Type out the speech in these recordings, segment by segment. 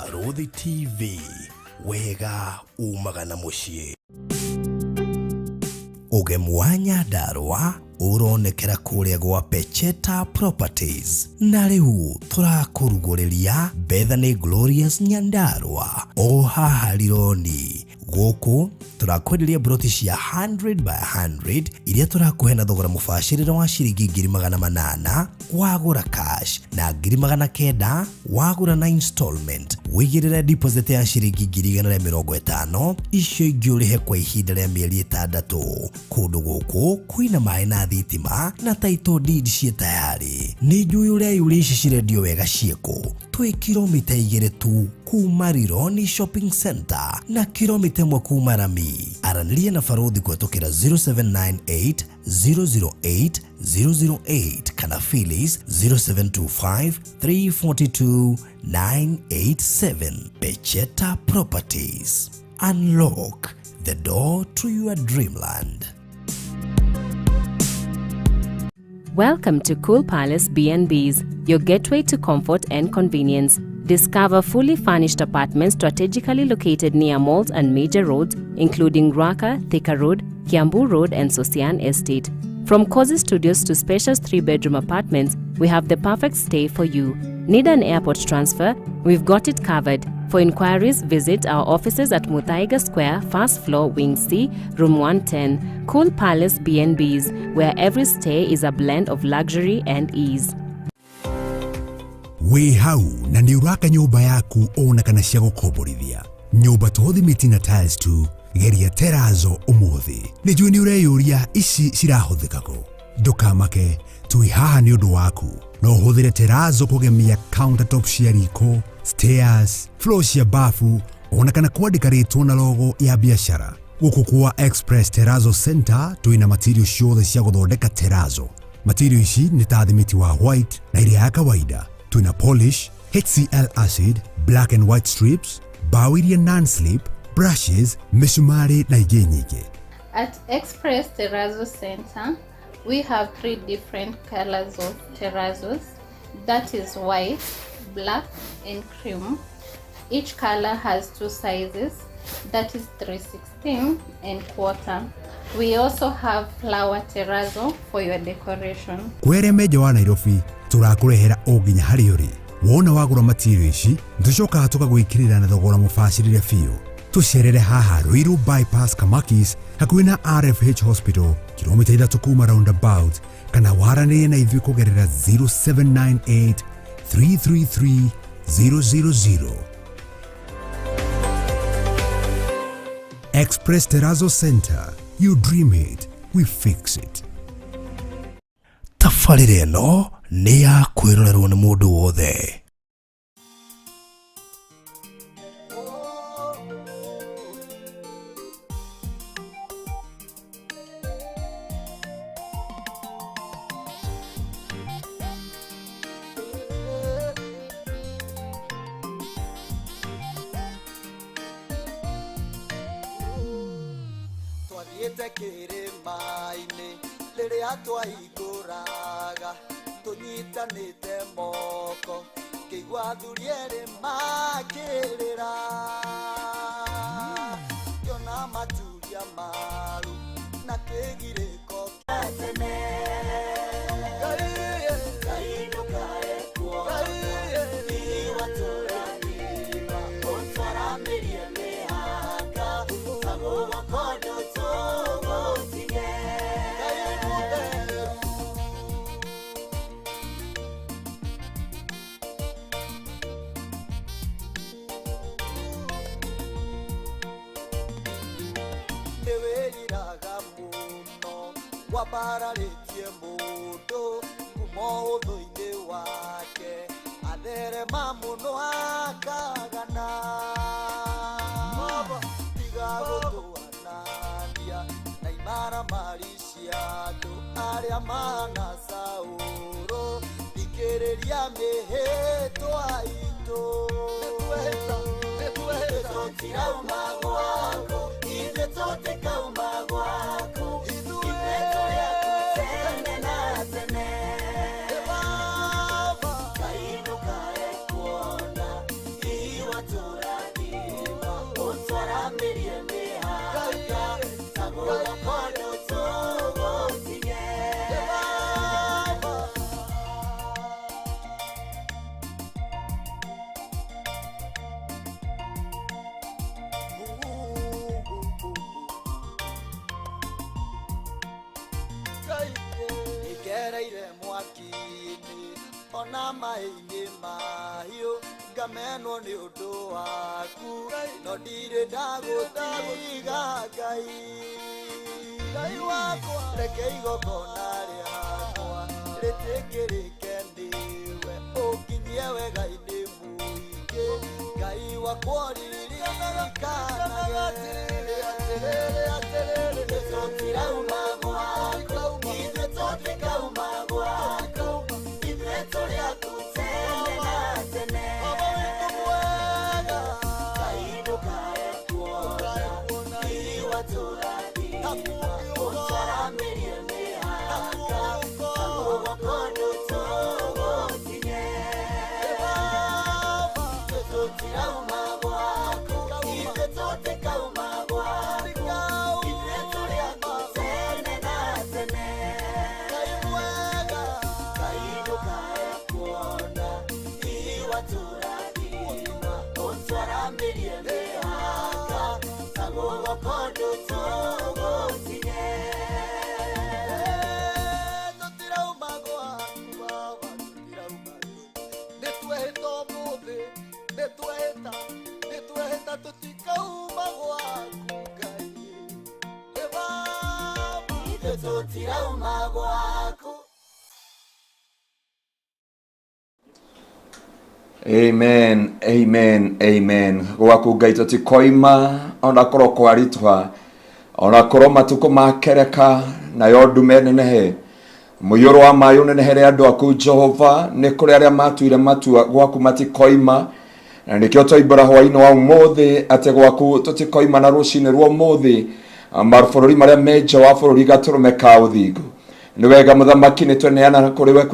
Baruthi TV, wega umagana mushie. Ugemwanya darwa uronekera kuria gwa Pecheta Properties. Na riu turakurugureria Bethany Glorious Nyandarua o haha Rironi. Goko turakwenderia broti cia 100 by 100 iria turakuhe na thogora mubashirira wa ciringi 800 wagura cash na 900 wagura na installment. Wigirira deposit ya ciringi 150 icio ingĩ urihe kwa ihinda rĩa mĩeri 6. Kundu goko kwina maĩ na thitima na title deed cie tayari. Ni njui uria yuri ici cirendio wega cieko. Twi kilomita 2 tu kuma Rironi Shopping Center na kilomita 1 kuma Rami. Araniria na Faruthi kwetukira 0798 008 008 kana Phyllis 0725 342 987. Pecheta Properties. Unlock the door to your dreamland. Welcome to Cool Palace B&Bs, your gateway to comfort and convenience. Discover fully furnished apartments strategically located near malls and major roads, including Ruaka, Thika Road, Kiambu Road, and Sosian Estate. From cozy studios to spacious 3-bedroom apartments, we have the perfect stay for you. Need an airport transfer? We've got it covered. For inquiries, visit our offices at Muthaiga Square, first floor, Wing C, room 110. Cool Palace B&Bs, where every stay is a blend of luxury and ease. We hau na ni uraka nyumba yaku ona kana cia gukomborithia. Nyumba tuhothi Matiina tiles tu, geria terazo umuthi. Ni juu ni ureyuria ici cirahuthika ku. Ndukamake, tui haha ni undu waku. No uhuthire terazo kugemia countertop cia riko, stairs, floor cia bafu, ona kana kwandika ritwa na logo ya biashara. Guku kwa Express Terrazzo Center tuina material ciothe cia guthondeka terazo. Material ici ni ta thimiti wa white na iria ya kawaida. Tuina polish, HCl acid, black and white strips, bao iria non-slip, brushes, misumari na ingĩ nyingĩ. At Express Terrazzo Center, we have 3 different colors of terrazzos. That is white, black, and cream. Each color has 2 sizes. That is 3/16 and 1/4. We also have flower terrazzo for your decoration. Kwere meja wa Nairobi, turakurehera o nginya hari uri. Wona wagura material ici, nducoka tukagwikirira na thogora mubashirire fiu. Tucerere haha Ruiru Bypass Kamakis, hakuhĩ na RFH Hospital, kilomita 3 kuma roundabout, kana waranĩrie na ithuĩ kugerera 0798 333 000. Express Terrazzo Center. You dream it, we fix it. Tafarire no ni ya kwirorerwo ni mundu wothe. Twaiguraga tunyitanite moko kigwa thuriere makirira yona maturia maru na kigiriko tene wabararitie mundu kuma uthu-ini wake atherema muno akagana tiga gũtũanania na imaramari cia andũ arĩa mana Saũlũ thikĩrĩria mĩhĩtwa itũ tũtirauma gwakũ ithuĩ tũtikauma gwakũ. What ona mai-inĩ mahiũ ngamenwo nĩ ũndũ waku no ndirĩ ndagũtiga Ngai wakwa reke igongona rĩakwa rĩtĩkĩrĩke nĩwe ũnginyie wega-inĩ mũingĩ Ngai wakwa ririkanaga tũtirauma gwakũ ithuĩ tũtikauma gwakũ ithuĩ tũrĩ aku tene na tene Ngai ndũkae kuona iwatũrathima ũtwaramirie mĩhaka guoko ndũtũgũtinye tũtirauma gwakũ ithuĩ tũtikauma gwakũ ithuĩ tũrĩ aku tene na tene Ngai ndũkae kuona iwatũrathima ũtwaramirie mĩhaka guoko ndũtũgũtinye tũtirauma gwakũ baba tũtirauma nĩtwehĩta ũmũthĩ nĩtwehĩta tũtikauma gwaku Ngai baba ithuĩ tũtirauma gwaku Amen, amen, amen. Gwaku Ngai tũtikoima ona korwo kwaritwa ona korwo matuko makereka nayo ndume nenehe mũiyũro wa maĩ ũnenehere andũ aku Jehova nĩ kũrĩ arĩa matuire matua gwaku matikoima na nĩkĩo twaibũra hwaĩ-inĩ wa ũmũthĩ atĩ gwaku tũtikoima na rũcinĩ rwa ũmũthĩ mabũrũri marĩa me nja wa bũrũri gatũrũme ka ũthingu nĩ wega mũthamaki nĩ tweneana kũrĩ we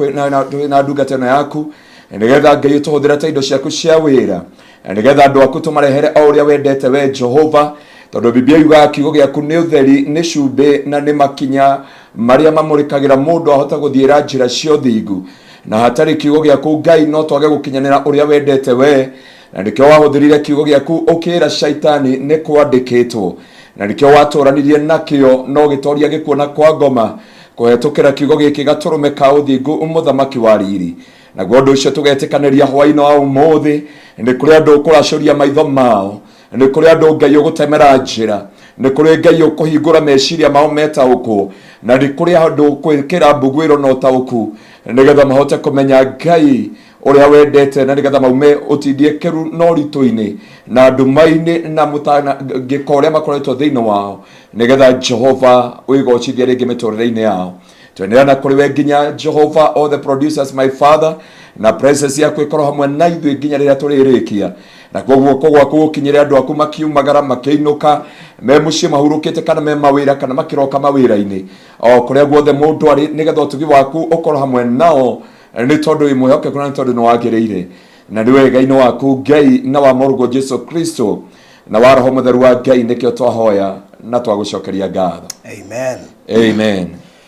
na ndungata ĩno yaku nĩgetha Ngai ũtũhũthĩre ta indo ciaku cia wĩra nĩgetha andũ aku tũmarehere o ũrĩa wendete we Jehova tondũ Biblia yugaga kiugo gĩaku nĩ ũtheri nĩ cumbĩ na nĩ makinya marĩa mamũrĩkagĩra mũndũ ahota gũthiĩra njĩra cia ũthingu na hatarĩ kiugo gĩaku Ngai no twage gũkinyanĩra ũrĩa wendete we na nĩkĩo wahũthĩrire kiugo gĩaku ũkĩĩra shaitani nĩ kwandĩkĩtwo na nĩkĩo watũranirie nakĩo no gĩtoria gĩkuona kwa ngoma kũhetũkĩra kiugo gĩkĩ gatũrũme ka ũthingu mũthamaki wa riri naguo ũndũ ũcio tũgetĩkanĩria hwaĩ-inĩ wa ũmũthĩ nĩ kũrĩ andũ ũkũracoria maitho mao nĩ kũrĩ andũ Ngai ũgũtemera njĩra nĩ kũrĩ Ngai ũkũhingũra meciria mao metaũkwo na nĩ kũrĩ andũ ũkwĩkĩra mbugwĩro na ũtaũku nĩgetha mahote kũmenya Ngai ũrĩa wendete na nĩgetha maume ũtindie kĩru na ũritũ-inĩ na nduma-inĩ na mũtangĩko ũrĩa makoretwo thĩinĩ wao nĩgetha Jehova wĩgocithie rĩngĩ mĩtũrĩre-inĩ yao twendeana kũrĩ we nginya Jehova all the producers my father na presence yaku ĩkorwo hamwe na ithuĩ nginya rĩrĩa tũrĩrĩkia na guoko gwaku gũkinyĩre andũ aku makiumagara makĩinũka me mũciĩ mahurũkĩte kana me mawĩra kana makĩroka mawĩra-inĩ o kũrĩa guothe mũndũ arĩ nĩgetha ũtugi waku ũkorwo hamwe nao nĩ tondũ wĩmwĩhokeku na nĩ tondũ nĩ wagĩrĩire na nĩ wega-inĩ waku Ngai na wa mũrũgũ Jesu Kristo na wa roho mũtheru wa Ngai nĩkĩo twahoya na twagũcokeria ngatho Amen. Amen.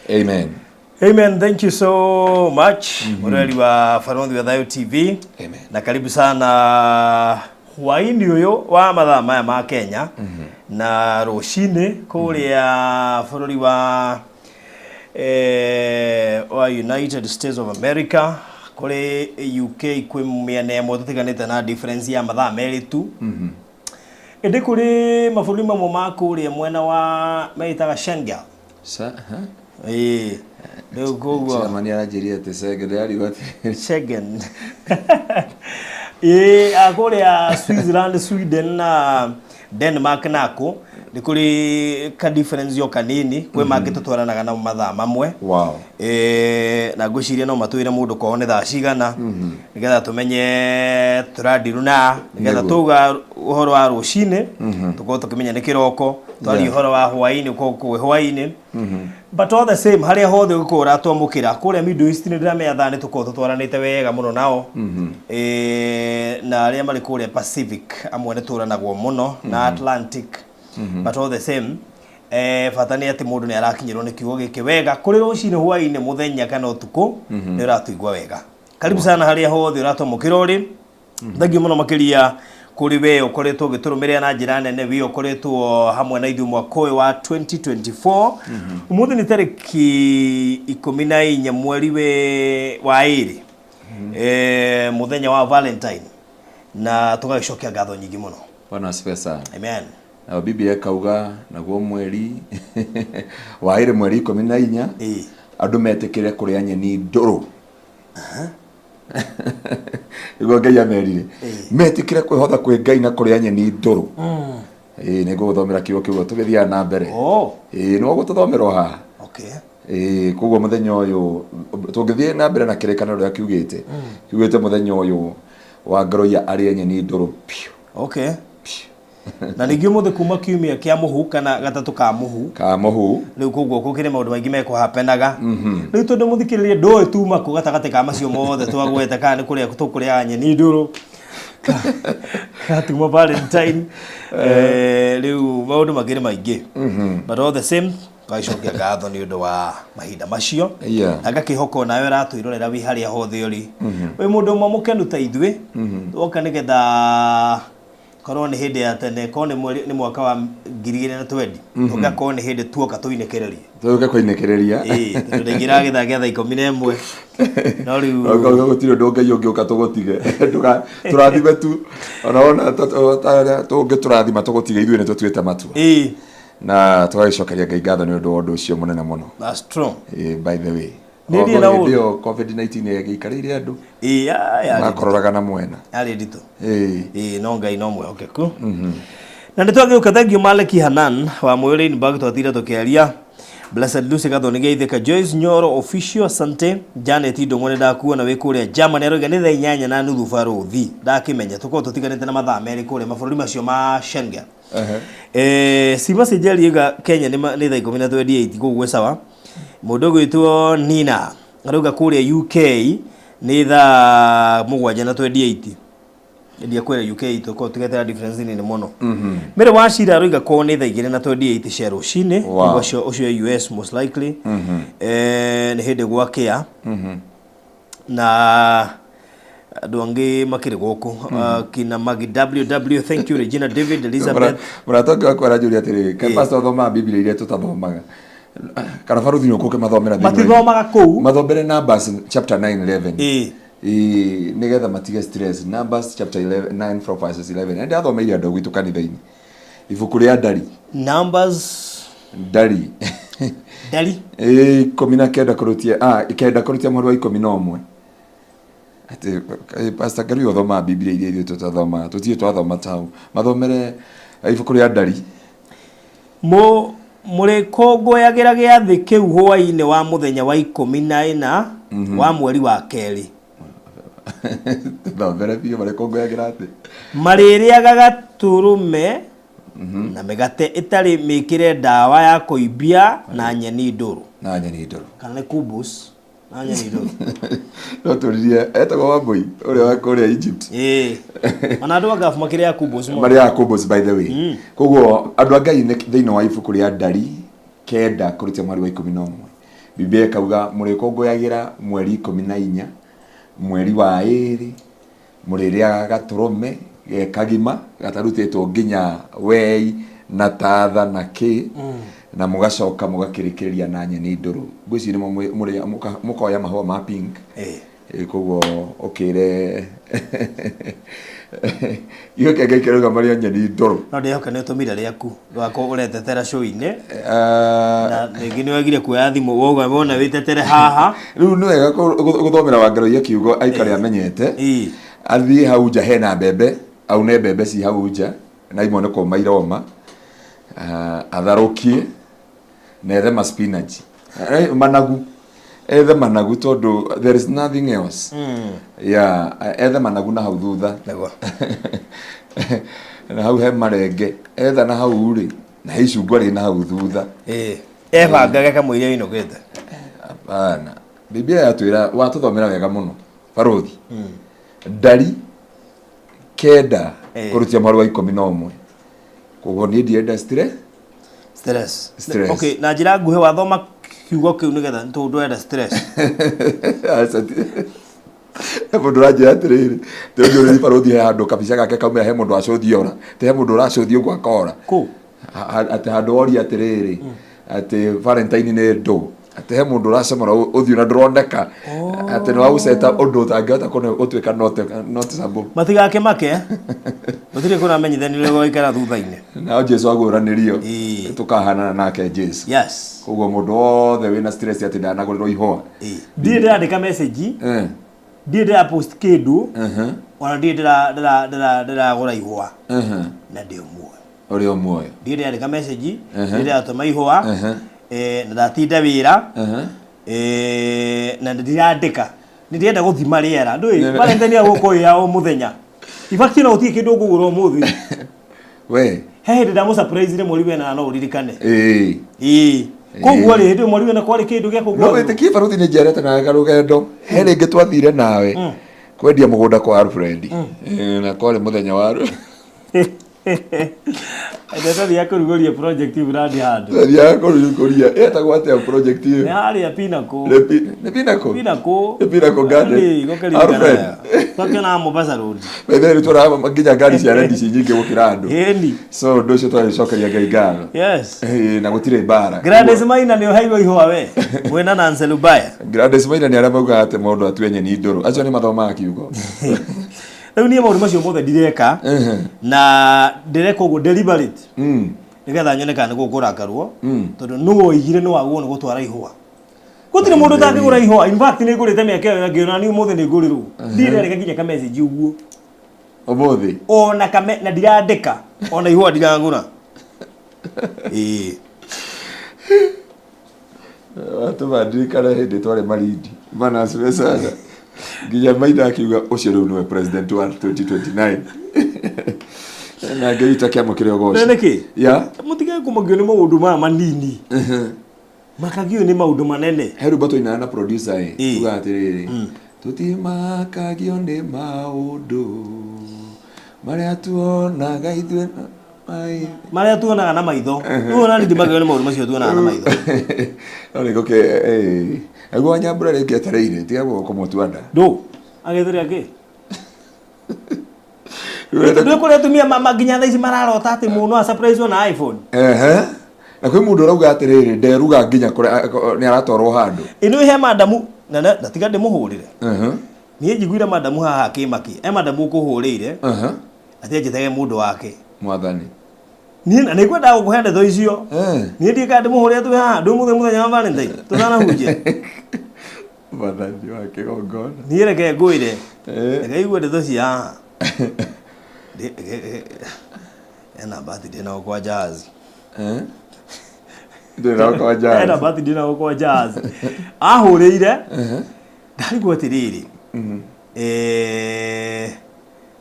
Amen. Amen. Thank you so much. Mureli wa Farondi wa Thayo TV. Amen. Na karibu sana hwaini uyo wa mathaa maya ma Kenya. Na roshine kũrĩa bũrũri wa United States of America kũrĩ UK kwĩ mĩena ĩmwe tũtiganĩte na difference ya mathaa merĩ tu. Ĩndĩ kũrĩ mabũrũri mamwe ma kũrĩa mwena wa meitaga Schengen. Leo gogo Chamani anajiria tesege ali wote Schengen akore Switzerland Sweden na Denmark nako ni kuri ka difference yo kanini kwe makete twaranaga na mathaa mamwe wow na ngũciria no matwire mũndũ kwao nĩ thaa cigana nĩgetha tũmenye tũradiruna nĩgetha tuga ũhoro wa rũcinĩ tũkorwo tũkĩmenya nĩ kĩroko twari ũhoro wa hwaĩ-inĩ kwĩ hwaĩ-inĩ but all the same harĩa hothe ũkorwo ũratwamũkĩra kũrĩa Middle East nĩ ndĩramenya thaa nĩ tũkorwo tũtwaranĩte wega mũno nao na arĩa marĩ kũrĩa Pacific amwe nĩ tũranagwo mũno na Atlantic but all the same bata nĩ atĩ mũndũ nĩ arakinyĩrwo nĩ kiugo gĩkĩ wega kũrĩ rũcinĩ hwaĩ-inĩ mũthenya kana ũtukũ nĩ ũratũigua wega karibu sana harĩa hothe ũratwamũkĩra ũrĩ thengiũ mũno makĩria kuri we ukoretwo gĩtũrũmĩrĩra na njĩra nene we ukoretwo hamwe na ithuĩ mwaka ũyũ wa 2024 umuthi nĩ tarĩki 14 mweri wa 2 muthenya wa Valentine na tugacokia ngatho nyingi muno. Bwana asifiwe. Amen. Na Biblia ikauga naguo mweri wa ire mweri 14 andu metikire kuria nyeni nduru. Igo Ngai amerire metikire kwihotha kwi Ngai na kuria nyeni nduru. Nego guthomera kiugo kiugo tugithia na mbere. No gututhomerwo ha. Okay. Kugo muthenya uyu tugithie na mbere na kirekaniro ya kiugite. Kiugite muthenya uyu wa Ngaruiya ari nyeni nduru. Okay. Na ningĩ mũthĩ kuma kiumia kĩa mũhu kana gatatu ka mũhu rĩu koguo kũkĩrĩ maũndũ maingĩ mekũhapenaga rĩu tondũ mũthikĩrĩrie ndũĩ tuma kũ gatagatĩ ka macio mothe twagwete kana nĩ kũrĩa tũkũrĩa nyeni ndũrũ katuma Valentine rĩu maũndũ makĩrĩ maingĩ but all the same twacokia ngatho nĩ ũndũ wa mahinda macio na ngakĩhoka nawe ratwĩrorera wĩ harĩa hothe ũrĩ wĩ mũndũ ũmwe mũkenu ta ithuĩ twoka nĩgetha korwo nĩ hĩndĩ ya tene korwo nĩ mwaka wa 2020 tugakorwo nĩ hĩndĩ tuoka tuinekererie kuinekereria tondũ ndaingĩra gĩtha gĩa 11 no rĩu gũtirĩ ũndũ Ngai ũngĩũka tũgũtige tũrathime tu ona tũngĩtũrathima tũgũtige ithuĩ nĩ tũtuĩte matua na tũgagĩcokeria Ngai ngatho nĩ ũndũ wa ũndũ ũcio mũnene mũno. That's true. By the way nĩndĩ na ũndũ COVID-19 ĩgĩikarĩire andũ makororaga na mwena arĩ nditũ no Ngai no mwĩhokeku na nĩtwagĩũka thengio Maleki Hanan wa Mwĩrĩinburg twathiire tũkĩaria Blessed Lucy Gathoni Geithĩka Joyce Nyoro official asante Janet Ndong'o ndakuona wĩ kũrĩa Germany aroiga nĩ thaa 8:30 barothi ndakĩmenya tũkorwo tũtiganĩte na mathaa merĩ kũrĩa mabũrũri macio ma Schengen Sima Sejeliga Kenya nĩ thaa 12:28 kũguo sawa mũndũ gwĩtwo Nina arauga kũrĩa UK nĩ thaa 7:28 ndia kwera UK tũkorwo tũgetera difference nĩ mũno mere wacira arauga ko nĩ thaa 2:28 cia rũcinĩ ũcio US most likely nĩ hĩndĩ gwakĩa na andũ angĩ makĩrĩ gũkũ kina Magi WW thank you Regina David Elizabeth mũratonga kwara njũria atĩrĩ kai pastor thoma Biblia iria tũtathomaga kana baruthi no kuke mathomera matithomaga kuu mathombere Numbers chapter 9:11 nigetha matige stress Numbers chapter 9 from verses 11 and athomeire andũ gwitũ kanitha-inĩ ibuku rĩa ndari Numbers ndari 19 kurutia mweri wa 11 ati pastor Ngaruiya thoma Biblia iria ithuĩ tũtathoma tũtiĩ twathoma tau mathomere ibuku rĩa ndari mũrĩkũngũyagĩra gĩathĩ kĩu hwaĩ-inĩ wa mũthenya wa 14 wa mweri wa kerĩ thambere biũ marĩkũngũyagĩra atĩ marĩrĩaga gatũrũme na mĩgate ĩtarĩ mĩkĩre ndawa ya kũimbia na nyeni ndũrũ kana nĩ kubus na nyeni ndũrũ no tũririe etagwo Wambui ũrĩa wa kũrĩa Egypt ona andũ agafu makĩrĩa kubus marĩa kubus by the way koguo andũ a Ngai thĩinĩ wa ibuku rĩa ndari 9 kũrutia mweri wa 11 Biblia ikauga mũrĩkũngũyagĩra mweri 14 mweri wa 2 mũrĩrĩaga gatũrũme kagima gatarutĩtwo nginya wei na tatha na kĩ na mũgacoka mũgakĩrĩkĩrĩria na nyeni ndũrũ ngwĩci nĩ mũkoya mahũa ma pink koguo ũkĩre iyo kenge kĩrauga marĩa nyeni ndũrũ no ndĩhoka nĩ ũtũmire rĩaku rwako ũretetera show-inĩ na rĩngĩ nĩ wagire kuoya thimũ wona wĩtetere haha rĩu nĩ wega gũthomera wa Ngaruiya kiugo aikare amenyete athiĩ hau nja hena mbembe au nĩ mbembe ci hau nja na imwe nĩ kũma iroma atharũkie na ethe spinach managu ethe managu tondũ there is nothing else ethe managu na hau thutha na hau he marenge ethe na hau rĩ na icungwa rĩ na hau thutha ebangage kamũira inogete hapana Biblia yatwĩra watũthomera wega mũno barothi ndari 9 kũrutia mweri wa 11 koguo niĩ ndienda stress okay na njĩra nguhĩ wathoma kiugo kĩu nĩgetha ndwenda stress mũndũ ranjĩra atĩrĩrĩ tĩũndũ ũrĩ barothi he handũ kabica gake kaumĩra he mũndũ acũthio ora he mũndũ ũracũthio gwakora kũ atĩ handũ oria atĩrĩrĩ atĩ Valentine nĩ ndũ ate he mundu uracemora uthio na ndroneka ate no aguseta undu utangihota kuno utwika noticeable matigake make mutire kuna menyithanire goikara thutha-ine na Jesu aguranirio tukahana nake Jesu yes koguo mundu wothe wina stress ati ndanagurirwo ihwa ndire ndandika message ndire ndira post kindu ona ndire ndira gura ihwa na ndio muoyo uri muoyo ndire ndandika message ndire atoma ihwa na ndatinda wira na ndirandika ndirenda guthima riera ndui Valentine agukoya o muthenya ibaki na utie kindu ngugura umuthi we he ndamu surprise mweri wena no uririkane koguo ri ndi mweri wena kwari kindu gya kugura no wete kibaruthi ni njerete na garugendo he ringi twathire nawe kwendia mugunda kwa Alfred na kwari muthenya waru Ndeta ya kurugoria project brand hard. Ya kurugoria etagwate project hiyo. Ni hali ya Pinnacle. Ne Pinnacle. Pinnacle garden. Alfred. Toke na Mombasa road. Wethe tura maginya ngari cia rendi cinyinge gukira andu. Eni. So ndocio twacokeria ngai ngano. Yes. Na gutire bara. Grandes Maina ni haigwa ihwa we. Mwena na Anselubaya. Grandes Maina ni aria mauga ate mundu atwenye ni nduru. Acio ni mathoma kiugo. Riu ni maundu macio mothe ndireka na ndireka uguo deliberate nigetha nyone kana nigukurakarwo tondu nuwo igire no wagwo ni gutwara ihwa gutire mundu tangigura ihwa in fact ni ngurite miaka iyo ngiona ni mothe ni ngurirwo ndireka nginya ka message uguo obothi ona kame na ndirandika ona ihwa ndirangura watu badikara hindi tware marindi bana sibesana nginya Maina akiuga ucio riu niwe president wa 2029 na ngeita kiamo kirio goco niki ya mutige kumagio ni maundu ma manini makagio ni maundu manene heru bato ina producer tuga atiriri tutimakagio ni maundu maria tuonaga ithwe maria tuonaga na maitho tuona ni ndimagio ni maundu macio tuonaga na maitho oni goke Ego nyambura reke atereire tiga goko motwanda. Do agethire ake. Ndio kule tumia mama ginya thaici mararota ati muno a surprise na iPhone. Na kwi mundu rauga atereire nderuga ginya kure ni aratorwo handu. Ino he madamu na tiga ndimuhurire. Ni njiguire madamu haha kimaki. Madamu kuhurire. Ati njitege mundu wake. Mwathani. Ni na nikwenda gukuhende tho icio ni ndika ndimuhuria tu ha ndu muthenya wa Valentine tunana huje Mwathani wake gongona ni reke nguire reke igwe tho cia ena birthday na kwa jazz ndina kwa jazz ena birthday na kwa jazz ahurire ndari gwetiriri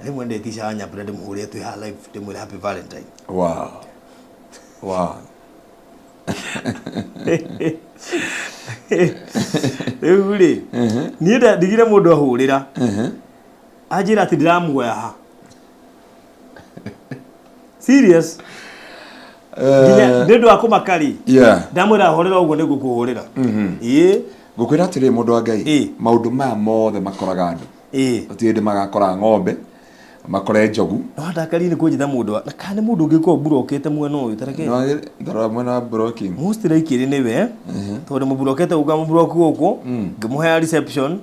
rimwe ndetisha anya brand muhuria tu ha live ndimwira happy Valentine. Wow. Uri ni ndigire mundu ahurira ajira ati ndiramuoya ha serious ndio akumakari ndamwira ahorera uguo nigukuhurira gukwira atiri mundu wa ngai maundu maya mothe makoraga andu atiri magakora ng'ombe makore njogu no ndakari ni kunjitha mundu na kana mundu ungiko burokete mwena uyu tareke no ndara mwena broking most likely niwe tondu muburokete uga mubroku guku ngimuhe reception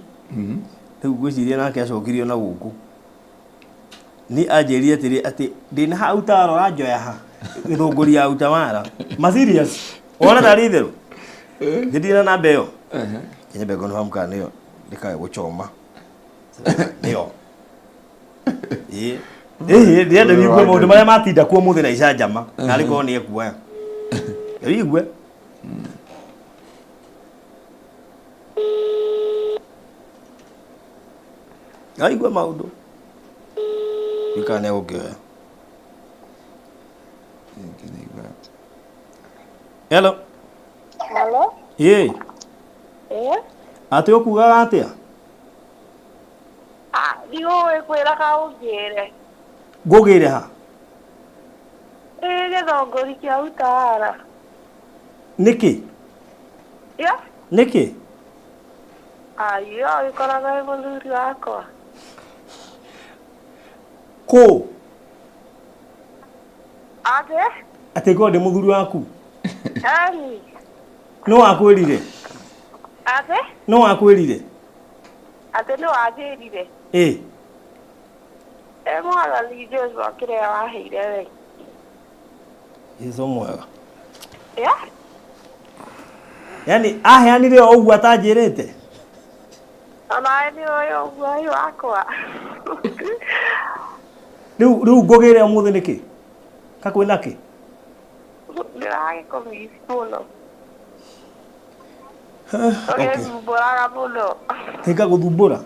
riu gwiciria nake acokirio na guku ni anjirie atiri ati ndina hau taro ranjoya ha githunguri ya utawara ma serious ona ndari theru ndina na mbeo nyembe gono hamka niyo ndikae guchoma niyo ndienda wigue maundu maria matinda kuo muthi na icanjama nari korwo ni ekuoya wigue aigue maundu wikana ni egukioya hello ati ukugaga atia Digo kwira ka ugire. Ngugire ha? Githongori kia utara. Niki? Ya? Niki? Ayo, ikoraga muthuri wakwa. Ko? Ate? Ate ko ndi muthuri waku? Ani. No akwirire? Ate? No akwirire. Ate no ajirire. Mwana lijos wakire waheire we. Yesu mwega. Yeah? Yani aheanire ogwo atajirite. Ona ni oyo guai wakwa. Riu ngogere umuthi niki? Kakwina ki? Ndirage komisi muno. Okay, mbora muno. Tika guthumbura?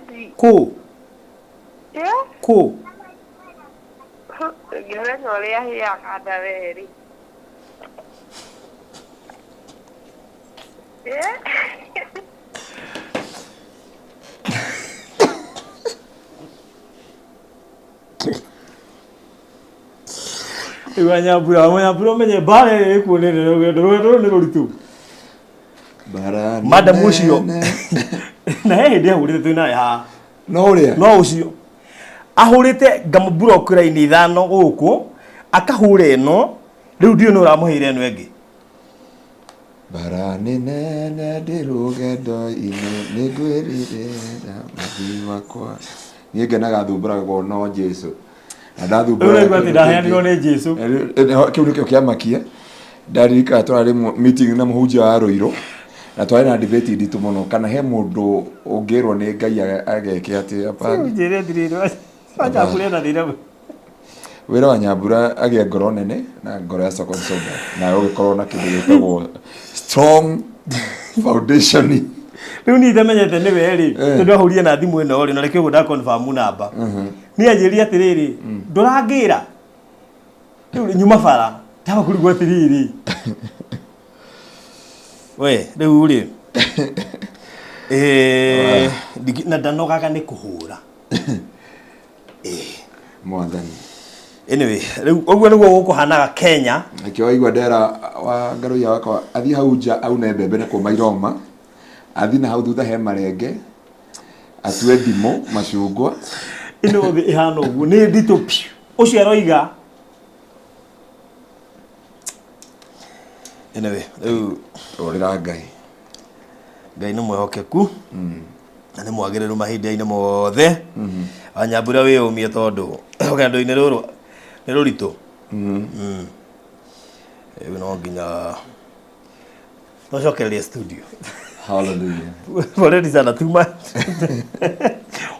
Di. Ko? Yeah? Ko? Gere no le ahia kada veri. Yeah? Wanyabura menye bare ikunene rugendo ni ruritu. Bara. Madam ucio. Na he ndia hurite twina ya. No ria. No ucio. Ahurite ngamubura okira-ini ithano guku akahura eno riu ndio no ramuhire eno engi. Bara nene ndi rugendo ine nigwirire na mathi wakwa. Niĩ ngenaga thumbũragwo no Jesu. Na ndathumbũra. Ũrĩa gwatĩ ndaheanirwo nĩ Jesu. Kĩu nĩkĩo kĩamakia. Ndarika twarĩ meeting na mũhunjia wa Rũirũ. Na twarĩ na debate nditũ mũno kana he mũndũ ũngĩrwo nĩ Ngai ageke atĩ hapana. Njĩre ndirĩrwo. Wanyambura na thĩna. Wĩra wa Nyambura agĩa ngoro nene na ngoro ya soko soda. Na ũgĩkorwo na kĩndũ gĩtagwo strong foundation. Riu ni themenyete ni weri tondu ahurie na thimu ino ri na rekio guda confirm number ni anjiri atiriri ndurangira riu nyuma bara taba kurigwo atiriri we riu ri na ndanogaga ni kuhura mwathani anyway riu ogwo niguo gukuhanaga Kenya akio igwa ndera wa Ngaruiya wakwa athi hau nja au ne mbembe na ku mairoma athi na hau thutha he marenge atue ndimo macungwa ino thi ihana uguo ni ndito piu ucio aroiga anyway riu orira Ngai ni mwehokeku na ni mwagiriru mahinda-ini mothe Anyambura we umie tondu rugendo-ini ruru ni ruritu no nginya tucokererie studio. Hallelujah. Already sana too much.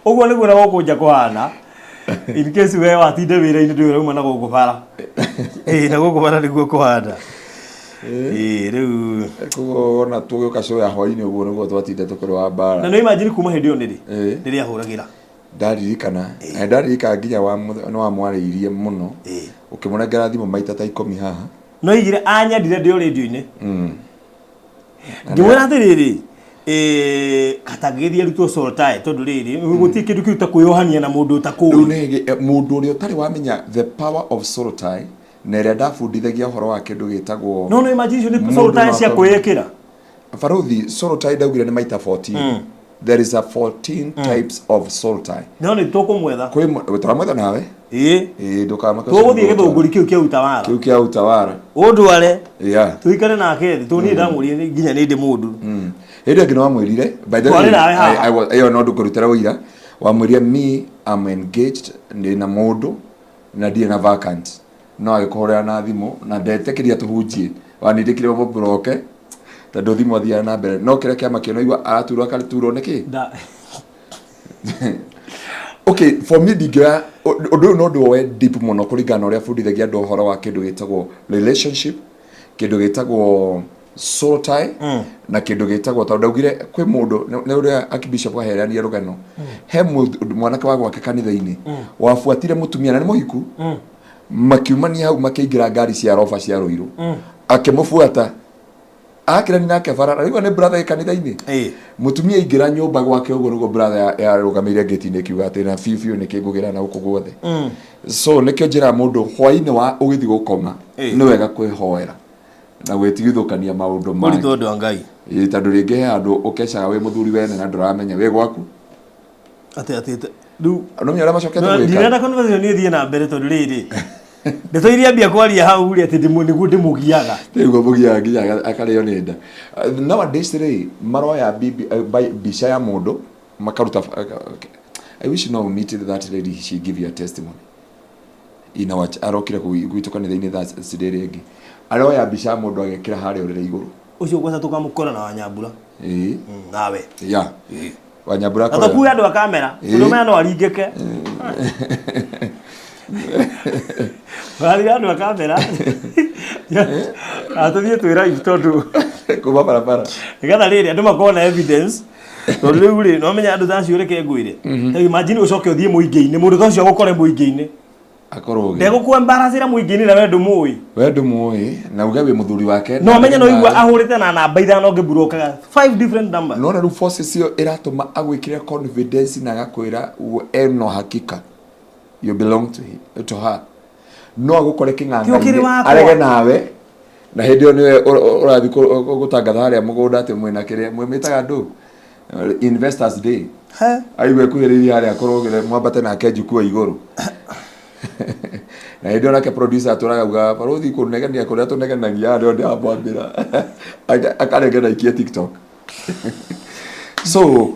Ogwo niguo na gukunja kuhana. In case we watinde wira-ini ndio rauma na gukubara. Na gukubara niguo kuhana. Riu kuona tuguka show ya hwaini uguo niguo twatinde tukuru wa bara. Na no imagine kuma hindi oniri. Riria huragira. Ndaririkana ndaririka nginya wa mwariirie muno ukimurengera thimu maita ta 10 haha no igire anyandire ndio radio-ini ngimwira atiriri katagithia rutwo soltae tondu riri guti kindu kiu ta kuyohania na mundu utakuwi mundu uri utari wamenya the power of soltae nere ndabundithagia horo wa kindu gitagwo no imagine ni soltae cia kwiyekira Faruthi soltae ndaugire ni maita 14 there is a 14 types of soltae no ni tukumwetha kwi turamwetha nawe ndukama tuguthie githunguri kiu kia utawara undware tuikare nake thi tuni ndamurie nginya ni ndi mundu hĩndĩ ĩngĩ no wamwĩrire by the way ĩyo no ndũkũrutĩra ũira wamwĩrire me am engaged na mũndũ na ndirĩ na vacant no agĩkũhũrĩra na thimũ na ndetĩkĩria tũhunjie wanindĩkire ũmũbroke tondũ thimũ athiaga na mbere no kĩrĩa kĩama kĩo no igua araturwo akaturwo nĩkĩ okay for me ndingĩoya ũndũ ũyũ no ndĩwoe deep mũno kũringana na ũrĩa bundithagia andũ ũhoro wa kĩndũ gĩtagwo relationship kĩndũ gĩtagwo soul tie na kindu gitagwo tondu ndaugire kwi mundu ni uria akibishop ahereania rugano he mwanake wa gwake kanitha-ini wafuatire mutumia na ni muhiku makiumania hau makiingira ngari cia rofa cia Ruiru akimufuata akirani nake barara riwa ni brother kanitha-ini mutumia ingira nyumba gwake uguo nugo brother ya rugamire gate-ini kiuga ati na fiu ni kingugira na guku guothe so nikio njira mundu hwaini wa ugithi gukoma ni wega kwihoera na gwetigithukania maundu mai muri tondu Ngai tondu ringi he andu ukecaga wi muthuri wene na nduramenya wi gwaku ati riu no mira macokete gwika ndirenda conversation ni thie na mbere tondu riri Ndetoiria mbia kwaria hau ri ati niguo ndimugiaga. Niguo mugiaga nginya akareo nĩ nda. Nowadays today maroya bica ya mũndũ makaruta. I wish you know meet that lady, she give you a testimony. Ina watch arokire gwitũ kanitha-inĩ that sidere ĩngĩ. Aroya bica ya mũndũ agekĩra harĩa ũrĩrĩ igũrũ. Ucio gwasa tukamukora na Wanyambura. Nawe. Ya. Wanyambura kwa. Atakuya andu a kamera. Ndomea no aringeke. Wali andu a kamera. Atũthiĩ twĩra tondu kuma barabara. Nĩgetha rĩrĩ andu makona evidence. Tondu rĩu rĩ no menya andu tacio reke ngwĩre. Imagine ucoke ũthiĩ mũingĩ-inĩ mũndũ tacio agũkore mũingĩ-inĩ. Akoroge. Ndegũkua embarrassira mũingĩ-inĩ na wendo mũi. Wendo mũi na uge wĩ mũthuri wake. No menya no igua ahũrĩte na namba ithano ngĩburokaga 5 different numbers. No na rĩu forces cio iratũma agwĩkĩre confidence na agakwĩra eno hakika you belong to her. No agũkore kĩng'ang'a arege nawe na hĩndĩ ĩyo nĩwe ũrathiĩ gũtangatha harĩa mũgũnda atĩ mwĩna kĩrĩa mwĩmĩtaga andũ investors day. Aiwe kuhĩrĩria harĩa akorogere mwambate nake njukua igũrũ. Na hĩndĩ ĩyo nake producer atũragauga barothi kũnegenia kũrĩa tũnegenagia arĩa othe amwambĩra akaregena ikie TikTok. So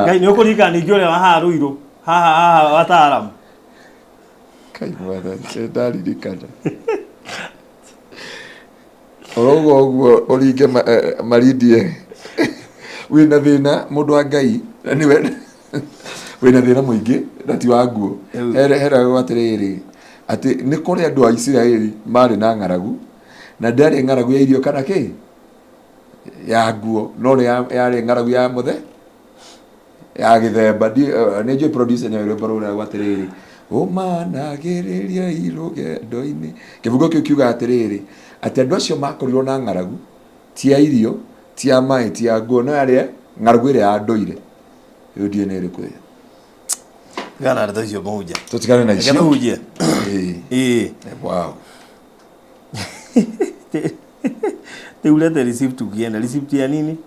ngai nĩ ũkũririkana ningĩ ũrĩa waharũirwo haha wataaramu kai mwana ndaririkana orogo ũguo ũringe marindie wĩna thĩna mũndũ wa Ngai nĩwe wĩna thĩna mũingĩ na ti wa nguo heraga atĩrĩrĩ atĩ nĩ kũrĩ andũ a Isiraeli marĩ na ng'aragu na ndarĩ ng'aragu ya irio kana kĩ ya nguo no yarĩ ng'aragu ya mũthe ya gĩthemba nĩ njũĩ producer nĩ rwĩmbo rũrĩa atĩrĩrĩ ũmanagĩrĩria irũgendo-inĩ kĩbungo kĩu kiuga atĩrĩrĩ atĩ andũ acio makorirwo na ng'aragu ti ya irio ti ya maĩ ti ya nguo no yarĩ ng'aragu ĩrĩa ya ndũire yo ndiĩ nĩ ĩrĩkũ ĩyo gana rĩthacio mũhunjia tũtigane na icio mũhunjia wow teulete receipt ukienda receipt ya nini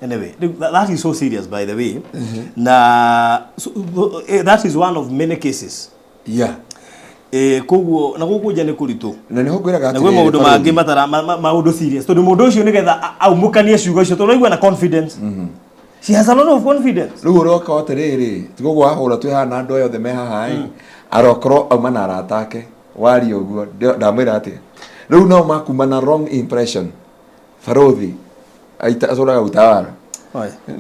anyway that is so serious by the way na that is one of many cases koguo na gũkũnja nĩ kũritũ na nĩho ngwĩraga atĩ na gwĩ maũndũ mangĩ matara maũndũ serious tondũ mũndũ ũcio nĩgetha aumũkanie ciugo icio tondũ aigua na confidence she has a lot of confidence rĩu ũroka atĩrĩrĩ tigũgwo ahũra twĩ haha na andũ othe me haha arokorwo auma na arata ake waria ũguo ndamwĩra atĩa rĩu nao makuma na wrong impression barothi acũraga utawara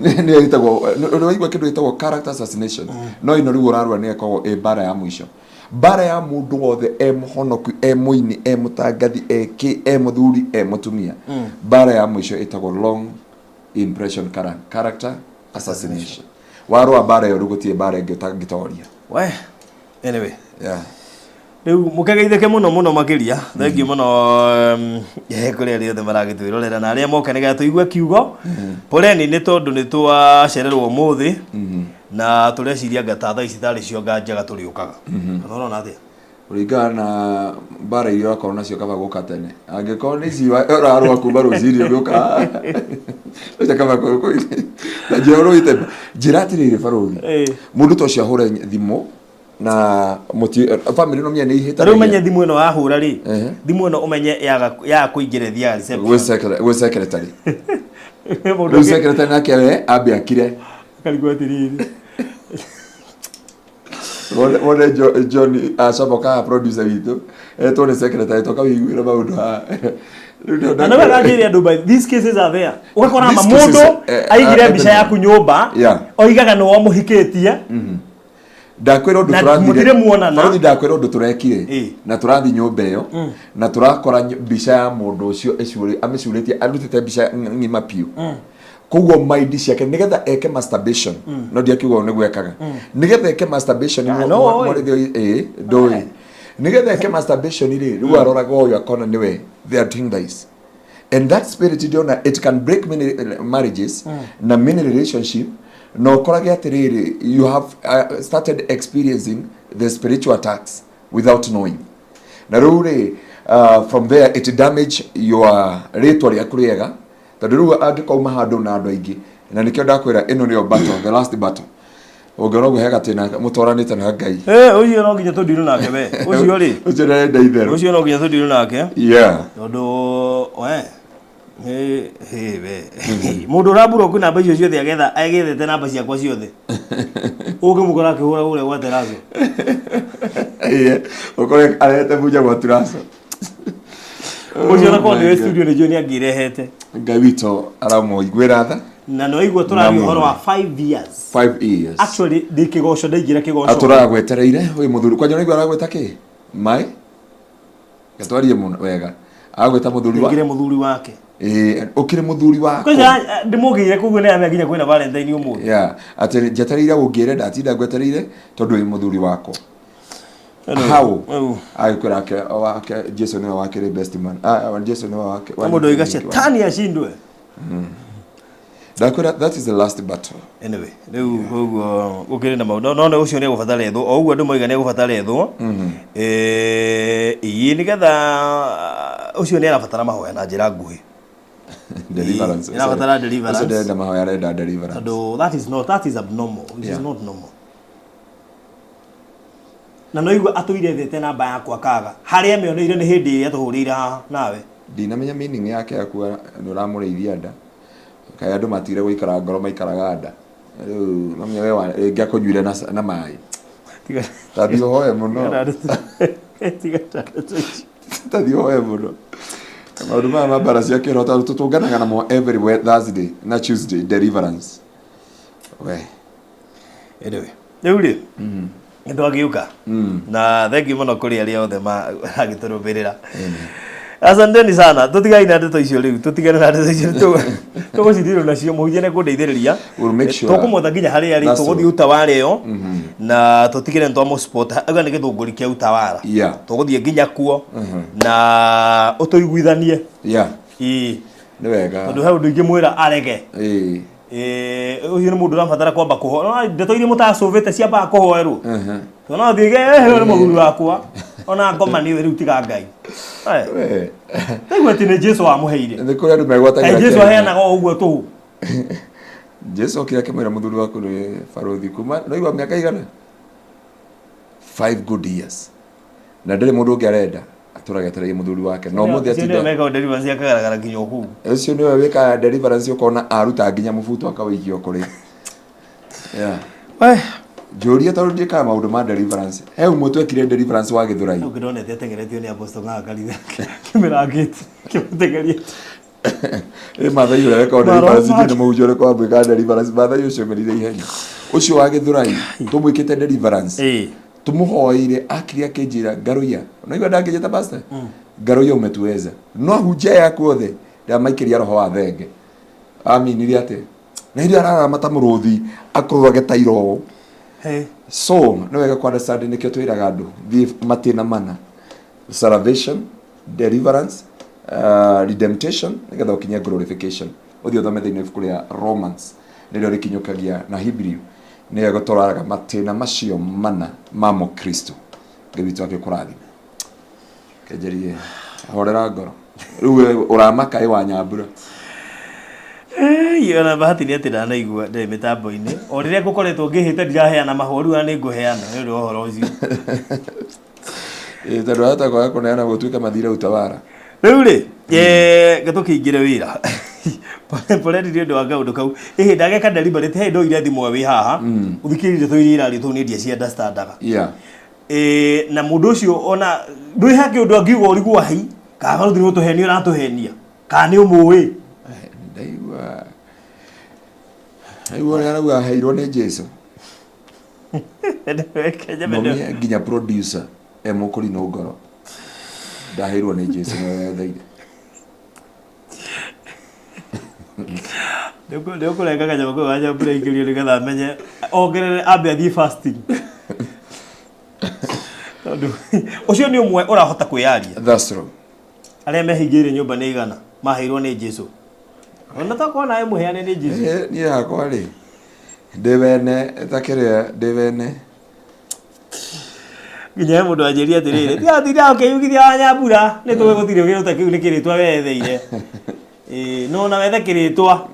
nĩ aitagwo ũraigua kĩndũ gĩtagwo character assassination no ino rĩu ũrarua nĩ ĩkoragwo ĩ mbara ya mũico mbara ya mũndũ wothe mũhonoku mũini mũtangathi mũthuri mũtumia mbara ya mũico ĩtagwo long impression character assassination warũa mbara ĩyo rĩgũtirĩ mbara ĩngĩ ũtangĩtoria anyway rĩu mũkegeithĩke mũno makĩria thengiũ mũno kũrĩ arĩa othe maragĩtwĩrorera na arĩa moka nĩgetha tũigue kiugo poleni nĩ tondũ nĩ twacererwo ũmũthĩ na tũreciria ngata thaa ici tarĩ cio nganjaga tũrĩũkaga kana ũrona atĩa kũringana na mbara iria wakorwo nacio kaba gũka tene angĩkorwo nĩ ici ũrarũa kuma rũciinĩ ũgĩũka kaba na njĩra ũrũĩte njĩra atĩrĩrĩ barothi mũndũ ta ũcio ahũre thimũ na family no mia nĩ ihĩtanagia rĩu menye thimũ ĩno wahũra rĩ thimũ ĩno ũmenye ya kũingĩrithia gwĩ secretary rĩu secretary nake we ambe akire karigwo atĩrĩrĩ wone John acomoka producer witũ etwo nĩ secretary toka wĩiguĩra maũndũ haha na wewe ngajĩria andũ by these cases are there ũgakora mũndũ aigire mbica yaku nyũmba oigaga nĩ wamũhikĩtie ndakwĩra ũndũ ndakwĩra ũndũ tũrekire na tũrathi nyũmba ĩyo na tũrakora mbica ya mũndũ ũcio amĩcurĩtie arutĩte mbica ng'ima piũ koguo maindi ciake nĩgetha eke masturbation no ndiakiuga ũũ nĩguo ekaga nĩgetha eke masturbation ndũĩ nĩgetha eke masturbation rĩ rĩu aroraga ũyũ akona nĩwe they are doing this and that spirit ndiona it can break many marriages na many relationship no korage atĩrĩrĩ you have started experiencing the spiritual attacks without knowing na rĩu rĩ from there it damage your rĩtwa rĩaku rĩega tondũ rĩu angĩkauma handũ na andũ aingĩ na nĩkĩo ndakwĩra ĩno nĩyo battle the last battle Ungĩona ũguo hega tena mũtwaranĩte na Ngai. Ucio no nginya tũndirũ nake we. Ucio rĩ. Ucio ndarenda itherũ. Ucio no nginya tũndirũ nake. Yeah. Tondũ we mundu urambura ku namba icio ciothe agetha agethete namba ciakwa ciothe. Ũngĩmũkora akĩhũra ũrĩa gwa Terazo. Ũkore arete buja gwa Terazo. Ucio na kwa studio nĩ John angirehete. Ngai witũ aramũiguĩra tha. Na no igua tũrari ũhoro wa 5 years. 5 years. Actually ndikĩgoco ndaigire kĩgoco. Atũragwetereire wĩ mũthuri kwanja nĩigua aragweta kĩ? Mai? Gatwarie mũno wega. Agweta mũthuri wa. Ngire mũthuri wake. Ukire muthuri wako. Kwanza ndimugire kuguo ne amenya kwina Valentine umuthi. Yeah, ati jetereire gungire ndatinda gwetereire tondu wi muthuri wako. How? Aikwira ke wake Jesu ni wake the best man. Jesu ni wake. Mundu iga shetani ashindwe. That is the last battle. Anyway, riu koguo ukire na maundu no ucio ni gubatara etho o uguo ndumoiga ni gubatara etho. Iyi ni getha ucio ni arabatara mahoya na njira nguhi. Deliverance. Inabatara deliverance. So there ndama hoya renda deliverance. Ado that is abnormal. It is not normal. Na no igua atuire thete namba yakwa kaga. Haria meoneire ni hindi iria tuhurire haha nawe. Ndinamenya meaning yake yakua nuramurithia nda. Kai andu matire guikara ngoro maikaraga nda. Riu namenya we ngakunyuire na mai. Tiga. Tathio hoye muno. Tiga. Tathio hoye muno. Maundu maya mambara cia kĩrota tutunganaga namo every Thursday na Tuesday deliverance. We. Anyway, rĩu rĩ nĩtũ agiuka na thank you mũno kũrĩ arĩa othe magĩtũrũmĩrĩra. Asanteni sana. Tutigai na ndeto icio rĩu. Tutigane na ndeto icio tũgũcithirwo nacio mũhunjia nĩ kũndeithĩrĩria. Tũkũmwetha nginya harĩa arĩ tũgũthiĩ utawara ĩyo na tũtigire nĩ twamũ sport aga nĩ gĩthũngũri kĩa utawara. Tũgũthiĩ nginya kuo na ũtũiguithanie. Nĩ wega. Tondũ he ũndũ ingĩ mwĩra arege. Uyu nĩ mũndũ ũrabatara kwamba kũhoya. Ndeto iria mũtacũvĩte ciambaga kũhoerwo. Tona thiige nĩ mũguru wakwa. Ona ngoma nĩ rĩu tiga Ngai. Ndaigua atĩ nĩ Jesu amũheire. Nĩ kũrĩ andũ megwatagĩra Jesu aheanaga ũguo tũhũ. Jesu kĩrĩa kĩmwĩra mũthuri waku nĩ barothi kuma ndaigua mĩaka igana 5 good years. Na ndĩrĩ mũndũ ũngĩ arenda atũragetereire mũthuri wake. No mũthĩ atinda. Nĩ meka deliverance akagaragara nginya ũkuu. Ũcio nĩwe wĩka deliverance ũkona aruta nginya mũbuto akawaikio kũrĩ. Joria tondũ ndĩkaga maũndũ ma deliverance. He umwe twekire deliverance wa Gĩthũrai. Ngĩronete atengeretio nĩ apostle Ngaga kanitha. Kĩmĩrangĩte. Kĩmũtengeria. Mathai ũrĩa weka deliverance nĩ mũhunjia ũrĩa kwa gwĩka deliverance. Mathai ũcio merire ihenya. Ũcio wa Gĩthũrai tũmwĩkĩte deliverance. Tumuhoire akiria kĩnjĩra Ngaruiya. Unaigua ndangĩjeta pastor? Ngaruiya umetuweza. No hunjia yaku othe ndamaikĩria roho wa thenge. Aminire atĩ. Na hĩndĩ araramata mũrũthi akũrũage ta iroho. So, no wega kwa understand nikio twiraga andu Matiina mana. Salvation, deliverance, redemption, nigetha ukinya glorification. Uthio thome thĩinĩ ibuku rĩa Romans nĩrĩo rĩkinyũkagia na Hebrew nĩyo gũtwaraga matĩna macio mana ma Mũkristo. Ngai witũ agĩkũrathime. Kenjerie horera ngoro. Rĩu ũramaka wa Nyambura. Yona bahati ni atira na igua nde mitambo-ini o riria ngukoretwo ngihite ndiraheana mahoru na ninguheana ni uri ohoro ucio tondu hata kwa kuneana gutuika mathire utawara riu ri gatukiingire wira pole ndi ndu wanga undu kau ndageka deliberate he ndo ire thimwe wi haha uthikirire tũirie irari tu ni ndia cia understandaga na mundu ucio ona ndui hake undu angiuga urigwa hai kana ruthi gutuhenia uratuhenia kana ni umuwi Aiwa arauga heirwo nĩ Jesu. Mami nginya producer emukuri no ngoro. Ndaheirwo nĩ Jesu nĩwetheire. Ndĩkũ kũrenga kanyamũ kau wanja mbura ingĩrio nĩgetha amenye ongerere ambe athiĩ fasting. Tondũ ũcio nĩ ũmwe ũrahota kwĩyaria. That's true. Arĩa mehingĩire nyũmba nĩ igana maheirwo nĩ Jesu. Ona ta kuona ayo muheane ni Jesu. Ni yakwa ri. Ndivene takiria ndivene. Nginya mundu anjeria atirire. Ti atira ukiyugithia Nyambura ni tuwe gutire ugiruta kiu nikiritwa wetheire. No na wethe kiritwa.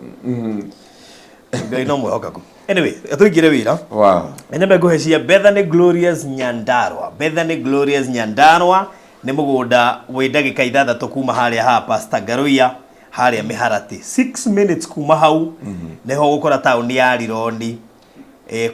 Ngai no mwehokaku. Anyway, atuigire wira. Wow. Enyambe guheshia Bethany Glorious Nyandarua. Bethany Glorious Nyandarua ni mugunda wi ndagika 6 kuma haria ha Pastor Ngaruiya haria Miharati. 6 minutes kuma hau neho gukora tauni ya Rironi.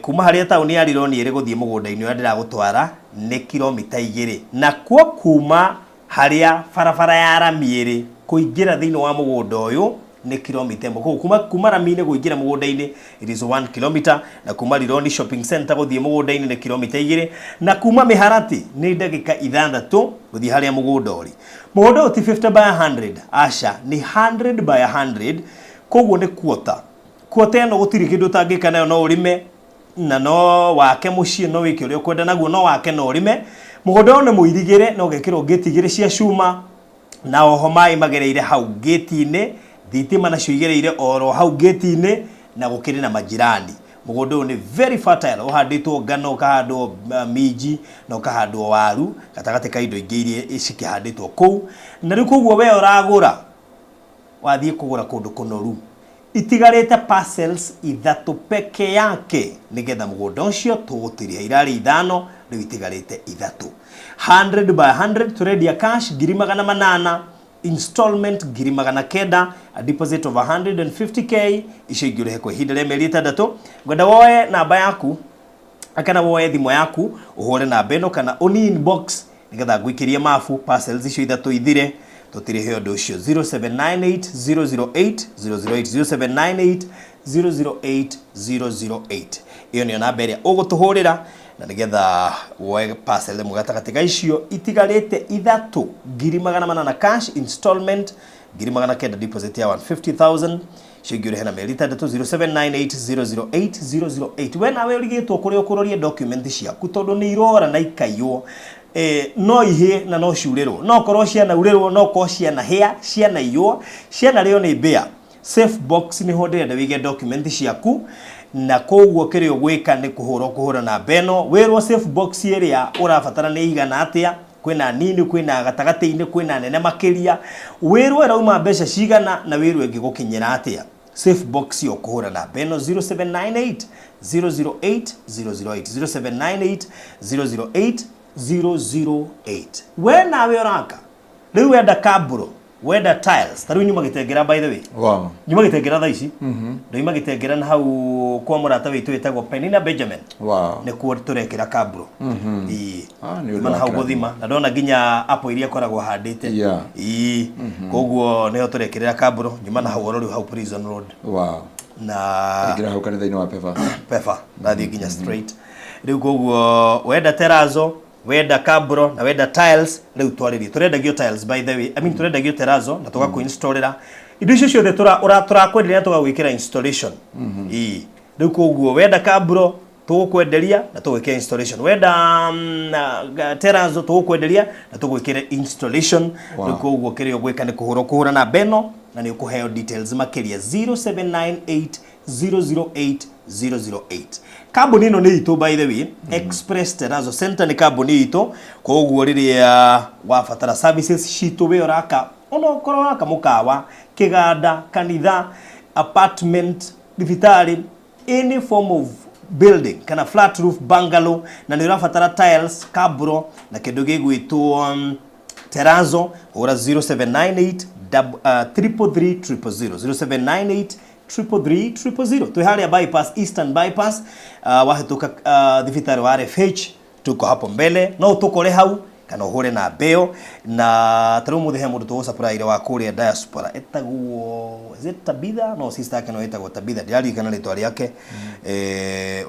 Kuma haria tauni ya Rironi iri guthie mugunda-ini uria ndiragutwara ni kilomita 2 na kwa kuma haria barabara ya Ramiiri kuingira thiini wa mugunda uyu ni kilomita 1 kuma Ramiiri kuingira mugunda-ini it is 1 kilometer na kuma Rironi shopping center guthie mugunda-ini ni kilomita 2 na kuma Miharati ni ndagika 6 guthie haria mugunda uri mugunda uti 50 by 100 asha ni 100 by 100 koguo ni quarter eno gutiri kindu tangika nayo no urime na no wake mucie no wiki uri kwenda naguo no wake no urime mugunda one muirigire no gekiro gate igire cia cuma na oho mai magereire hau gate-ini thitima nacio igereire oro hau gate-ini na gukiri na majirani mugunda ni very fertile uhanditwo ngano kahandwo minji no kahandwo waru gatagate ka indo ingi irie icikihanditwo kou na riu koguo we uragura wathie kugura kundu kunoru itigarite parcels 3 peke yake nigetha mugunda ucio tugutiria irari 5 riu itigarite 3 100 by 100 turedia cash 800 installment 900 a deposit of 150k icio ingire kwa ihinda rĩa mĩeri 6 ngwenda woe namba yaku akana woe thimo yaku uhure namba ĩno kana uni inbox nigetha ngwikirie mafu parcels icio 3 ithire tutire he undu ucio 0798 008 008 iyo ni namba ĩrĩa ugutuhurira na nigetha woe parcel mugatagatiga icio itigarite 3 800 cash installment 800 deposit ya 150,000 shigure hena meri 0798008008 wena we urigitwo kuri ukurorie document ciaku tondu ni irora na ikaiyo no ihe na no shurero no korwo ciana urero no ko ciana hea ciana iyo ciana reo ni bea safe box ni hodere da wige document ciaku na koguo kirio gwika ni kuhura na beno werwo safe box area urafatara ni igana atia kwina nini kwina gatagati-ini kwina nene makiria werwo rauma mbeca cigana na werwo ngigukinyira atia safe box yo kuhura na beno 0798 008 008 0798 008 wena we oraka riu wenda kaburo wenda tiles taru nyuma gitengera by the way wow nyuma gitengera tha ici nyuma gitengera na hau kwa murata witu wetagwo Penina Benjamin wow ne ku turekera kaburo ni mana hau guthima na ndona nginya apo iria koragwo handite koguo ne turekerera kaburo nyuma na hau orori hau Prison Road wow na igira hau kanitha-ini wa Pefa na thi nginya straight riu koguo wenda terazo wenda kaburo na wenda tiles riu twariri turendagio tiles by the way I mean turendagio terazo na tuga ku installera indo icio ciothe turakwenderia tugagwikira installation riu koguo wenda kaburo tugukwenderia na tugwikira installation wenda terazo tugukwenderia na tugwikira installation riu koguo kirio gwika ni kuhura na beno na ni ukuheo details makiria 0798 008 008 Kaboni ino ni ito by the way Express Terazo Center ni kaboni ito koguo riria wafatara services shito we oraka ono koraka mukawa kiganda kanitha apartment thibitari any form of building kana flat roof bungalow na ni urafatara tiles kaburo na kindu gigwitwo Terazo ora 0798 333 00798 333 tuharia bypass eastern bypass wahituka thibitari wa RFH tuko hapo mbele no tukore hau kana uhure na beo na taru muthe mundu tu supply wa kuria diaspora etagwo Tabitha no sister yake no etagwo Tabitha diari kana ritwa riake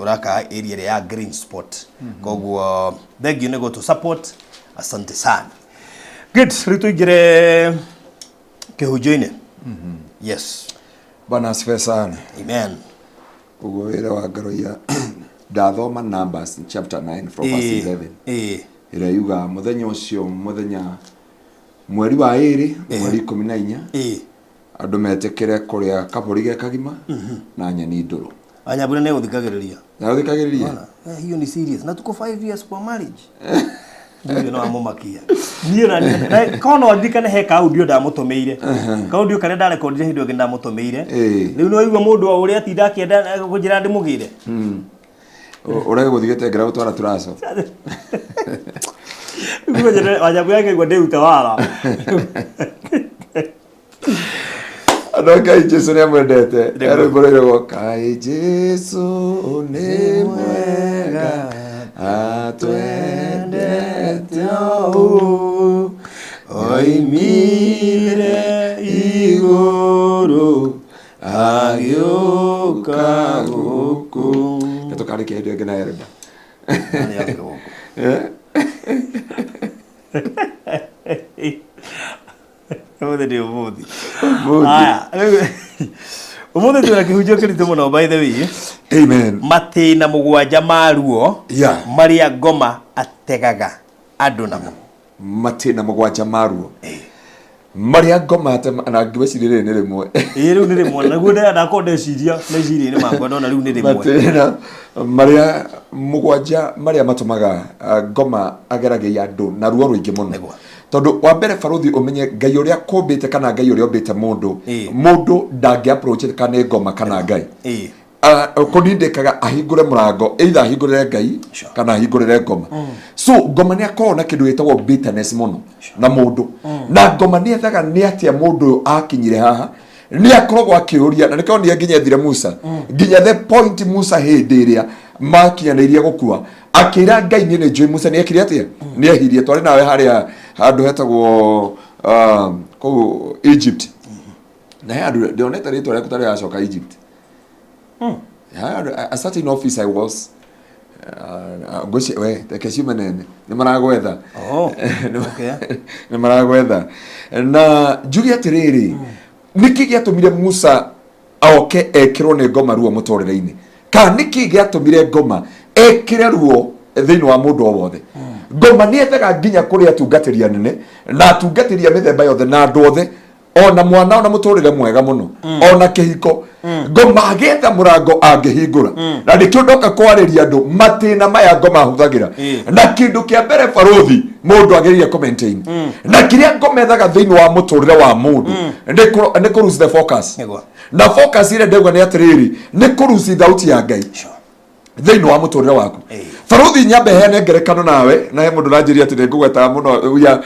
uraka area ya green spot koguo thank you nego to support asante sana good ritu igire kehujoine yes bana asifiwe sana amen ugo wira wa Ngaruiya ndathoma Numbers chapter 9 from verse 11 ira yuga muthenya ucio muthenya mweri wa 2 mweri 14 andu metekere kuria kaburi ge kagima na nyeni nduru anyabure ne uthikagiriria na uthikagiriria hiyo ni serious na tuko 5 years kwa marriage ndio no amumakia niĩ na kono ndikane he audio ndamutumeire audio kare nda record hindu ngenda mutumeire riu no igua mundu o uria atinda akienda kunjira ndimugire urege guthigete ngira gutwara turaco igua jere wajabu yake igua ndeuta wala Anoka Jesu ni amwendete ero borero kai Jesu ni mwega atwendete oimire iguru agioka guku keto kari ke ndio ngena yereba ani yake guku Umuthi ndio umuthi. Aya. Umuthi tuna kihunjio kiritu muno by the way. Amen. Matiina mugwanja maruo. Yeah. Maria Ngoma Ategaga Andu Namo. Matiina mugwanja maruo. Maria Ngoma na ngwecirire ni rimwe. Riu ni rimwe na guo na konde ciria na ciria ni makwa ndona riu ni rimwe. Matiina Maria mugwanja Maria matumaga Ngoma ageragia Andu na ruo ruingi muno. Tondu wa mbere faruthi umenye ngai uria kumbite kana ngai uria umbite mundu mundu ndangi approach kana ngoma kana ngai kunindikaga ahingure murango either ahingurire ngai kana ahingurire ngoma so ngoma ni akona kindu gitagwo bitterness muno na mundu na ngoma ni ethaga ni atia mundu akinyire haha ni akoragwo akiuria na nikao ni nginya thire Musa nginya the point Musa hindiria makinyanirie gukua akira ngai ni njui Musa ni akiri atia ni ahirie twari nawe haria handu hetagwo ko Egypt na handu ndioneta ritwa rĩa kutari yacoka Egypt a certain office I was ngoci we tekeci manene ni maragwetha okay ni maragwetha na njugi atiriri niki giatumire Musa aoke ekirwo ni ngoma ruo mutorere-ini ka niki giatumire ngoma ekire ruo thiini wa mundu o wothe ngoma ni ethaga nginya kuri atungatiria nene na atungatiria mithemba yothe na andu othe ona mwana ona muturire mwega muno ona kihiko ngoma agetha murango angihingura na ndikio ndoka kwariria andu Matiina maya ngoma huthagira na kindu kia mbere faruthi mundu ageriria commenting na kiria ngoma ethaga thiini wa muturire wa mundu ni kurusi the focus na focus ile ndegwa ni atiriri ni kurusi thauti ya ngai thiini wa muturire waku faruthi nyambe hene ngerekano nawe na he mundu ranjiria ati ngugweta muno ya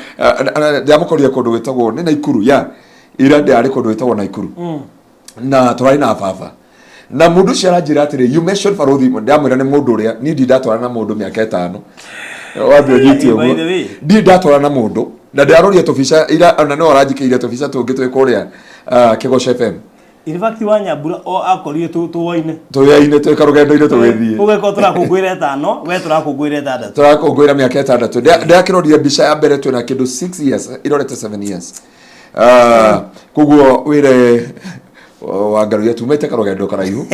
ndiamukoria kundu wetagwo ni Naikuru ya ira ndiari kundu wetagwo Naikuru na turai na baba na mundu ciaranjira ati you mention faruthi ndiamwira ni mundu uria ni ndatwara na mundu miaka 5 wabio nyiti ugo ndatwara na mundu na ndiaroria tofisha ira ona no aranjikiire tofisha tungi twi kuria Kigosha FM in fact wanyambura o akorire tuoine twikarugendo-ine tugithie ugeko turakungwire 5 we turakungwire 6 turakungwira miaka 6 ndiakirorire mbica ya mbere twina kindu 6 years irorete 7 years kuguo wire wa Ngaruiya tumete karugendo karaihu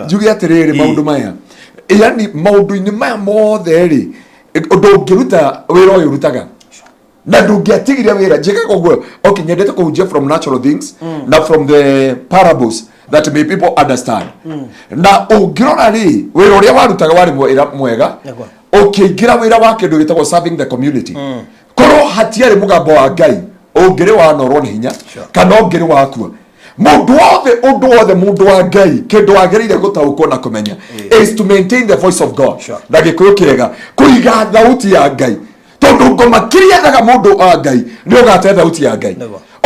njugi atiriri maundu maya yani maundu-ini maya mothe ri ndungiruta wira uyu rutaga na ndungiatigiria wira njikaga uguo okay nyendete kuhunjia from natural things na from the parables that may people understand na ungirora ri wira uria warutaga wari mwega ukiingira wira wa kindu gitagwo serving the community korwo hatiari mugambo wa ngai ungiri wanorwo ni hinya kana ungiri wakua mundu wothe mundu wa ngai kindu agirire gutaukwo na kumenya is to maintain the voice of God na gikuyu kirega kuiga thauti ya ngai tondu ngoma kiria daga mundu wa ngai ni ugate thauti ya ngai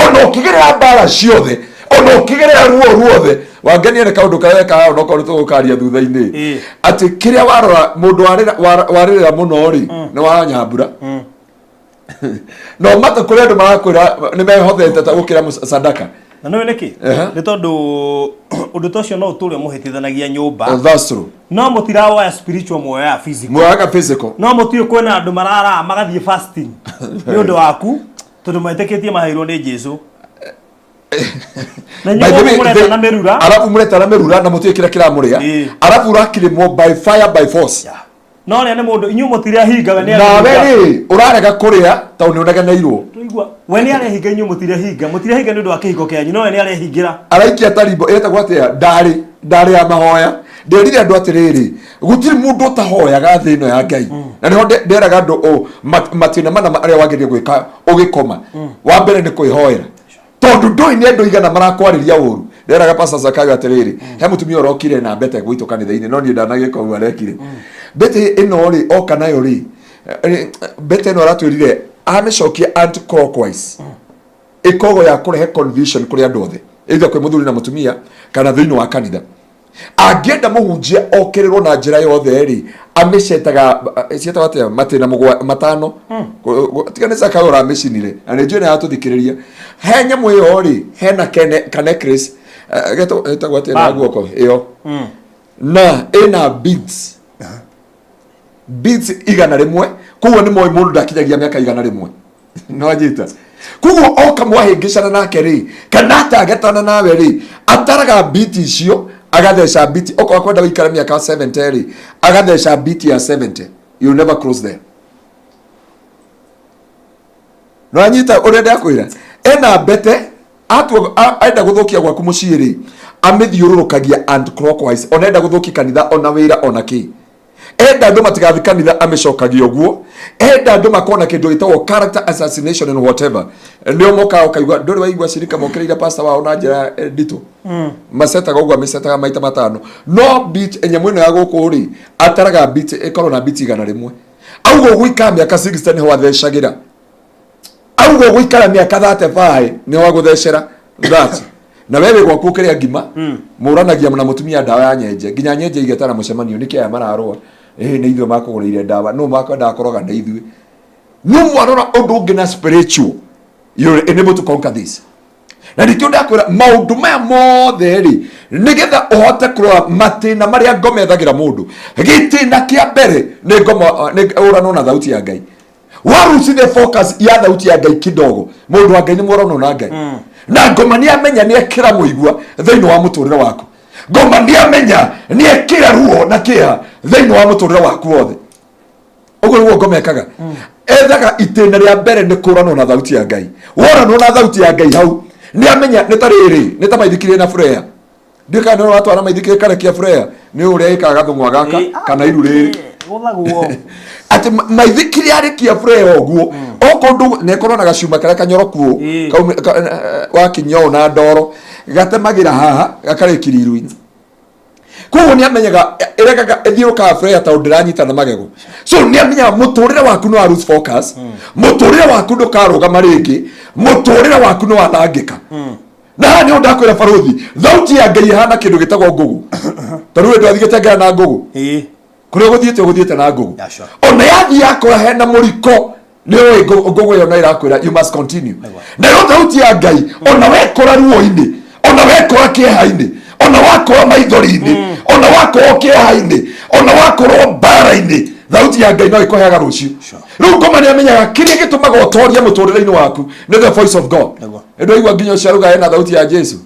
ono ukigirira mbara ciothe ono ukigirira ruo ruothe wangenia ne kaundu kareka ono ko tugukaria thutha-ini ati kiria warora mundu warira muno ri ni waranyambura no mata kuri andu marakwira ni mehothete ta gukira sadaka na no neki ni tondu undu tocio no utule muhitithanagia nyumba that's true no mutirawa ya spiritual moyo ya physical moyo physical no mutio kwena andu marara magathie fasting ni undu waku tondu maeteketie mahairwo ni Jesu na nyumba mureta na merura arafu mureta na merura na mutio kira kiramuria arafu urakirimwo by fire by force no ne mundu inyu mutiria hingaga ni na weri urarega kuria ta ni unegeneirwo tuigwa we ni arehinga inyu mutiria hinga ni undu wa kihiko kianyu no we ni arehingira araikia tarimbo eta gwatia ndari ya mahoya nderire andu atiriri gutiri mundu utahoyaga thi ino ya Ngai na niho nderaga andu Matiina mana aria wagirie gwika ugikoma wa mbere ni kwihoera tondu ndoi ni andu igana marakwariria uru nderaga Pastor Zakayo atiriri he mutumia urokire na mbete gwitu kanitha-ini no ni ndanagika u arekire mbete ino ri oka nayo ri mbete no aratwirire amecokia anti clockwise ikogo ya kurehe confusion kuri andu othe either kwe muthuri na mutumia kana thiini wa kanitha agenda muhunjia okererwo na njira yothe ri amecetaga cieta wate Matiina matano tigane Zakayo ra mecinire na njwe na yatuthikiriria he nyamu iyo ri hena kane Chris geto gwate na guoko iyo na ina beats igana rimwe kuwo ni moyo mundu ndakinyagia miaka igana rimwe no ajita kuwo oka mwahingicana nake ri kana atagetana nawe ri ataraga beat icio agathesha beat okwa kwenda wikara miaka 70 ri agathesha beat ya 70 you never cross there no anyita urenda kwira ena bete atu aenda guthukia gwaku muciiri amithiururukagia and clockwise onenda guthukia kanitha ona wira ona ki enda andu matigathi kanitha amecokagia uguo enda andu makona kindu gitagwo character assassination and whatever ndio moka ukaigwa ndori waigwa shirika mokereira pastor wao na njira ndito masetaga uguo amesetaga maita matano no beat enye mwino ya guku ri ataraga beat ikoro na beat igana rimwe augo gwika miaka 60 ni watheshagira augo gwikara miaka 35 ni waguthecera that na wewe gwaku kiria ngima muranagia na mutumia dawa ya nyenje nginya nyenje igetana mucemanio nikia mararwa ni ithuĩ makũgũrĩire ndawa no makwenda akoroga na ithuĩ no mwarora ũndũ ũngĩ na spiritual you're unable to conquer this na nĩkĩo ndakwĩra maũndũ maya mothe rĩ nĩgetha ũhote kũrora matĩna marĩa ngoma ethagĩra mũndũ gĩtĩna kĩa mbere nĩ ngoma ũrano na thauti ya Ngai waruci the focus ya thauti ya Ngai kidogo mũndũ wa Ngai nĩ mũrano na Ngai na ngoma nĩ amenya nĩ ekĩra mũigua thĩinĩ wa mũtũrĩre waku ngoma nĩ amenya nĩ ekĩra ruo na kĩha thĩinĩ wa mũtũrĩre waku wothe ũguo nĩguo ngoma ekaga ethaga itĩna rĩa mbere nĩ kũranwo na thauti ya Ngai woranwo na thauti ya Ngai hau nĩ amenya nĩ ta rĩrĩ nĩ ta maithikirie na Freya ndika nĩ watwara maithikirie karekia Freya nĩ ũrĩa ikaga gathũng'wa gaka kana iru rĩrĩ ati maithikirie arekia Freya ũguo okondu nĩ korwo na gacuma karĩa kanyoroku wa kinyo na ndoro gatemagira haha gakarekirie iru-inĩ kuo nĩ amenyaga erekaga ethiũrũkaga Freya ta ũndĩranyita na magego so nĩ amenyaga mũtũrĩre waku nĩ wa lose focus mũtũrĩre waku ndũkarũgama rĩngĩ mũtũrĩre waku nĩ wanangĩka na haha nĩho ndakwĩra barũthi thauti ya Ngai hana kĩndũ gĩtagwo ngũgũ ta rĩu ndwathigĩte Ngai na ngũgũ kũrĩa ũgũthiĩte na ngũgũ ona yathi yakora hena mũriko nĩũĩ ngũgũ ĩyo na ĩrakwĩra you must continue nayo thauti ya Ngai ona wekora ruo-inĩ ona wekora kĩeha-inĩ ona wakorwo maithori-inĩ ona wakorwo kĩeha-inĩ ona wakorwo mbara-inĩ thauti ya Ngai no ĩkũheaga rũciũ rĩu ngoma nĩ amenyaga kĩrĩa gĩtũmaga ũtoria mũtũrĩre-inĩ waku nĩ the voice of God nĩ waigua nginya ũcio arauga hena thauti ya Jesu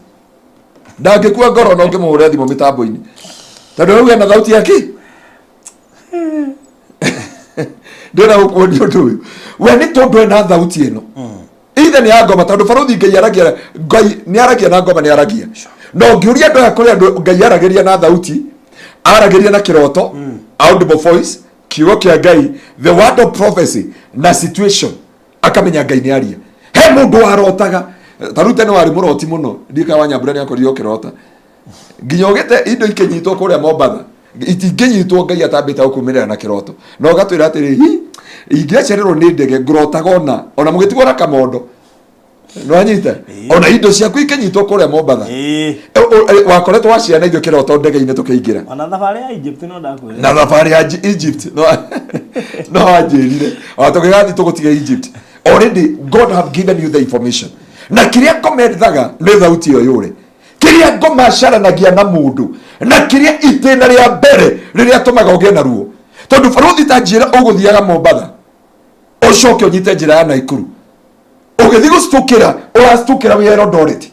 ndangĩkua ngoro no ngĩmũhũre thimũ mĩtambo-inĩ tondũ rĩu hena thauti ya ki ndĩna gũkuonia ũndũ ũyũ we nĩ tondũ ena thauti ĩno ithe nĩ ya ngoma tondũ barũthi Ngai aragia nĩ aragia na ngoma nĩ aragia no ngĩũria andũ aya kũrĩ andũ Ngai aragĩria na thauti aragĩria na kĩroto audible voice kiugo kĩa Ngai the word of prophecy na situation akamenya Ngai nĩ aria he mũndũ warotaga tarĩu tene warĩ mũroti mũno ndika wa Nyambura nĩ akorirwo kĩrota nginya ũgĩte indo ikĩnyitwo kũrĩa Mombatha itingĩnyitwo Ngai atambĩte gũkumĩrĩra na kĩroto no gatwĩra atĩrĩ ingĩacererwo nĩ ndege ngũrotaga ona mũgĩtigwo na kamondo no anyita ona indo ciaku ikĩnyitwo kũrĩa Mombatha wakoretwo waciana ithuĩ kĩroto ndege-inĩ tũkĩingĩra ona thabarĩ ya Egypt no ndakwĩra na thabarĩ ya Egypt no anjĩrire tũgĩgathiĩ tũgũtige Egypt already God have given you the information na kĩrĩa ngomethaga nĩ thauti ĩyo yũre kĩrĩa ngoma caranagia na mũndũ na kĩrĩa itĩna rĩa mbere rĩrĩa tũmaga ũgĩe na ruo tondũ barũthi ta njĩra ũgũthiaga Mombatha ũcoke ũnyite njĩra ya Naikuru ũgĩthiĩ gũcitũkĩra ũracitũkĩra wĩ Eldoret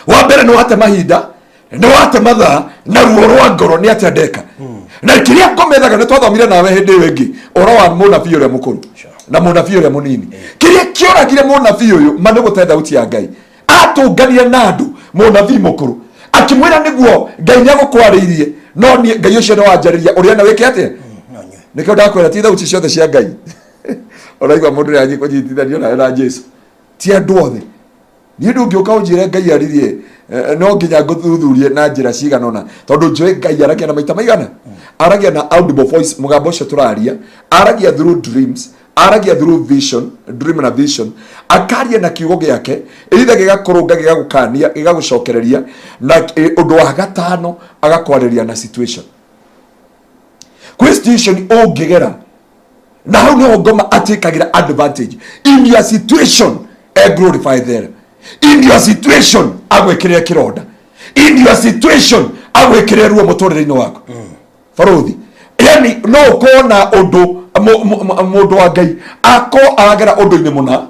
wa mbere nĩ wate mahinda nĩ wate mathaa na ruo rwa ngoro nĩ atĩa ndeka na kĩrĩa ngomethaga nĩ twathomire nawe hĩndĩ ĩyo ĩngĩ ũhoro wa mũnabii ũrĩa mũkũrũ na mũnabii ũrĩa mũnini kĩrĩa kĩoragire mũnabii ũyũ ma nĩ gũte thauti ya Ngai atũnganire na andũ mũnabii mũkũrũ akimwira niguo ngai niagũkwarĩirie no ngai ũcio nĩ wanjarĩria ũrĩa na wĩke atĩa nĩkĩo ndakwĩra ti thauti ciothe cia ngai ũraigua mũndũ nĩ athiĩ kũnyitithanio nayo na Jesu ti andũ othe niĩ ndũngĩũka ũnjĩre ngai aririe no nginya ngũthuthurie na njĩra cigana ũna tondũ njũĩ ngai aragia na maita maigana aragia na audible voice mũgambo ũcio tũraria aragia through dreams aragia through vision dream na vision akaria na kiugo gĩake either gĩgakũrũnga gĩgagũkania gĩgagũcokereria na ũndũ wa gatano agakwarĩria na situation question ũngĩgera na hau nĩho Ngoma atakagĩra advantage in your situation glorify there in your situation agwĩkĩrĩre kĩronda in your situation agwĩkĩrĩre ruo mũtũrĩre-inĩ waku barothi yani no ũkona ũndũ mũndũ wa ngai ako agera ũndũ-inĩ mũna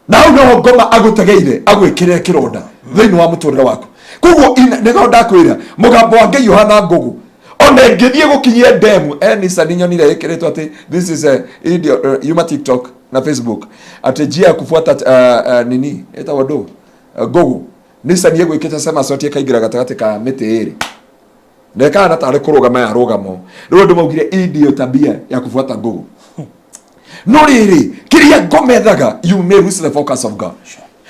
na hau nĩho Ngoma agũtegeire agwĩkĩrĩre kĩronda thĩinĩ wa mũtũrĩre waku koguo nĩgo ndakwĩra mũgambo wa ngai ũhana ngũgũ ona ngĩthiĩ gũkinyia ndemu Nisa ninyonire ĩkĩrĩtwo atĩ this is yuma TikTok na Facebook atĩ njia kufuata nini etagwo ndũ ngũgũ Nisa niĩ gwĩkĩte sema sotie kaingĩra gatagatĩ ka mĩtĩ ĩrĩ nekana tarĩ kũrũgama ya rũgamo rĩu andũ maugire idio tabia ya kufuata ngũgũ no rĩrĩ kĩrĩa ngomethaga you may lose the focus of God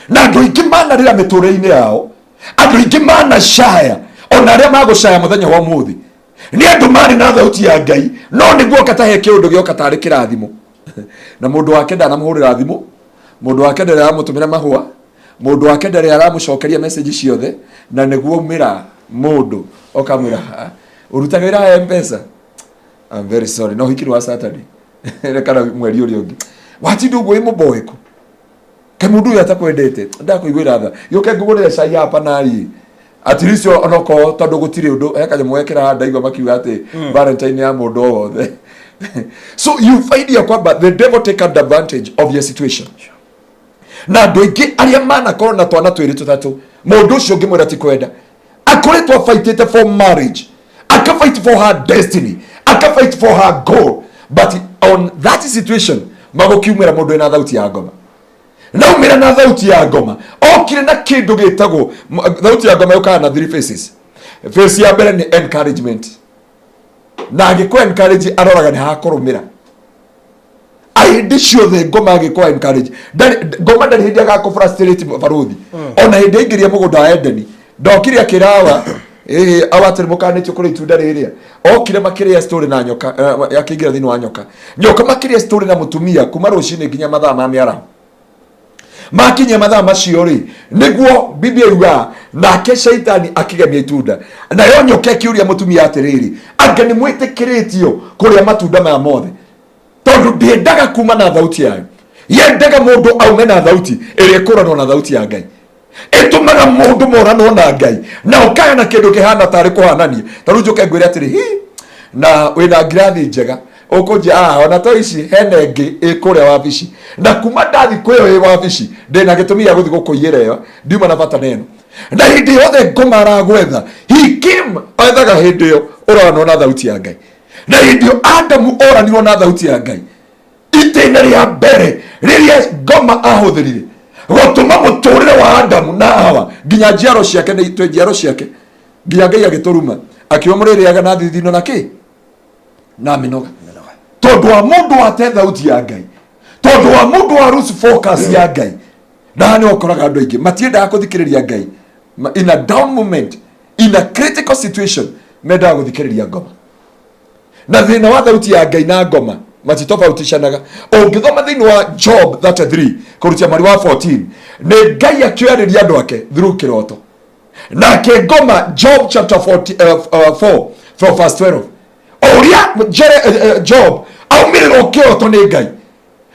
na andũ aingĩ manarĩra mĩtũrĩre-inĩ yao andũ aingĩ manacaya ona arĩa magũcaya mũthenya wa ũmũthĩ nĩ andũ marĩ na thauti ya ngai no nĩguo katahe kĩũndũ gĩoka tarĩ kĩrathimo na mũndũ wake ndanamũhũrĩra thimũ mũndũ wake ndarĩ aramũtũmĩra mahũa mũndũ wake ndarĩ aramũcokeria message ciothe na nĩguo mĩra mũndũ okamwĩra ũrutaga wĩra wa M-Pesa I'm very sorry no hikiri wa Saturday rekana mweri ũrĩa ũngĩ watindu ũguo mũboeku ke mũndũ ũyũ atakwendete ndakũiguĩra tha gĩũke ngũgũrĩre cai hapa nari at least onoko tondũ gũtirĩ ũndũ heka mũwekĩra ndaigua makiuga atĩ Valentine ya mũndũ wothe so you find your kwamba the devil take advantage of your situation na andũ aingĩ arĩa manakorwo na twana twĩrĩ tũtatũ mũndũ ũcio ũngĩmwĩra ti kwenda akoretwo fighting for marriage fight for her destiny fight for her goal but on that situation magũkiumĩra mũndũ ena thauti ya Ngoma na umĩra na thauti ya Ngoma okire na kĩndũ gĩtagwo thauti ya Ngoma yũkaga na three faces face ya mbere nĩ encouragement na agĩkwa encourage aroraga nĩ hakũrũmĩra ahĩndĩ ciothe Ngoma agĩkwa encourage Ngoma ndarĩ hĩndĩ agakũ-frustrate barothi ona hĩndĩ aingĩria mũgũnda wa Edeni ndokire akĩrawa awatĩrĩ mũkanĩtio kũrĩa itunda rĩrĩa okire makĩrĩa story na nyoka yakĩingĩra thĩinĩ wa nyoka makĩrĩa story na mũtumia kuma rũcinĩ nginya mathaa ma mĩaraho makinya mathaa macio rĩ nĩguo Biblia yuga nake Shaitani akĩgemia itunda nayo nyoka ĩkĩũria mũtumia atĩrĩrĩ anga nĩ mwĩtĩkĩrĩtio kũrĩa matunda maya mothe tondũ ndĩendaga kuma na thauti yayo yendaga mũndũ aume na thauti ĩrĩa ĩkũranwo na thauti ya Ngai ĩtũmaga mũndũ moranwo na Ngai na ũkaya na kĩndũ kĩhana tarĩ kũhanania tarĩ njoke ngwĩre atĩrĩ na wĩna ngirathi njega ũkũnja ona to ici hene ĩngĩ ĩkũrĩa wabici na kuma ndathi kwĩyo ĩ wabici ndĩna gĩtũmi gĩa gũthiĩ gũkũiyĩra ĩyo ndiuma na bata neno na hĩndĩ yothe Ngoma aragwetha he came ethaga hĩndĩ ĩyo ũranwo na thauti ya Ngai na hĩndĩ ĩyo Adamu oranirwo na thauti ya Ngai itĩna rĩa mbere rĩrĩa Ngoma ahũthĩrire gũtũma mũtũrĩre wa Adamu na Hawa nginya njiaro ciake nĩ itwe njiaro ciake nginya Ngai agĩtũruma akiuga mũrĩrĩaga na thithino na kĩ na mĩnoga tondũ wa mũndũ wate thauti ya Ngai tondũ wa mũndũ wa lose focus ya Ngai na nĩ ũkoraga andũ aingĩ matiendaga gũthikĩrĩria Ngai in a down moment in a critical situation mendaga gũthikĩrĩria Ngoma na thĩna wa thauti ya Ngai na Ngoma matitofautishanaga ũngĩthoma thĩinĩ wa Job 33 kũrutia mweri wa 14 nĩ Ngai akĩarĩria andũ ake through kĩroto nake Ngoma Job chapter 4 from verse 12 ũrĩa Job aumĩrĩrwo kĩroto nĩ Ngai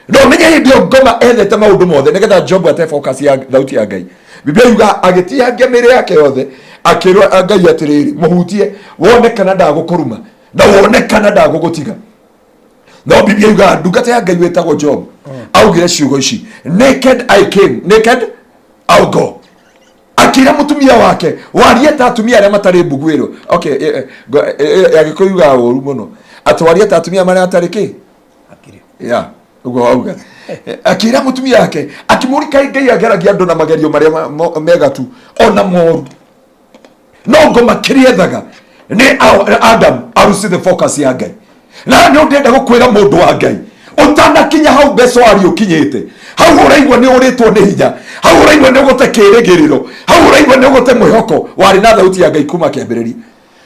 no menye hĩndĩ ĩyo Ngoma ethete maũndũ mothe nĩgetha Job ate focus ya thauti ya Ngai Biblia yuga agĩtihangia mĩĩrĩ yake yothe akĩrwo Ngai atĩrĩrĩ mũhutie wone kana ndagũkũruma na wone kana ndagũgũtiga no Biblia yuga ndungata ya Ngai wĩtagwo Job augire ciugo ici naked I came naked I'll go akira mũtumia wake warie ta atumia arĩa matarĩ mbugwĩro okay agĩkũyuga ũru mũno atwarie ta atumia marĩa atarĩ kĩ akire ya ugo auga akira mũtumia wake akimũrika Ngai ageragia andũ na magerio marĩa mega tu ona moru no Ngoma kiriethaga ni Adam arusi the focus ya Ngai na nĩ ndenda gũkwĩra mũndũ wa Ngai utanakinya hau beso ari ukinyite hau uraigwa ni uritwo ni hinya hau uraigwa ni gute kirigiriro hau uraigwa ni gute mwihoko wari na thauti ya Ngai kuma kĩambĩrĩria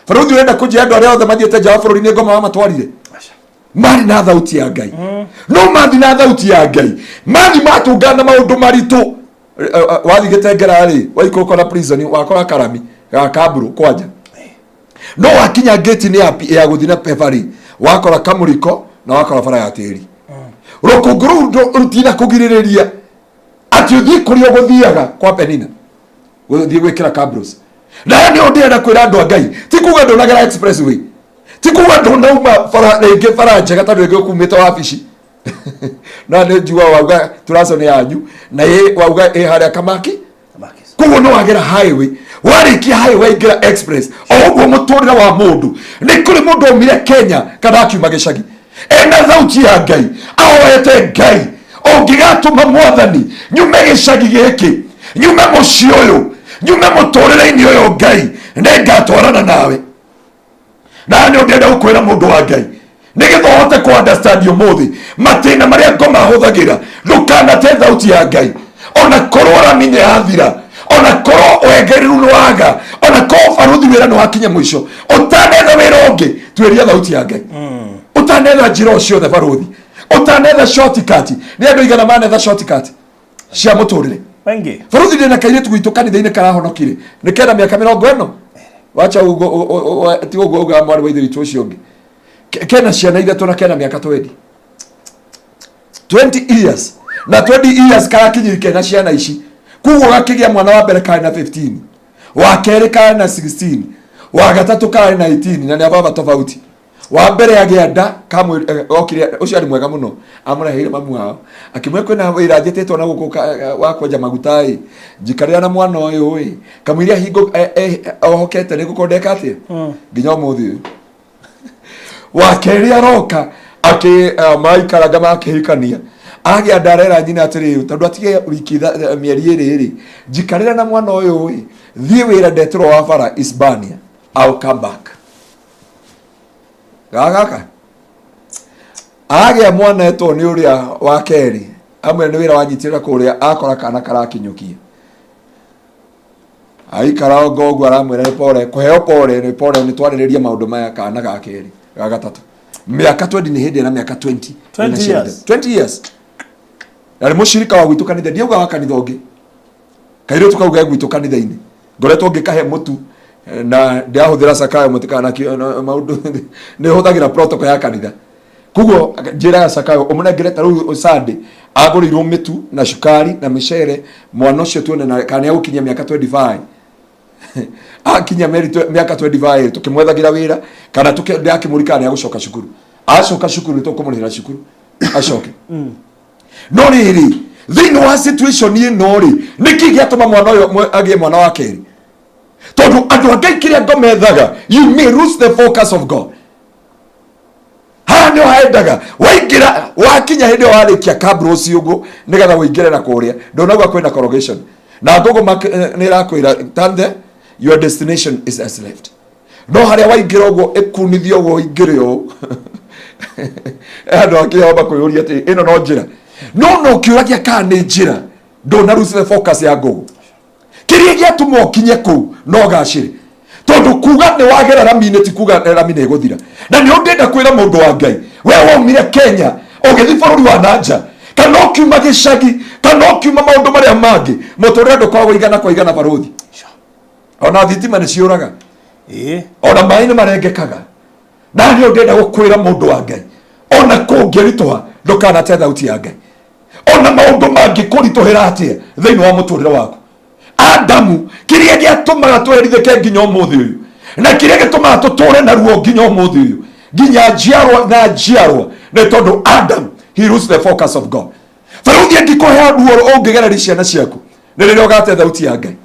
Faruthi urenda kujia andũ arĩa othe mathiĩte nja wa bũrũri nĩ Ngoma matwarire mari na thauti ya Ngai no mathi na thauti ya Ngai mathi matungana maũndũ maritũ wathigĩte ngerarĩ waikũko na prison wakora karami gakamburu kwanja no wakinya gate ni ya guthi na pefari wakora kamuriko na wakora bara ya tĩri rũkũngũ rutina kũgirĩrĩria atĩ ũthiĩ kũrĩa ũgũthiaga kwa Penina gũthiĩ gwĩkĩra cabros na nĩ ndĩrenda kwĩra andũ a Ngai ti kuga ndũnagera expressway ti kuga ndũnauma bara njega tondũ ĩngĩ ũkumĩte wabici na nĩ njua wauga tũraco nĩ yanyu na wauga harĩa Kamaki koguo no wagera highway warĩkia highway ingĩra express o ũguo mũtũrĩre wa mũndũ nĩ kũrĩ mũndũ aumire Kenya kana akiuma gĩcagi ena thauti ya Ngai ahoete Ngai ũngĩgatũma Mwathani nyume gĩcagi gĩkĩ nyume mũciĩ ũyũ nyume mũtũrĩre-inĩ ũyũ Ngai nĩngatwarana nawe na nĩ ndĩrenda gũkwĩra mũndũ wa Ngai nĩgetha ũhote ku understand ũmũthĩ matĩna marĩa Ngoma ahũthagĩra ndũkanate thauti ya Ngai ona korwo ũramenya yathira ona korwo wengereru nĩ waga ona korwo Faruthi wĩra nĩ wakinya mũico ũtanetha wĩra ũngĩ tuĩria thauti ya Ngai utanetha njĩra ciothe Faruthi utanetha shortcut nĩ andũ igana manetha shortcut cia mũtũrĩre wengi Faruthi ndĩna kairĩtu gwitũ kanitha-inĩ karahonokire nĩ kenda mĩaka 40 wacha ti ũguo uga mwarĩ wa ithe witũ ũcio ũngĩ kena ciana ithatũ na kena mĩaka 20 years na 20 years karakinyiri kena ciana ici kuguo gakĩgĩa mwana wa mbere karĩ na 15 wa kerĩ karĩ na 16 wa gatatũ karĩ na 18 na nĩ ababa tofauti wa mbere agĩa nda okire ũcio arĩ mwega mũno amũreheire mamu wao akĩmwe kwĩna wĩra athiĩtĩtwo na gũkũ wa kwenja maguta njikarĩra na mwana ũyũ kamũiria hingo ohokete nĩ gũkondeka atĩa nginya ũmũthĩ ũyũ wa kerĩ aroka maikaraga makĩhikania agĩa ndarera nyina atĩrĩ tondũ atige wiki mĩeri ĩrĩ njikarĩra na mwana ũyũ thiĩ wĩra ndetĩrwo wa bara Hispania I'll come back gagaka agĩa mwana etwo nĩ ũrĩa wa kerĩ amwe nĩ wĩra wanyitĩrĩra kũrĩa akora kana karakinyũkia aikara ũguo aramwĩra nĩ pore kũheo pore nĩ twarĩrĩria maũndũ maya kana ga kerĩ ga gatatũ mĩaka 20 nĩ hĩndĩ na mĩaka 20 years na rĩ mũcirika wa gwitũ kanitha ndiauga wa kanitha ũngĩ kairĩtu kau ga gwitũ kanitha-inĩ ngoretwo ngĩkahe mũtu na ndiahũthĩra Sakayo mũtikana maũndũ nĩ hũthagĩra protocol ya kanitha kuguo njĩra Sakayo ũmũnengere ta rĩu Sunday agũrĩirwo mĩtu na cukari na mĩcere mwana ũcio tuone na kana gũkinya mĩaka 25 akinya mĩaka 25 tukimwethagira wĩra kana tukĩmũrika nĩ agũcoka cukuru acoka cukuru tũkũmũrĩhĩra cukuru acoke no rĩrĩ thĩinĩ wa situation ĩno rĩ nĩkĩ gĩatũma mwana ũyũ agĩe mwana wa kerĩ tondu andũ a Ngai kĩrĩa ngomethaga you may lose the focus of God nĩ waendaga waingĩra wakinya hĩndĩ warĩkia cabros ũguo nĩgetha ũingĩre na kũrĩa ndonauga kwĩna corrugation na ngogo nĩ ĩrakwĩra tande your destination is as left no harĩa waingĩra ũguo ĩkunithio ũguo ingĩre ũũ andũ akĩhomba kwĩyũria atĩ ĩno no njĩra no ũkĩũragia kana nĩ njĩra ndona lose the focus ya ngogo kĩrĩa gĩatũma ũkinye kũu no gacĩre tondu kuga nĩ wagera rami-inĩ ti kuga rami nĩ ĩgũthira na nĩ ndĩrenda kwĩra mũndũ wa Ngai we waumire Kenya ũgĩthiĩ bũrũri wa nanja kana ũkiuma gĩcagi kana ũkiuma maũndũ marĩa mangĩ mũtũrĩre ndũkoragwo igana kwa igana Faruthi ona thitima nĩ ciũraga ona maĩ nĩ marengekaga na nĩ ndĩrenda gũkwĩra mũndũ wa Ngai ona kũngĩritũha ndũkanate thauti ya Ngai ona maũndũ mangĩkũritũhĩra atĩa thĩinĩ wa mũtũrĩre waku Adamu kĩrĩa gĩatũmaga tũherithĩke nginya ũmũthĩ ũyũ na kĩrĩa gĩtũmaga tũtũre naruo nginya ũmũthĩ ũyũ nginya njiarwa na njiarwa nĩ tondũ Adam he lost the focus of God Faruthi angĩkũhe ruo ũngĩgereria ciana ciaku nĩ rĩrĩa ũgate thauti ya Ngai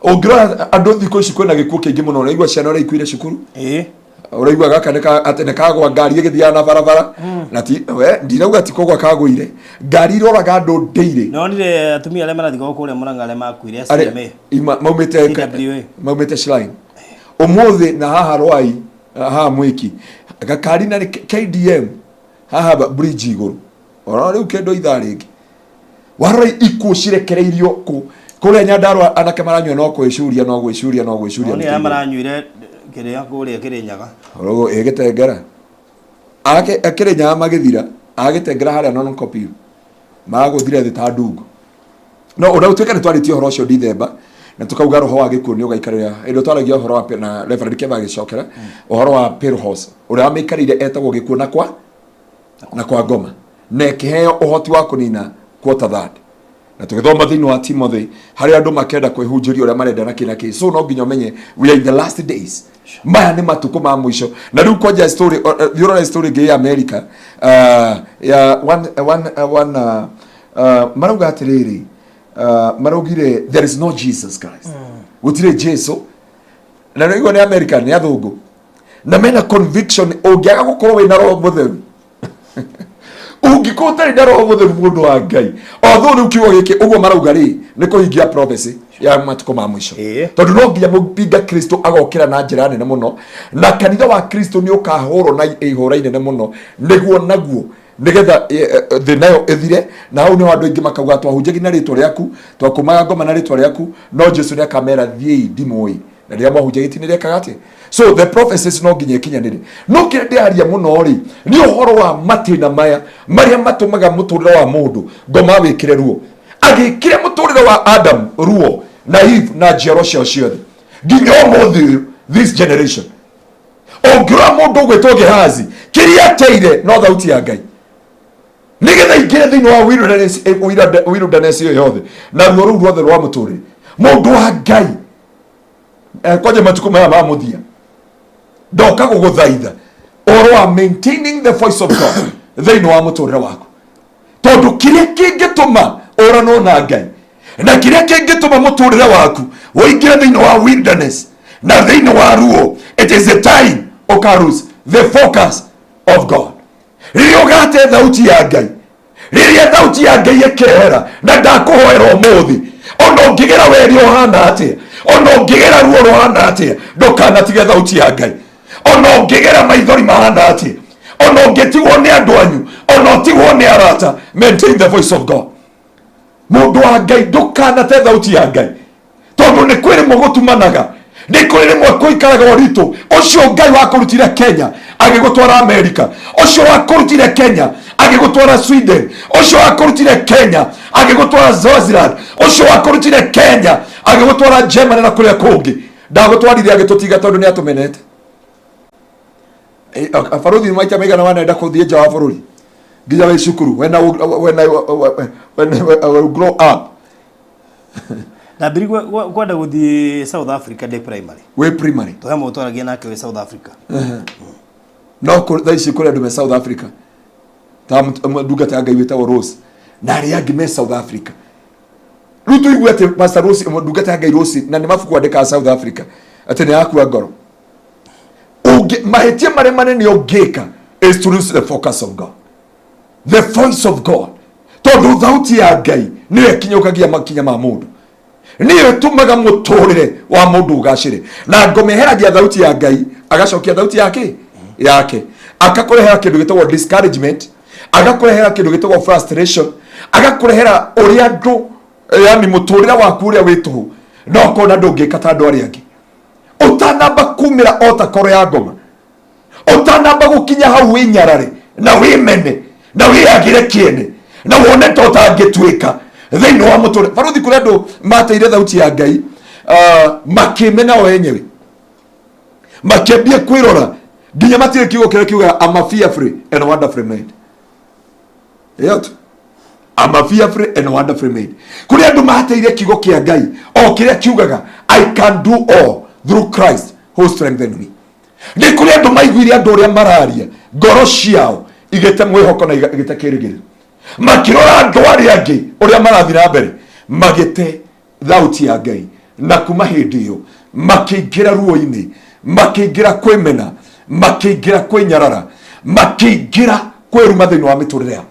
ũngĩrora andũ thikũ ici kwĩna gĩkuũ kĩingĩ mũno na igua ciana ũrĩa ikuire cukuru uraigua gaka atene kagwa ngari igithia na barabara na ti we ndirauga ti kogwa kagwire ngari roraga ndo ndeire no nire atumia ale marathi gukure muranga ale makuire aseme maumite shrine umuthi na haha rwai haha mwiki gakari na KDM haha bridge iguru ora riu kendo itharingi waroi ikucirekereirio kuria Nyandarua anake maranywa no gwishuria ni amaranyuire kiria kuria kirinyaga rogo egitengera akirinyaga magithira agitengera haria no copy maguthire thi ta ndungu no ona utweka ni twaritie horo cio Dithemba na tukauga roho wa gikuo ni ugaikarira endo twaragia horo wa na Reverend Keva gicokera horo wa Pearl House uria amikarire etagwo gikuo na kwa Ngoma na kiheo uhoti wa kunina quarter third na tugithoma thini wa Timothy hari andu makenda kwihunjiria uria marenda na kina so no nginya menye we are in the last days maya ni matuko ma mwisho na riu koja story your story gay America ya one marauga atiriri maraugire there is no Jesus Christ gutire Jesu na riu ni America ni athungu na mena conviction ungiaga gukorwo wina roho mutheru ungikota ri roho mutheru mundu wa Ngai although riu kiugo giki uguo marauga ri ni kuhingia prophecy ya matuko ma mwisho tondu no nginya mupinga Kristo agokira na njira nene muno na kanitha wa Kristo ni ukahoro na ihora inene muno niguo naguo nigetha the nayo ethire na hau ni andu ingi makauga twahunjagi na ritwa riaku twakumaga Ngoma na ritwa riaku no Jesu ni akamera thii ndimoi na ria mahunjagiti ni rekaga ati so the prophecies no nginya kinyanire no kende aria muno ri ni uhoro wa Matiina maya maria matumaga muturira wa mundu Ngoma wikire ruo agikire muturira wa Adam ruo na Eve na Jeroshia ciothe nginya umuthi this generation ongira mundu gwetwo Gehazi kiria teire no thauti ya Ngai nigetha ingire thini wa wilderness iyo yothe na ruo ruu ruothe rwa muturire mundu wa Ngai koje matuko maya ma muthia ndoka guguthaitha oro wa maintaining the voice of God thini wa muturire waku tondu kiria kingituma orano na Ngai na kiria kingituma muturire waku woingire thini wa wilderness na thini wa ruo it is the time okarus the focus of God ririo gate thauti ya Ngai riria thauti ya Ngai ekehera na ndakuhoera umuthi ono ngigera weri ohana ati ono ngigera ruo rohana ati ndukanatige thauti ya Ngai ono ngigera maithori mahana ati ono ngetigwo ni andu anyu ono tigwo ni arata maintain the voice of God mundu wa Ngai ndukanate thauti ya Ngai tondu ni kwiri mugutumanaga ni kwiri mwakuikaraga oritu ucio Ngai wakurutire Kenya agigutwara America ucio wakurutire Kenya agigutwara Sweden ucio wakurutire Kenya agigutwara Swaziland ucio wakurutire Kenya agigutwara Germany na kuria kungi ndagutwarire agitutiga tondu ni atumenete afaruthi maita mega na wanaenda kuthie nja wa bururi nginya we cukuru when I grow up na biri kwenda guthie South Africa de primary we primary to hemo twaragia nake we South Africa no thaici kuria ndume South Africa tam ndugata Ngai wetagwo Rose na ria ngime South Africa rutu igwete Pastor Rose ndugata Ngai Rose na ni mafuku andika South Africa ati ni akua ngoro mahetia mare manene ogeka is to lose the focus of God, the voice of God. Tondu thauti ya Ngai niwe kinyokagia makinya ma mundu, niwe tumaga muturire wa mundu ugacire na ngomeheragia thauti ya Ngai agacokia thauti yake akakurehera kindu gitagwo discouragement, agakurehera kindu gitagwo frustration, agakurehera uria ndu yani muturire waku uria witu no kona ndungika ta andu aria angi utanamba kumira ota koro ya Ngoma, utanamba gukinya hau winyarare na wimene na wiagire kiene na wone tota ngitwika thini wa muture faruthi kuria andu mateire thauti ya Ngai makimena wenyewe makembie kwirora nginya matire kiugo kire kiuga am fearful and wonderfully made yet am fearful and wonderfully made kuria andu mateire kiugo kia Ngai o kire kiugaga I can do all through Christ who strengthened me. Ni kuri andu maiguire andu uria mararia ngoro ciao igete mwihoko na igete kirigiri makirora andu aria angi uria marathira mbere magite thauti ya Ngai na kuma hindi iyo makiingira ruo-ini makiingira kwimena makiingira kwinyarara makiingira kwiruma thiini wa miturire yao.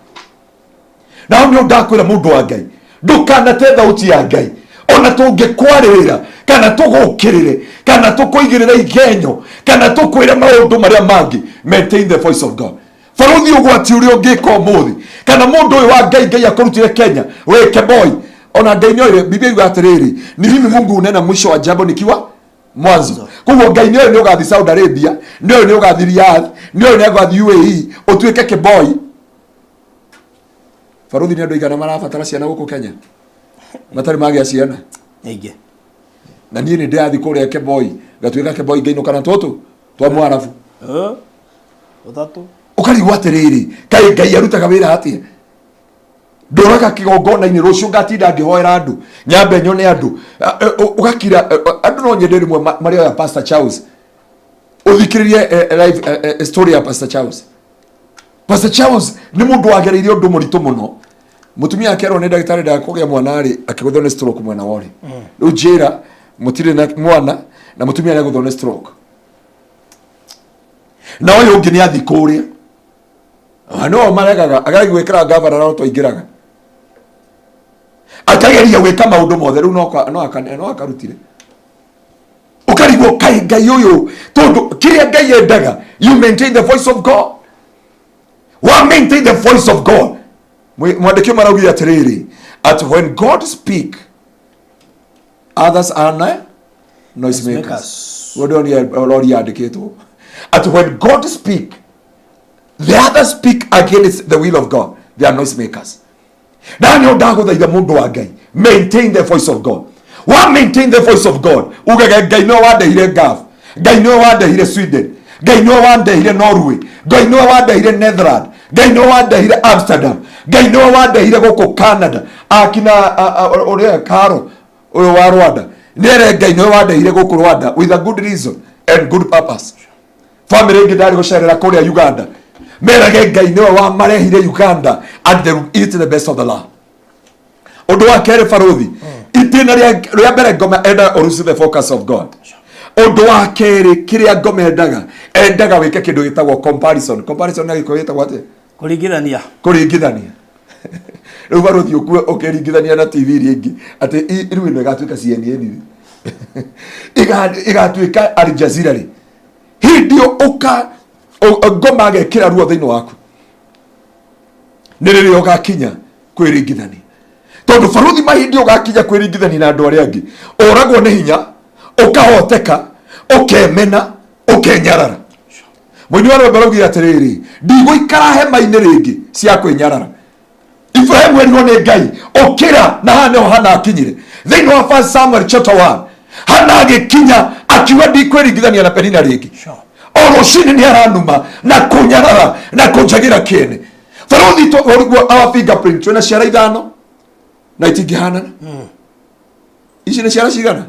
Na ndio ndakwira mundu wa Ngai ndukanate thauti ya Ngai ona tungikwarira kana tugukirire kana tukuigirira igenyo kana tukwire maundu maria mangi. Maintain the voice of God. Faruthi ugwati uri ungika umuthi kana mundu uyu wa Ngai Ngai akurutire Kenya weke boy ona Ngai nyoire Biblia yuga atiriri ni mimi Mungu unena mwisho wa jambo nikiwa mwanzo. Kugo Ngai nyoire ni ugathi Saudi Arabia nyoire ni ugathi Riyadh nyoire ni ugathi UAE utuike ke boy. Faruthi ni andu igana marabatara ciana guku Kenya matari magia ciana Ege. Na niĩ nĩ ndĩrathi kũrĩa Keboi gatuĩka Keboi ngainũkana tũtũ twa Mwarabu ũtatũ ũkarigwo atĩrĩrĩ kaĩ Ngai arutaga wĩra atĩa ndũraga kĩgongona-inĩ rũciũ ngatinda ngĩhoera andũ nyambe nyone andũ ũgakira andũ no nyende rĩmwe marĩ ya Pastor Charles ũthikĩrĩrie live story ya Pastor Charles. Pastor Charles nĩ mũndũ wagereire ũndũ mũritũ mũno. Mutumia akerwo nĩ ndagĩtarĩ ndakũgĩa mwana rĩ akĩgũthwo nĩ stroke mwena wori rĩu njĩra mũtirĩ na mwana na mutumia nĩagũthwo nĩ stroke na ũyũ ũngĩ nĩ athi kũrĩa no maregaga agari gwĩkĩra gavana no twaingĩraga akageria gwĩka maũndũ mothe rĩu no akarutire ũkarigwo kaĩ Ngai ũyũ tondũ kĩrĩa Ngai endaga you maintain the voice of God. Wa maintain the voice of God. Mwandĩki maraugia atiriri at when God speak others are noise makers. Lord yandĩkĩtwo at when God speak the others speak against the will of God. They are noise makers. Na nĩ ndagũthaitha mũndũ wa Ngai maintain the voice of God. Wa maintain the voice of God ugaga Ngai no wandehire Gulf, Ngai no wandehire Sweden, Ngai no wandehire Norway, Ngai no wandehire Netherlands, Ngai no wandehire Amsterdam, Ngai no wandehire gũkũ Canada akina ũrĩa Karo ũyũ wa Rwanda nĩere Ngai no wandehire gũkũ Rwanda with a good reason and good purpose. Family ĩngĩ ndarĩ gũcerera kũrĩa Uganda merage Ngai nĩwe wa marehire Uganda and they will eat the best of the land. Ũndũ wa kerĩ Faruthi itĩna rĩa mbere Ngoma enda lose the focus of God. Ũndũ wa kerĩ kĩrĩa Ngoma endaga wĩke kĩndũ gĩtagwo comparison. Comparison na gĩkũyũ gĩtagwo atĩa? Kũringithania. Rĩu Faruthi ũkĩringithania na TV iria ingĩ atĩ rĩu ĩno ĩgatuĩka CNN ĩgatuĩka Al Jazeera rĩ hĩndĩ ũka Ngoma agekĩra ruo thĩinĩ waku nĩ rĩrĩa ũgakinya kwĩringithania tondũ Faruthi mahĩndĩ ũgakinya kwĩringithania na andũ arĩa angĩ ũragwo nĩ hinya ũkahoteka ũkemena ũkenyarara. Mũini wa rwĩmbo rauga atĩrĩrĩ ndigũikara hema-inĩ rĩngĩ cia kwĩnyarara. Ibrahimu erirwo nĩ Ngai ũkĩra na haha nĩho Hana akinyire thĩinĩ wa 1 Samuel chapter 1 Hana agĩkinya akiuga ndikwĩringithania na Penina rĩngĩ o rũcinĩ nĩ aranuma na kũnyarara na kũnjagĩra kĩene. Faruthi our fingerprint twĩna ciara ithano na itingĩhanana. Ici nĩ ciara cigana?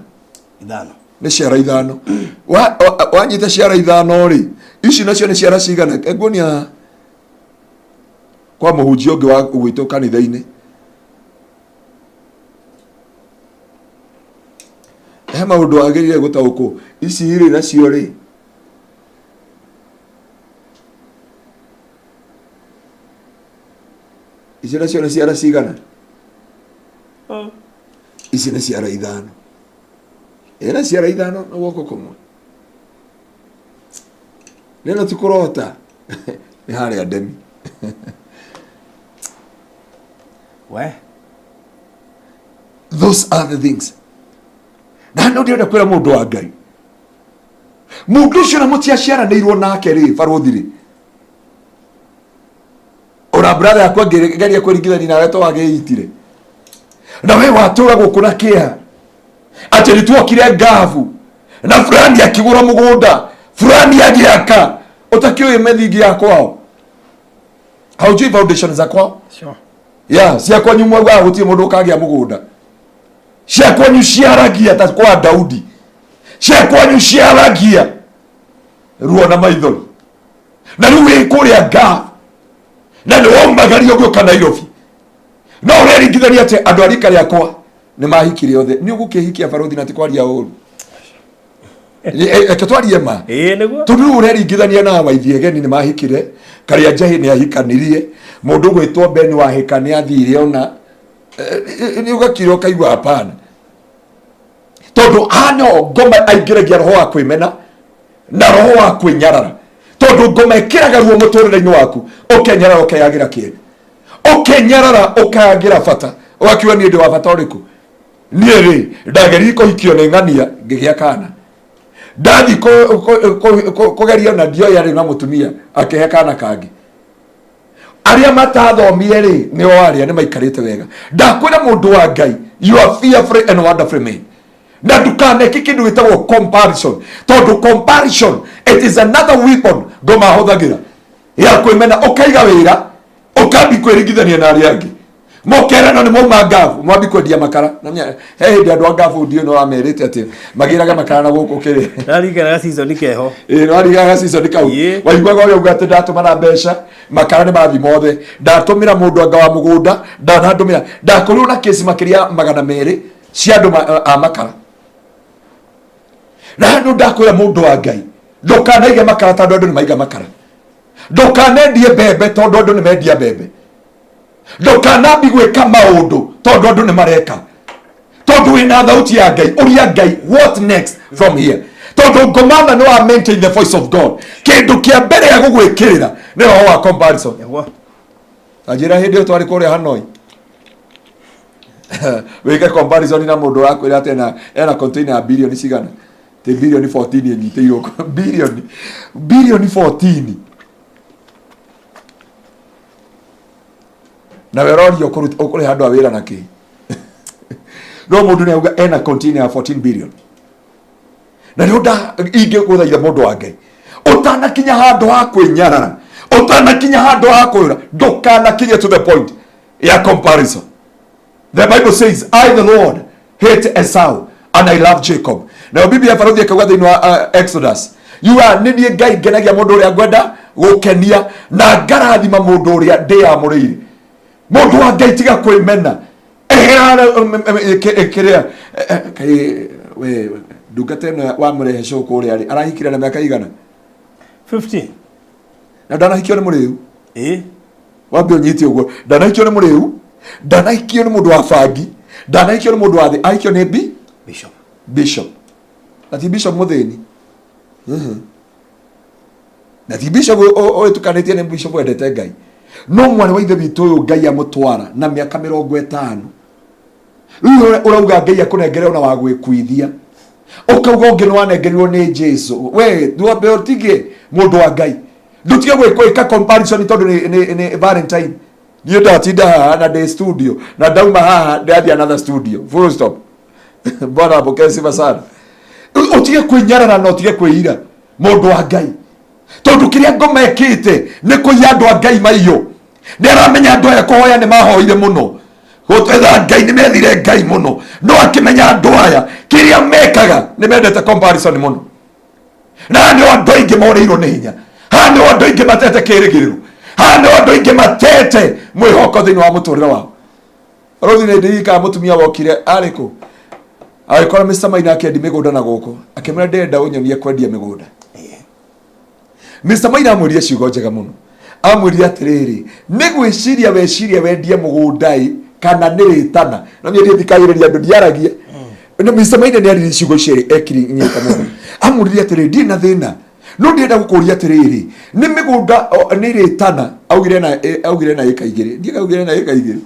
Ithano. Nĩ ciara ithano. Wanyita ciara ithano rĩ ici nacio nĩ ciara cigana? Nguonia kwa mũhunjia ũngĩ wa gwitũ kanitha-inĩ he maũndũ agĩrĩire gũtaũkwo ici rĩ nacio rĩ ici nacio nĩ ciara cigana? Ici nĩ ciara ithano. Ena ciara ithano na guoko kũmwe nĩno tikũrota nĩ harĩa ndemi those are the things. Na no ndĩrenda kwĩra mũndũ wa Ngai mũndũ ũcio na mũtiaciaranĩirwo nake rĩ Faruthi rĩ ona brother yakwa ngĩgeria kwĩringithania nawe to wagĩitire na we watũra gũkũ na kĩeha atĩ nĩtuokire ngavu na fulani akĩgũra mũgũnda fulani agĩaka ũtakĩũĩ methingi ya kwao haujui foundation za kwao ciakwa nyumwa gũtirĩ mũndũ ũkagĩa mũgũnda ciakwanyu ciaragia ta kwa Daudi ciakwanyu ciaragia ruo na maithori na rĩu wĩ kũrĩa ngavu na nĩwaumagaria ũgĩũka Nairobi no ũreringithania atĩ andũ a rika rĩakwa nĩ mahikire othe nĩ ũgũkĩhikia Faruthi na tikwaria ũru Eketwarie ma niguo tundu ureringithania na waithiegeni ni mahikire karia njahi ni ahikanirie mundu gwitwo Beni wa hikani athire ona ni ugakiro kaigwa hapana tondu Ngoma aingiragia roho wa kwimena na roho wa kwinyarara tondu Ngoma ikiraga ruo muturire-ini waku ukenyarara ukayagira kiri ukenyarara ukayagira bata wakiwa ni ndi wa bata uriku ni ri ndageri kuhikio ni ng'ania ngigia kana ndathi kugeria na ndio yari na mutumia akihe kana kangi aria matathomire ri ni o aria ni maikarite wega ndakwira mundu wa Ngai you are fearful and wonderful man na ndukaneke kindu gitagwo comparison tondu comparison it is another weapon Ngoma huthagira ya kwimena ukaiga wira ukambi kwirigithania na aria angi mokerano ni moma ngavu mwambi kwendia makara na he ndi andu ngavu ndio no amerite ati magiraga makara na guku kiri narigaraga season keho narigaraga season kau waigwaga uria ugate ndatuma na mbeca makara ni mathi mothe ndatumira mundu anga wa mugunda ndanandumira ndakorirwo na kesi makiria 200 cia andu a makara na ndu ndakwira mundu wa Ngai ndukanaige makara tondu andu ni maiga makara ndukanendie bebe tondu andu ni mendia bebe ndukanambi gwika maundu tondu andu ni mareka tondu wina thauti ya Ngai uria Ngai what next from here tondu Ngoma no are maintain the voice of God kindu kia mbere ya gugwikirira ni roho wa comparison ajira hindi twari kuria Hanoi weke comparison na mundu wakwira tena ena container ya bilioni cigana te bilioni 14 enyiteirwo bilioni 14 na werorio ukuri handu awira na ki no mundu ne uga ena container ya 14 billion na nda inge guthaitha mundu wa Ngai utanakinya handu ha kwinyarara utanakinya handu ha kwira ndukanakinya to the point ya comparison. The Bible says I the Lord hate Esau and I love Jacob. Na Biblia faradhi akawa thini wa Exodus you are nini Ngai ngenagia mundu uria ngwenda gukenia na ngarathima mundu uria ndiamurire mundu wa Ngai tiga kwimena kiria we ndungata ino wa murehe coko uria ari arahikira na miaka igana 50 na ndanahikio ni muriu wambe unyiti uguo ndanahikio ni muriu ndanahikio ni mundu wa bangi ndanahikio ni mundu wa thi ahikio ni bishop ati bishop muthini na ti bishop o tukanitie ni bishop wendete Ngai no mwana wa ithe witu uyu Ngai amutwara na miaka 50 riu urauga Ngai akunengere ona wa gwikuithia ukauga ungi no wanengerirwo ni Jesu we duambe utige mundu wa Ngai ndutige gwika comparison tondu ni Valentine niyo ndatinda haha na the studio na ndauma haha ndathi another studio full stop bwana bokesi basana utige kwinyarara na utige kwira mundu wa Ngai tondu kiria Ngoma ekite ni kuya andu a Ngai maiyo ni aramenya andu aya kuhoya ni mahoire muno gutwetha Ngai ni methire Ngai muno no akimenya andu aya kiria mekaga ni mendete comparison muno na ni andu aingi moreirwo ni hinya ha ni andu aingi matete kirigiriru ha ni andu aingi matete mwihoko thini wa muturire wao rothi ni ndika mutumia wokire ariku agikora Mr. Maina akendi migunda na guku akimera ndenda unyonie kwendia migunda Mr. Maina amuriye ciugo njega muno amuriye atiriri ni gwiciria weciria wendie mugundai kana niritana no nyeri thikagiriria andu ndiaragia no Mr. Maina ni ari ciugo ciri ekiri nyita muno amuriye atiriri ndi na thina no ndienda gukuria atiriri ni migunda niritana augire na eka igiri ndiga augire na eka igiri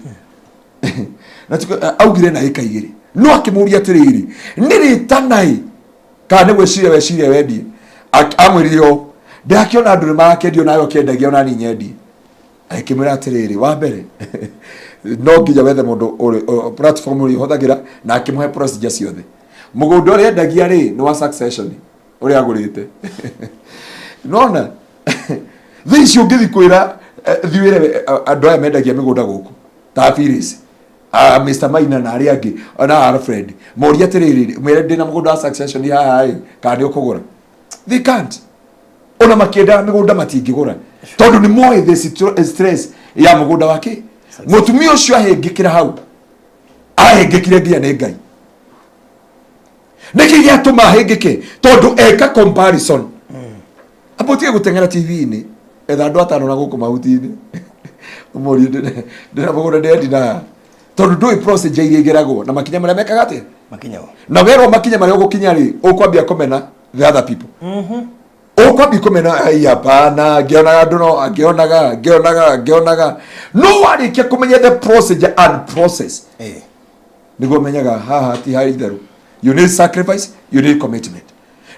na augire na eka igiri no akimuria atiriri niritanai kana gwiciria weciria wendie amuriyo ndakiona andu makendio nayo kendagia ona ni nyendi akimira atiriri wa mbere no nginya wethe mundu platform uri hothagira na akimuhe procedure ciothe mugunda uri endagia ri ni wa succession uri agurite nona thici ungithi kwira thiwire andu aya mendagia migunda guku ta Phyllis Mr. Maina na ari angi ona Alfred moria atiriri mwere ndina mugunda wa succession ya hai kandi ukugura they can't ona makienda migunda matingigura tondu ni moe the stress ya mugunda wake mutumia ucio ahengikira hau ahengikire ngia ni Ngai niki giatuma hingike tondu eka comparison apotie gutengera TV-ini etha andu atano na guku mahuti-ini umuri ndina bogora ndina tondu ndui procedure iria igeragwo na makinya maria mekaga atia makinya na wero makinya maria ugukinya ri ukwambia komena the other people ukwambia komena ai hapana ngionaga andu no ngionaga no warikia kumenya the procedure and process niguo menyaga haha ti hari theru. You need sacrifice, you need commitment.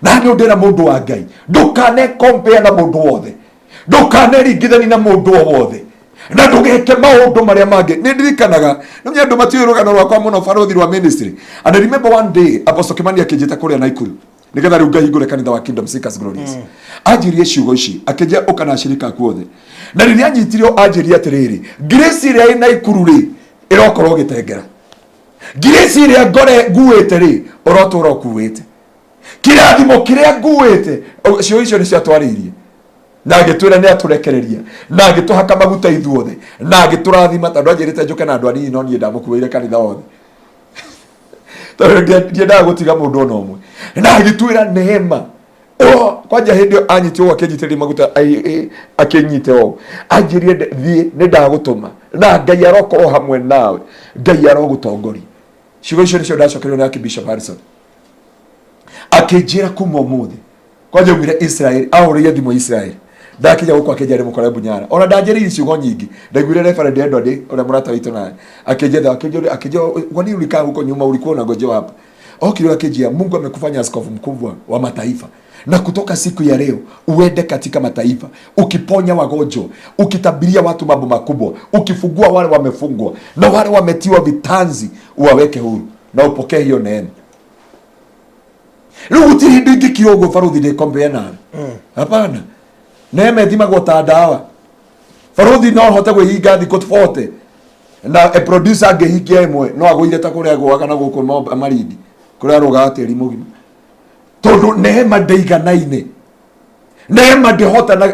Na ndio ndira mundu wa Ngai ndukane compare na mundu wothe, ndukane ringithani na mundu wothe, na ndugeke maundu maria mangi. Ni ndirikanaga nimya andu matiwe rugano rwakwa muno barothi rwa ministry, and I remember one day Apostle Kimani akijeta kuria Naikuru nigetha riu Ngai igure kanitha wa Kingdom Seekers Glorious ajirie ciugo ici akijia ukana shirika kuothe, na riria anyitirio ajirie atiriri grace iria ina Naikuru ri irokorwo gitengera grace iria ngore nguite ri urotura ukuite kirathimo kiria nguite cio icio ni ciatwaririe na agitwira ni aturekereria na agituhaka maguta ithuothe na agiturathima tondu anjirite njuke na andu anini no nie ndamukuire kanitha wothe tondu ndiendaga gutiga mundu ona umwe na agitwira neema kwanja hindi anyitio akinyitirira maguta akinyite o anjirie thie ni ndagutuma na Ngai arokorwo hamwe nawe, Ngai arogutongoria. Ciugo icio nicio ndacokerio na Bishop Harrison akijira kuma muthi kwanja umire Israel ahuriye thimo Israel ndakinya guko akijare mukore bunyara ona ndanjeri ciugo nyingi ndaiguire referend Edward ora murata witu naye akijia kwani ulikaa huko nyuma ulikuwa unangojewa hapa okilio akijia Mungu amekufanya askofu mkubwa wa mataifa na kutoka siku ya leo uende katika mataifa ukiponya wagonjwa, ukitabiria watu mambo makubwa, ukifungua wale wamefungwa na wale wametiwa vitanzi uwaweke huru na upokee hiyo neema. Leo utirindi kirogo faruthi de kombeana. Hapana. Neema thimagwo ta ndawa. Faruthi no hote gwihinga thiku 40 na producer angehingia imwe no agwire ta kuria gwaga na guku maridi kuria ruga atiri mugima. Tondu neema ndeiganaine, neema ndihota na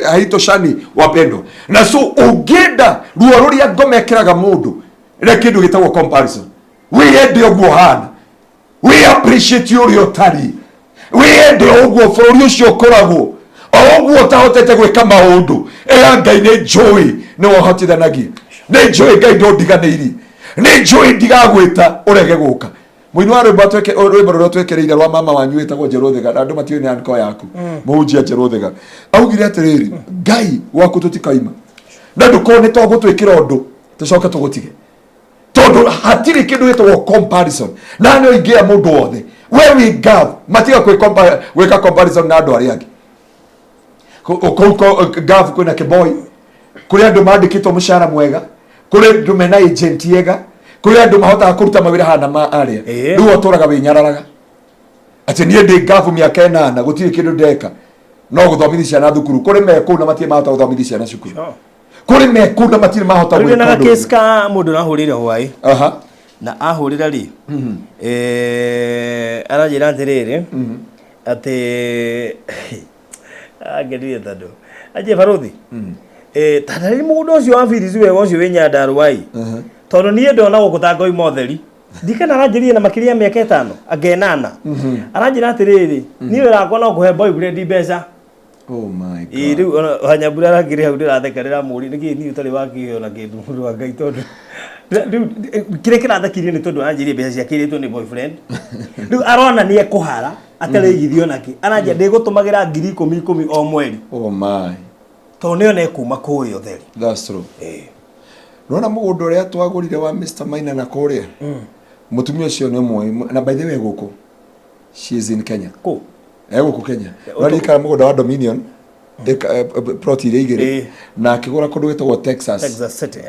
haito shani wapendo na so ugenda ruo ruria ngomekeraga mundu ire kindu gitagwo comparison. We ende ogwo hana, we appreciate your tari, we ende ogwo bururi ucio koragwo ogwo tahotete gwika maundu Ngai ni joy ni wohotithanagia ni joy Ngai ndondiganĩiri ni joy ndigagwita urege guka Mwini wa rwimbo twekereire rwa mama wanyu wetagwo Njeruthega na andu matiwe ni anko yaku muhunjia Njeruthega augire atiriri Ngai waku tutikaima na ndukone to gutwikira undu tucoke tugutige tondu hatiri kindu gitagwo comparison na nio ingia mundu wothe where we gave matiga gwika comparison na andu aria angi gave kwina kiboi kuri andu mandikitwo mushara mwega kuri andu mena agent yega kuri andu mahota kuruta mawira hana ma aria riu oturaga winyararaga ati nie ndi gavu miaka 8 gutire kindu ndeka no guthomithia ciana thukuru kuri meku na matie mahota guthomithia ciana cukuru kuri meku na matie mahota gwika na keska mundu na hurire hwai na ahurira ri arajira atiriri ati agerie tando aje faruthi tadari mundu ucio wa firizi wega ucio winyandarwai tondu nie ndona gukutanga oi motheri ndikana aranjirie na makiria miaka 5 agenana aranjira atiriri ni wira kwa no kuhe boyfriend mbeca my god riu hanyambura arangire hau ndirathekerera muri niki ni utari wakio na kindu rwa Ngai tondu riu kire kirathakirie ni tondu aranjirie mbeca cia kiritwo ni boyfriend riu arona ni ekuhara atari githio naki aranjia ndigutumagira 10,000 o mweri my tondu ne kuma kuyo theri that's true Rona mugundu uria twagurire wa Mr. Maina na kuria mutumia ucio ni mwe na by the way guku she is in Kenya ko guku Kenya rari ka mugundu wa Dominion proti igire na akigura kundu gitagwo Texas City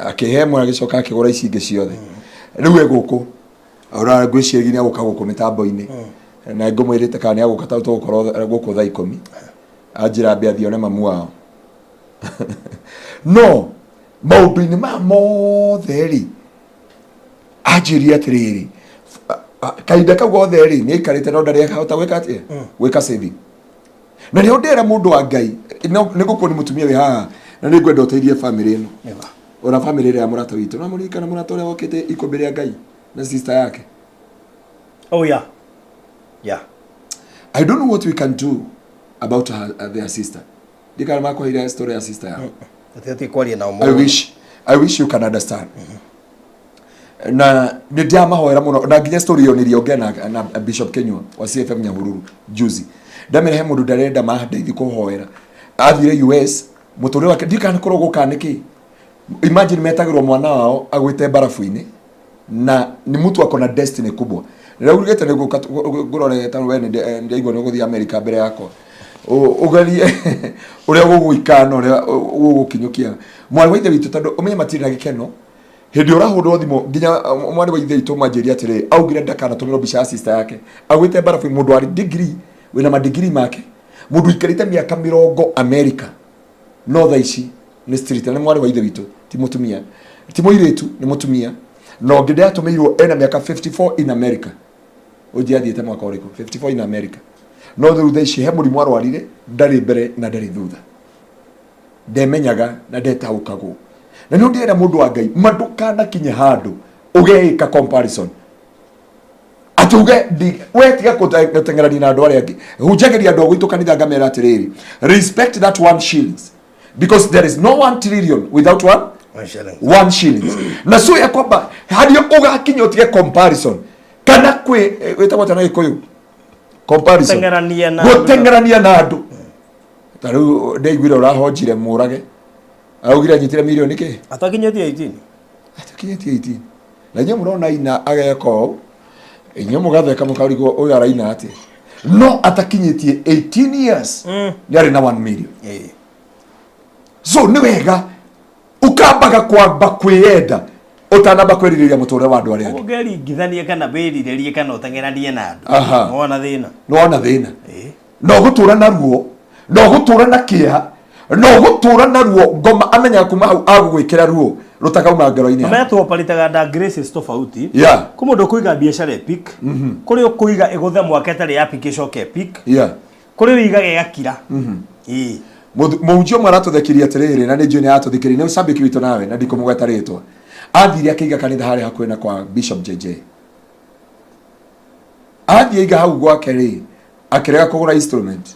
akihemwa agicoka akigura ici ingi ciothe riu guku ora ngwiciria ni aguka guku mitambo-ini na ngumwirite kana ni aguka ta tukorwo guku thaa 10 ajira mbia thione mamu wao no maundu-ini ma mothe ri ajiria atiriri kaida kau gothe ri ni ikarite no ndari akahota gwika atia gwika saving na ni ndera mundu wa Ngai ni gukoni mutumia wi haha na ni ngwenda uteithie family ino ona family ria murata witu na murika na murata uria wokite iko mbere ya Ngai na sister yake Oh yeah. Yeah. I don't know what we can do about their sister. Dika mako ile story ya sister yao. Ati kwali na umo. I wish you can understand. Na ndia mahoera muno na nginya story yo niliongea na Bishop Kenywa wa CFM Nyahururu juzi. Ndamere he mundu ndarenda mahandeithi kuhoera. Athire US mutore wake dika nkorwo gukaniki. Imagine metagirwo mwana wao agwite barafu-ini na ni mtu akona destiny kubwa. Niraugite ni gurore ta we ndi igwa ni guthi America mbere yako. Ugarie uria gugwikana uria gugukinyukia. Mwari wa ithe witu tondu umenye Matiina gikeno. Hindi urahudwo thimo nginya mwari wa ithe witu manjiria atiri augire ndakana tumiro bica sister yake. Agwite barafu mundu ari degree wina ma degree make. Mundu ikarite miaka 70 America. No tha ici ni street na mwari wa ithe witu ti mutumia. Ti muiretu ni mutumia. No ngide atumirwo ena miaka 54 in America. Uji athiete mwaka uriku 54 in America. No thutha ici he murimu arwarire ndari mbere na ndari thutha. Ndemenyaga na ndetahukagwo. Na ndio ndira mundu wa Ngai mandukana kinye handu ugeika comparison. Atuge we tiga kutengerania na andu aria angi. Hujageria andu gwitu kanitha ngamera atiriri. Respect that 1 shillings. Because there is no 1 trillion without 1 shillings. Na so ya kwamba hadi ugakinya utige comparison. Kana kwe wetagwo tana ikoyo comparison gutengerania na andu taru ndeigwira urahonjire murage augire anyitire milioni ki atakinyetie 18 na nyo murona ina ageko inyo mugatheka mukarigwo uyu araina ati no atakinyetie 18 years ni ari na 1 million so ni wega ukambaga kwamba kwiyenda utanamba kweriria muture wa andu aria angi ugeri ngithanie kana berirerie kana utengeranie na andu no ona thina no gutura na ruo no gutura na kia no gutura na ruo ngoma amenya kuma hau agugwikira ruo rutakauma ngero-ini ametwo paritaga da graces tofauti kumundu kuiga biashara epic kuri ukuiga iguthe mwaketari application ke epic kuri wiga gegakira Mujio maratuthikiria atiriri na ni njui ni atuthikiria ni usambiki witu nawe na ndikumugweta ritwa athire akiiga kanitha hari hakuhi na kwa Bishop JJ athie iga hau gwake ri akirega kugura instrument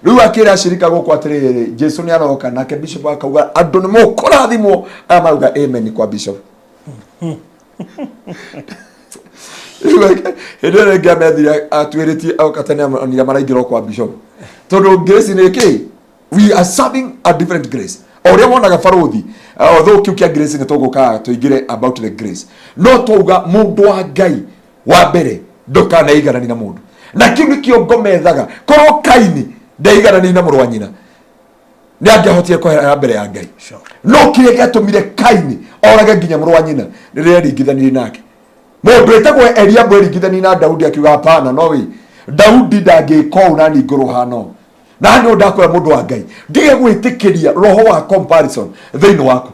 riu akira ashirika gukwa atiriri Jesu ni aroka nake Bishop akauga andu ni mukurathimwo amauga amen kwa Bishop Hedere gamethire atwiritie au katene onira maraingiro kwa Bishop tondu grace ni ki we are serving a different grace. Oria wonaga farothi although kiukia grace ni tuguka tuigire about the grace no tuga mundu wa Ngai wa mbere ndukana igarani na mundu na kiu kio ngomethaga koro Kaini ndeigarani na murwa nyina ni angihotie kwa mbere ya Ngai no kire gatumire Kaini orage nginya murwa nyina riria ringithani nake mundu etagwo Elia bweringithani na Daudi akiuga hapana no we Daudi ndangiko unani ngoro hano na ndio ndakora mundu wa Ngai ndige gwitikiria roho wa comparison thini wako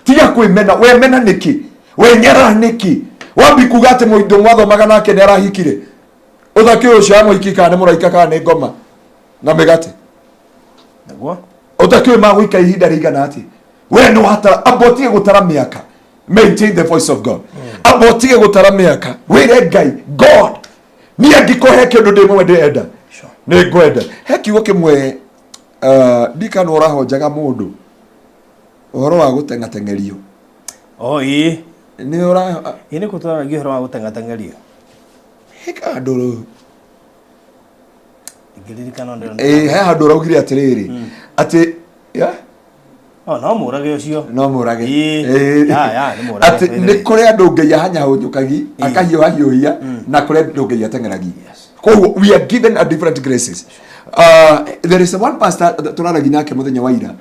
tiga kwimena we mena niki we nyara niki wambi kugate muindo mwatho magana ke nera hikire uthaki ucio amwiki kana muraika kana ngoma na megate nagwa uthaki ma gwika ihinda rigana ati we no hata abotige gutara miaka maintain the voice of God abotige gutara miaka we Ngai God ni angikohe kindu ndimwe ndenda ni ngwenda he kiugo kimwe ndika no rahojaga mundu uhoro wa gutengatengerio ni ora ini kutwara gihoro wa gutengatengerio heka ndoro ngirikana ndo he handu raugire atiriri ati no murage ucio no murage ni murage ati ni kuri andu Ngai ahanya hunyukagi akahiyo hiyohia na kuri andu Ngai atengeragi we are given a different graces. There is one pastor turaragia nake muthenya wa ira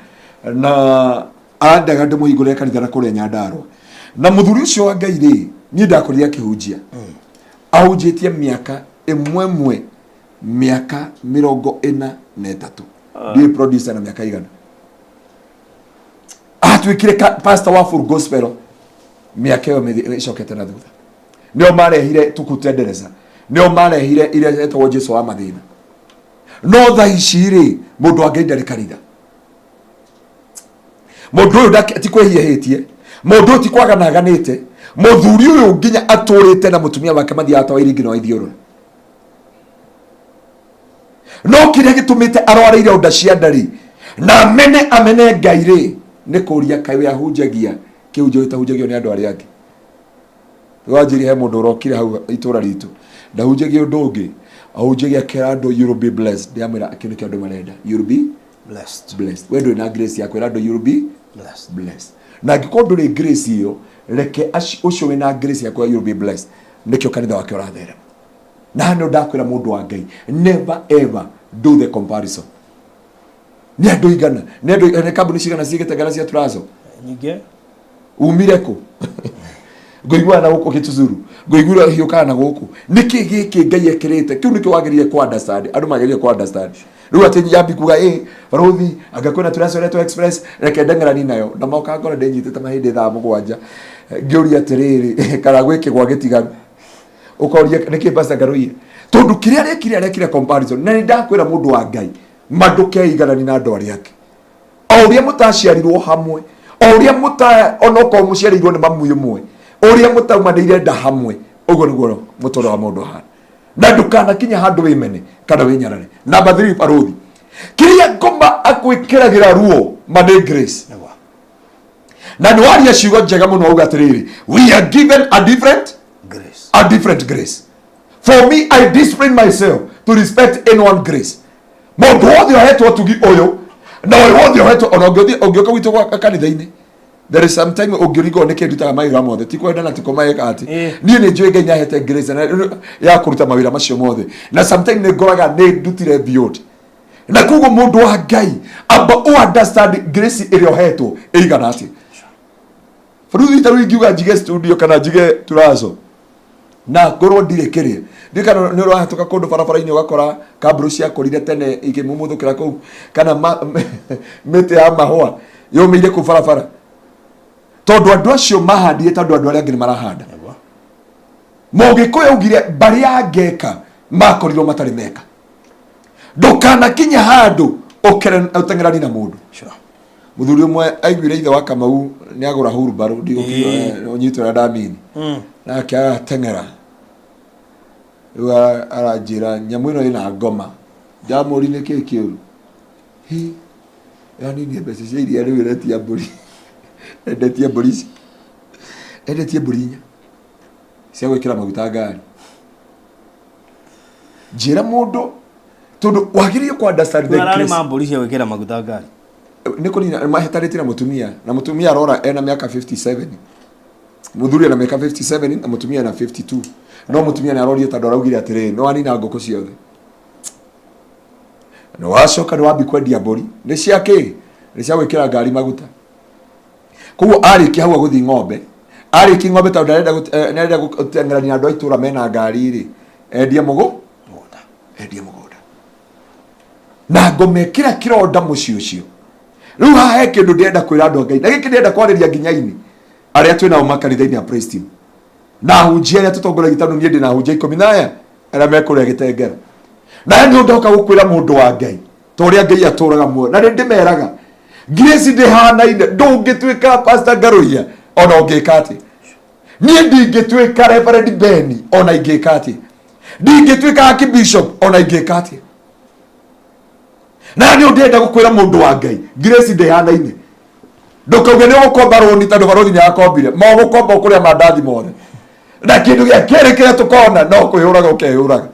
na andaga ndimuhingure kanitha na kuria Nyandarua na muthuri ucio wa Ngai ri ni ndakorire akihunjia ahunjitie miaka imwe miaka 43 ndi producer na miaka igana atwikire pastor wa full gospel miaka yo icokete na thutha nio marehire tukutendereza nio marehire ile etwo Jesu wa mathina no tha ici ri mundu angi ndari kanitha mundu uyu ti kwihiehitie mundu ti kwaganaganite muthuri uyu nginya aturite na mutumia wake mathia tawa iringi no ithioro no kiria gitumite arwareire unda cia ndari na amene Ngai ri ni kuria kai ahunjagia kiunjo itahunjagio ni andu aria angi wanjiri he mundu urokire hau itura ritu ndahunjagia undu ungi ahunjagia kirando you will be blessed ndiamira kinu kia andu marenda you will be blessed wendo na grace ya kwirando you will be blessed na gikondu ri grace iyo reke ucio wina grace ya kwa you will be blessed nikio kanitha wake urathere na no ndakwira mundu wa Ngai never ever do the comparison ni andu igana ni andu ne kambuni cigana cigetegana cia turazo nyinge umire ku ngoigua na guku gituzuru ngoigura hiuka na guku niki giki Ngai ekirite kiu niki wagirire ku understand andu magirire ku understand riu ati nyambi kuga rothi agakwena turazo reto express reke ndengerani nayo na moka ngora ndenyitite mahindi thaa mugwanja ngiuria atiriri kana gwiki gwa gitigaru ukoria niki pasta Ngaruiya tondu kiria rekire comparison na ndakwira mundu wa Ngai manduke iganani na andu aria ake auria mutaciarirwo hamwe auria onoko muciarirwo ni mamu imwe auria mutaumanire nda hamwe ugo niguo mutoro wa mundu hana na ndukana kinya handu wimene kana winyarare number 3 parothi kiria Ngoma akwikiragira ruo mane grace na ni waria ciugo njega muno auga atiriri we are given a different grace for me I discipline myself to respect anyone grace mundu wothe ohetwo tugi uyu na wothe ohetwo ona ungioka witu kwa kanitha-ini there is some time ungirigo niki ndutaga mawira mothe ti kwenda na tiko maika ati nie ni njui Ngai nyahete grace ya kuruta mawira macio mothe na sometimes ne ngoraga ne ndutire beyond na kugo mundu wa Ngai amba understand grace iri ohetwo igana ati furuthi taru ingiuga njige studio kana njige turazo na ngorwo ndirekerie ndikana ni urahatuka kundu barabara-ini ugakora kaburu cia korire tene ikimumuthukira kuu kana mite ya mahua yomire ku barabara tondu andu acio mahandire tondu andu aria angĩ marahanda Mũgĩkũyũ ugire bari ya ngeka makorirwo matari meka ndukana kinya handu utengerani na mundu muthuri umwe aiguire ithe wa Kamau ni agura huru baru ndigukio onyitwa ndamini na kia tengera wa arajira nyamu ino ina Ngoma jamuri ni kikiuru hi yani ni bese cia iria riu retia mburi endetie mburinya cia gwikira maguta ngari njira mundu tondu wagirie ku understand the grace na mburi cia gwikira maguta ngari niko ni mahetarite na mutumia arora ena miaka 57 muthuri na miaka 57 na mutumia na 52 no mutumia ni arorie tondu araugire atiri no ani na ngoko ciothe no wacoka no wambi kwendia mburi ni ciake ni cia gwikira ngari maguta kuo ariki hau guthi ng'ombe ariki ng'ombe tondu ndarenda gutengerania andu aitura mena ngari ri endie mugunda na ngomekira kironda mucio ucio riu hahe kindu ndenda kwira andu Ngai na giki ndenda kwariria nginyaini aria twina umakanitha-ini ya praise team na hunjia aria tutongoragia tanu nie ndina hunjia 10 aria mekuria gitengera na ni ndoka gukwira mundu wa Ngai toria Ngai aturaga muo na ndimeraga grace ndihanaine ndungitwika pastor Ngaruiya ona ungikati nie ndingitwika reverend Beni ona ingikati ndingitwika archbishop ona ingikati na ni ndenda gukwira mundu wa Ngai grace ndihanaine ndukauge ni gukomba roni tondu barothi ni akombire mo gukomba kuria mandathi mothe na kindu gia kere kire tukona no kwihuraga ukehuraga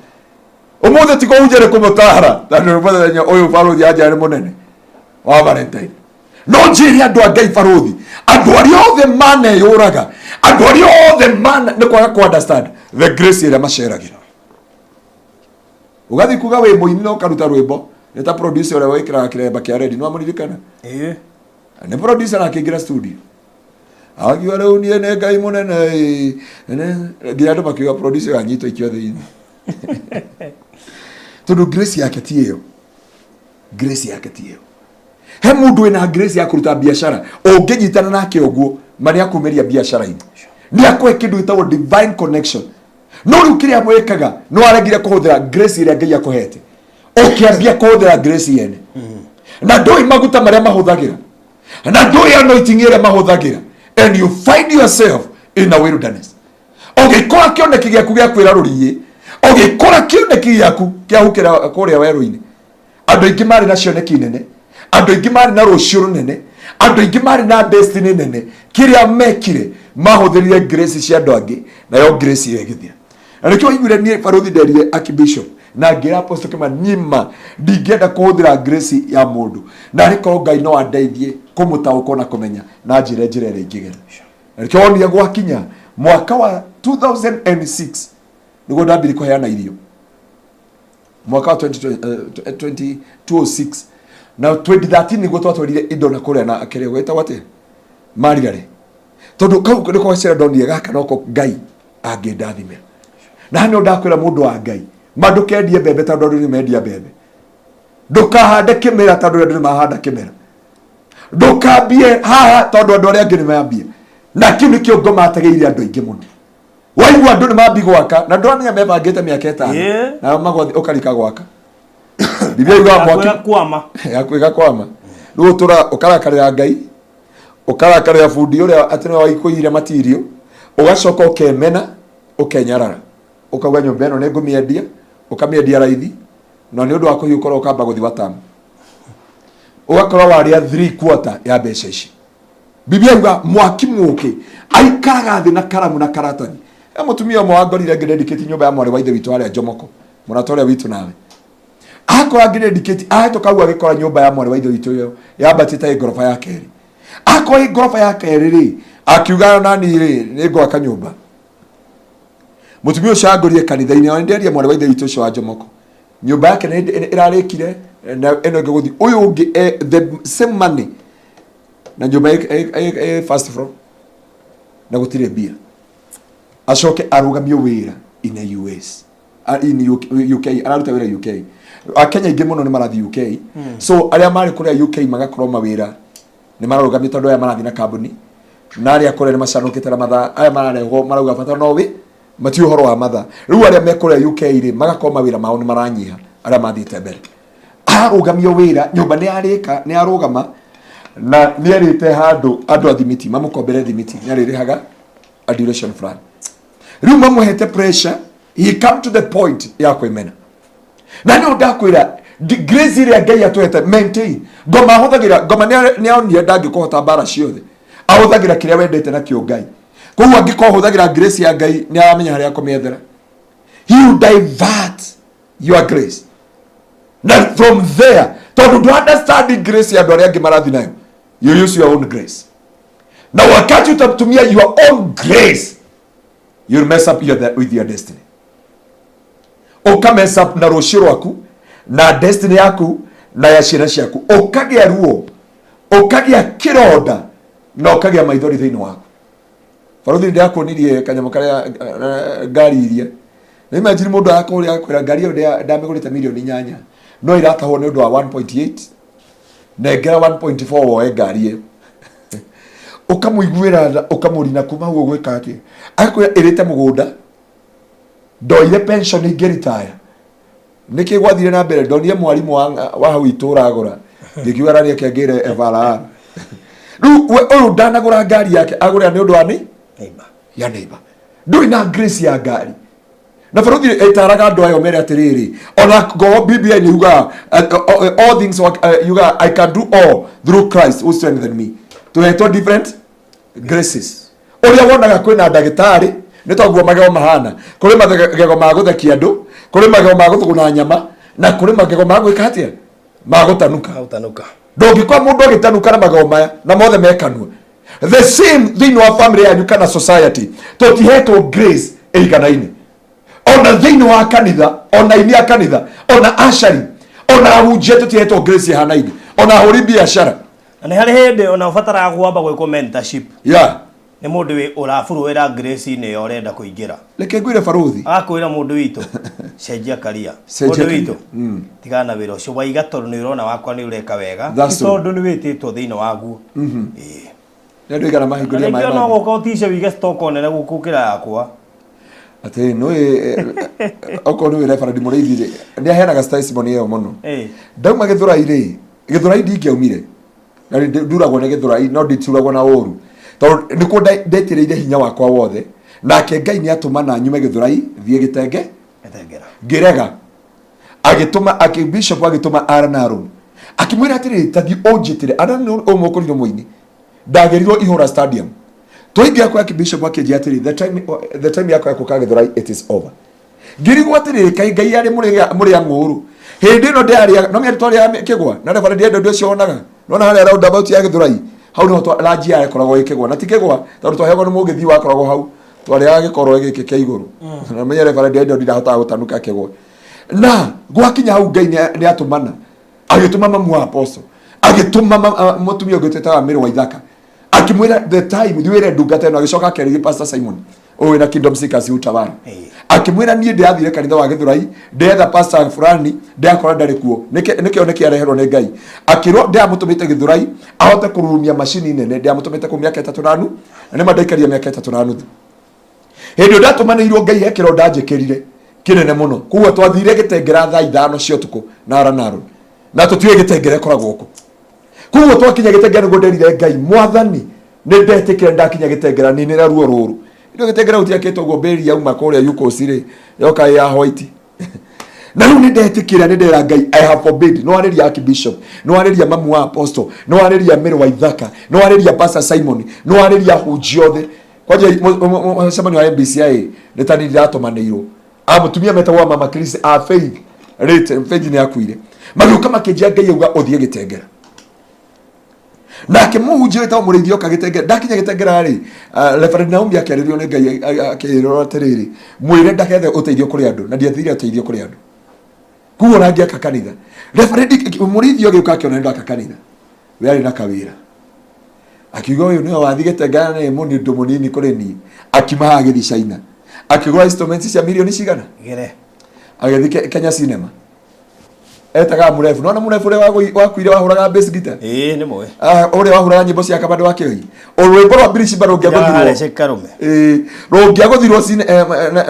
umuthe tiko unjere kumutahara tondu muthenya uyu barothi anja ni munene wa Valentine no njiri andu a Ngai barothi andu aria othe maneyuraga andu aria othe ni kwaga ku understand the grace iria maceragira ugathi kuga we muini no karuta rwimbo neta producer uria wikiraga kiremba kia ready no amuririkana ne producer akigira studio agiwa riu nie ne Ngai munene ngira andu makiuga producer anyitwo ikiothe ini tondu grace yake ti iyo he mundu ena grace ya kuruta biashara unginyitana nake uguo mari akumeria biashara-ini ni akwe kindu gitagwo divine connection no riu kiria mwekaga no aregire kuhuthira grace iria Ngai akuhete ukiambia kuhuthira grace yene na ndoi maguta maria mahuthagira na ndoi anointing iria mahuthagira and you find yourself in a wilderness. Ogikora kioneki giaku gia kwira ruriye, ogikora kioneki giaku gia hukira kuria weru-ini. Andu aingi mari na cioneki nene, andu aingi mari na rucio runene, andu aingi mari na destiny nene, kiria mekire mahuthirie grace cia andu angi, na yo grace iyo igithira. Na nikio igure nie baruthi nderire archbishop na ngira apostle kama nyima ndingenda kuhuthira grace ya mundu na ariko Ngai no andeithie kumutauko na kumenya na njira ire ingigera. Na nikio onia gwakinya mwaka wa 2006 niguo ndambire kuheana irio. Mwaka wa 2006 na 2013 niguo twatwarire indo na kuria na akere gweta wate marigare tondu kau niko wacira ndonire gaka noko Ngai angendathimira. Na hano ndakwira mundu wa Ngai mandukendie bebe tondu ndu nimendia bebe, ndukahande kimera tondu ndu mahanda kimera, ndukambie haha tondu andu aria angi nimambie. Na kiu nikio Ngoma ategeire andu aingi muno. Waigua andu nimambi gwaka na ndwamenya mebangite miaka 5 na magwathi ukarika gwaka. Biblia yuga mwaki kwama yakwiga kwama riu tura ukarakarira Ngai, ukarakarira fundi uria atene waikuire material, ugacoka ukemena ukenyarara, ukauga nyumba ino ni ngumiendia, ukamiendia raithi no ni undu wa kuhiukora ukamba guthi watamu, ugakorwa waria 3/4 ya mbeca ici. Biblia yuga mwaki muke aikaraga thi na karamu na karatani. Mutumia mwa ngorire ngededicate nyumba ya mwari wa ithe witu aria Njomoko munatoria witu nawe akora ngededicate aheto kau agikora nyumba ya mwari wa ithe witu yo yabatite igorofa ya keri. Akora igorofa ya keri ri akiuga nani ri ni gwaka nyumba. Mutumia ucangorire kanitha-ini wa nderia mwari wa ithe witu cio wa Njomoko nyumba yake irarikire na eno ngeguthi uyu ungi the same money na nyumba first floor na gutire bia. Acoke arugamio wira in US in UK araruta wira UK. Akenya ingi muno ni marathi UK. So aria mari kuria UK magakorwo mawira ni mararugamio tondu aya marathi na kambuni na aria kuria ni macanukite na matha aya marareho marauga bata no wi mati uhoro wa matha. Riu aria mekuria UK ri magakorwo mawira mao ni maranyiha aria mathite mbere. Arugamio wira nyumba ni arika ni arugama na ni arite handu andu athimiti mamukombere thimiti ni aririhaga a duration plan. Riu mamuhete pressure, he come to the point ya kwimena. Na ni ndakwira grace ire Ngai atuhete maintain. Ngoma huthagira Ngoma ni aonie ndangi kuhota bara ciothe. Ahuthagira kiria wendete na kio Ngai. Koguo angiko huthagira grace ya Ngai ni amenya haria kumiethera. He will divert your grace. Now from there, to understand grace ya andu aria angi marathi nayo, you use your own grace. Now wakati utatumia your own grace, you'll mess up with your destiny. Uka mess up na rucio rwaku na destiny yaku na ya ciana ciaku, ukagia ruo, ukagia kironda na ukagia maithori thiini waku. Faruthi ndiakonirie kanyamo karia ngari iria na imagine mundu akaria kwira ngari iyo ndamigurite milioni 8 no iratahwo ni undu wa 1.8 negera 1.4 woe ngari iyo ukamuiguira ukamurina kuma huo gwika ati akwira irite mugunda ndoire pension ingeritaya niki gwathire na mbere ndonire mwarimu wa hau itura agura ndikiuga rari akengire evara riu uyu ndanagura ngari yake agura ni undu wa ni ya neighbor ndui na grace ya ngari na faruthi etaraga andu ayo mere atiriri ona go Biblia ni yuga all things yuga I can do all through Christ who strengthens me. Tuhetwo different graces. Uria wonaga kwina ndagitari ni toguo magego mahana. Kuri magego ma guthekia andu, kuri magego ma guthuguna nyama na kuri magego ma gwika atia magutanuka. Ndongikwa mundu agitanuka na magego maya na mothe mekanua. The same thing wa family yanyu kana society. Totihetwo grace iganaine. Ona thini wa kanitha, ona inia kanitha, ona ashari, ona ahunjia totihetwo grace hanaine. Ona huri biashara. Na hari hende ona ubatara gwamba gwiko mentorship. Yeah. Ni mundu wi urafuruira grace ni yorenda kuingira. Leke ngwire faruthi. Akwira mundu witu cenjia karia. Mundu witu. Tigana wira ucio waiga tondu ni urona wakwa ni ureka wega. Tondu ni wititwo thiini waguo. Ndio igana mahinguria mai. Ndio no gukotisha wiga stock onene gukukira yakwa. Ate no oko no referee Muriithi ndia henaga testimony iyo muno. Ndauma Githurai ndingiaumire. Na nduragwo ni Githurai no ndituragwo na uru. to niko ndetireire hinya wakwa wothe nake Ngai ni atumana nyume Githurai thie Gitengera ngirega agituma akibishop agituma Aranaru akimwira atiri tathi onjitire Aranaru omokoriro muini ndagerirwo ihora stadium toingia kwa akibishop akijia atiri the time yako yakuka Githurai it is over ngirigwo atiri kai Ngai ari muri anguru hindi no ndari no ngi twari kigwa na reverend endo cio onaga no na hali round about ya Githurai hau no ranji ya koragwo ikigwa na tikigwa tondu twahego ni mugithi wa koragwo hau twari ya gikorwo giki kia iguru na menye reverend endo ndahota gutanuka kigwa na gwakinya hau Ngai ni atumana agituma mamu wa apostle agituma mutumia ugitetaga miri wa ithaka akimwira the time ndiwire ndungata no agicoka kerigi Pastor Simon owe na Kingdom Seekers utawara akimwira nie ndiathire kanitha wa Githurai ndetha pastor fulani ndakora ndari kuo niki areherwo ni Ngai akirwo ndiamutumite Githurai ahote kurumia machine nene ndiamutumite ku miaka 3 na nuthu na mandaikaria miaka 3 na nuthu hindi ndatumanirwo Ngai hekiro ndanjikirire kinene muno kuwa twathire Gitengera thaa 5 cia tuko na Aranaru na tutiwe Gitengera koragwo ko kuwa twakinya Gitengera ngo nderire Ngai mwathani ni ndetikire ndakinya Gitengera ni nira ruo ruru ndio Gitengera utiaketwo go beri yauma kuria yuko sire yoka ya white na riu ni ndetikira ni ndera Ngai I have forbid no areria archbishop no areria mamu wa apostle no areria mero wa ithaka no areria Pastor Simon no areria hujiothe kwaje semani wa MBCI netani ndatomaneiro amutumia metagwa mama Chris a faith rate faith ni akuire maruka makejia Ngai uga othie Gitengera nake muhunjia wetagwo murithio ka Gitengera ndakinya Gitengera ri reverend Naomi akeririo ni Ngai akiriro atiriri mwire ndakethe uteithio kuri andu na ndiathire uteithio kuri andu kuo rangi aka kanitha reverend murithio giuka akiona ndo aka kanitha we ari na kawira akiuga uyu ni wathi Gitengera ni mundu munini kuri ni akimaha githi China akigwa instruments cia milioni cigana gere agethi Kenya Cinema etaga murefu no na murefu wakuire wahuraga bass guitar ni moe ore wahuraga nyimbo cia kabado wakei orwimbo rwa British barongia gothirwo rongia gothirwo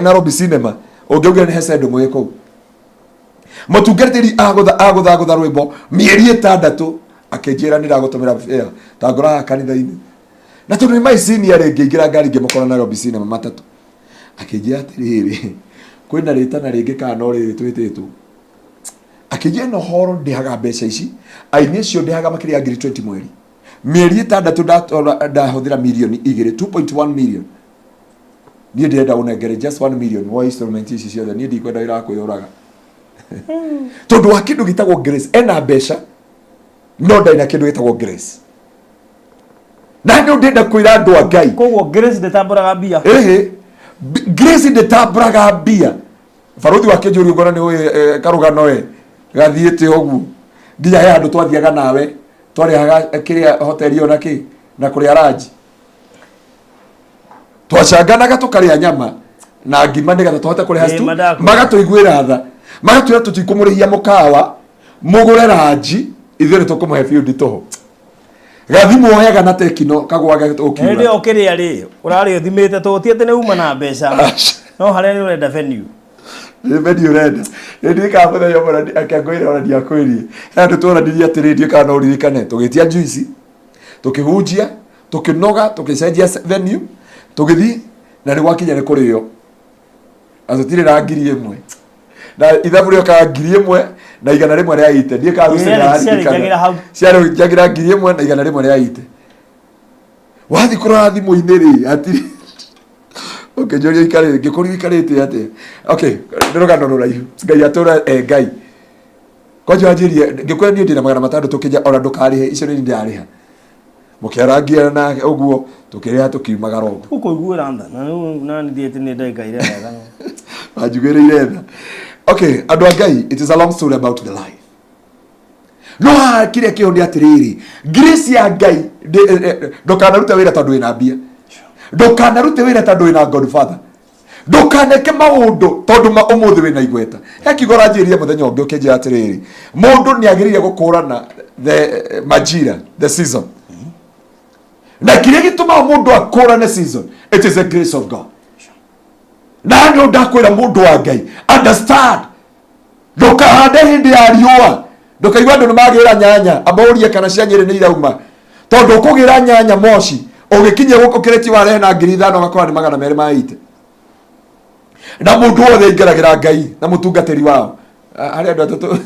Nairobi Cinema ongeuga ni hesedo mweko mutungatiri agutha rwimbo mieri 6 akenjira ni ragutumira tangora kanitha-ini na tundu ni mai senior ngiingira ngari ngimukora Nairobi Cinema matatu akenjira atiriri kwina ritana ringi kana no riri twititwo akijia no horo ndihaga mbeca ici aini cio ndihaga makiria ngiri 20 mweri mieri 6 ndahuthira milioni 2.1 million nie ndenda unengere just 1 million wa instrument ici ciothe nie ndikwenda ira kwiyuraga tondu wa kindu gitagwo grace ena mbeca no ndaina kindu gitagwo grace na ndio ndenda kwira andu a Ngai koguo grace ndetamburaga mbia grace ndetamburaga mbia baruthi wa kinjuri ngona ni karugano we gathiite ogu nginya he andu twathiaga nawe twarihaga kiria hoteli ona ki na kuria raji twacanganaga tukaria nyama na ngima nigetha tuhote kuriha stu magatuiguira tha magatwira tutikumurihia mukawa mugure raji ithure tukumuhe field toho gathimu oyaga na tekino kagwaga ukiura ndio okiria ri urari thimite tutiete ne uma na mbeca no haria ni urenda venue venue renda ndi ka botha yo mara akagoira ora dia kwiri andu tora ndiria tiridi kana uririkane tugitia juice tukihunjia tukinoga tukicenjia venue tugithi na ni gwakinya ni kurio azotire na ngiri imwe na ithabu rio ka ngiri imwe na igana rimwe ria ite ndie ka gucira ciaro jagira ngiri imwe na igana rimwe ria ite wathi kurora thimu-ini ri atiri okay jorio ikare ngikuri ikarite ate okay ndiroga no raihu Ngai atura Ngai kwaje ajirie ngikwenda ni ndina magana matano tukija ora ndukarihe icio ni ndiariha mukiarangia na uguo tukiria tukiumagara uguo uko iguira ntha na ni thiete ni ndai Ngai rega no ajugire iretha okay andu a Ngai it is a long story about the life no kire kio ndi atiriri grace ya Ngai ndukanaruta wira tondu ina mbia ndukanarute wira tondu ina Godfather ndukaneke maundu tondu umuthi wina igweta yakigora njiria muthenya ungi ukenjira atiriri mundu ni agiriria gukurana the majira the season na kile gituma mundu akurane season it is the grace of God na ndio ndakwira mundu wa Ngai understand ndukahande hindi ya riua ndukaigwa andu ni magira nyanya abaurie kana cia nyiri ni irauma tondu kugira nyanya moshi ugikinya guko kireti warehe na 5,000 gakora ni 200 maite na mundu wothe ingeragira Ngai na mutungatiri wao ari andu atoto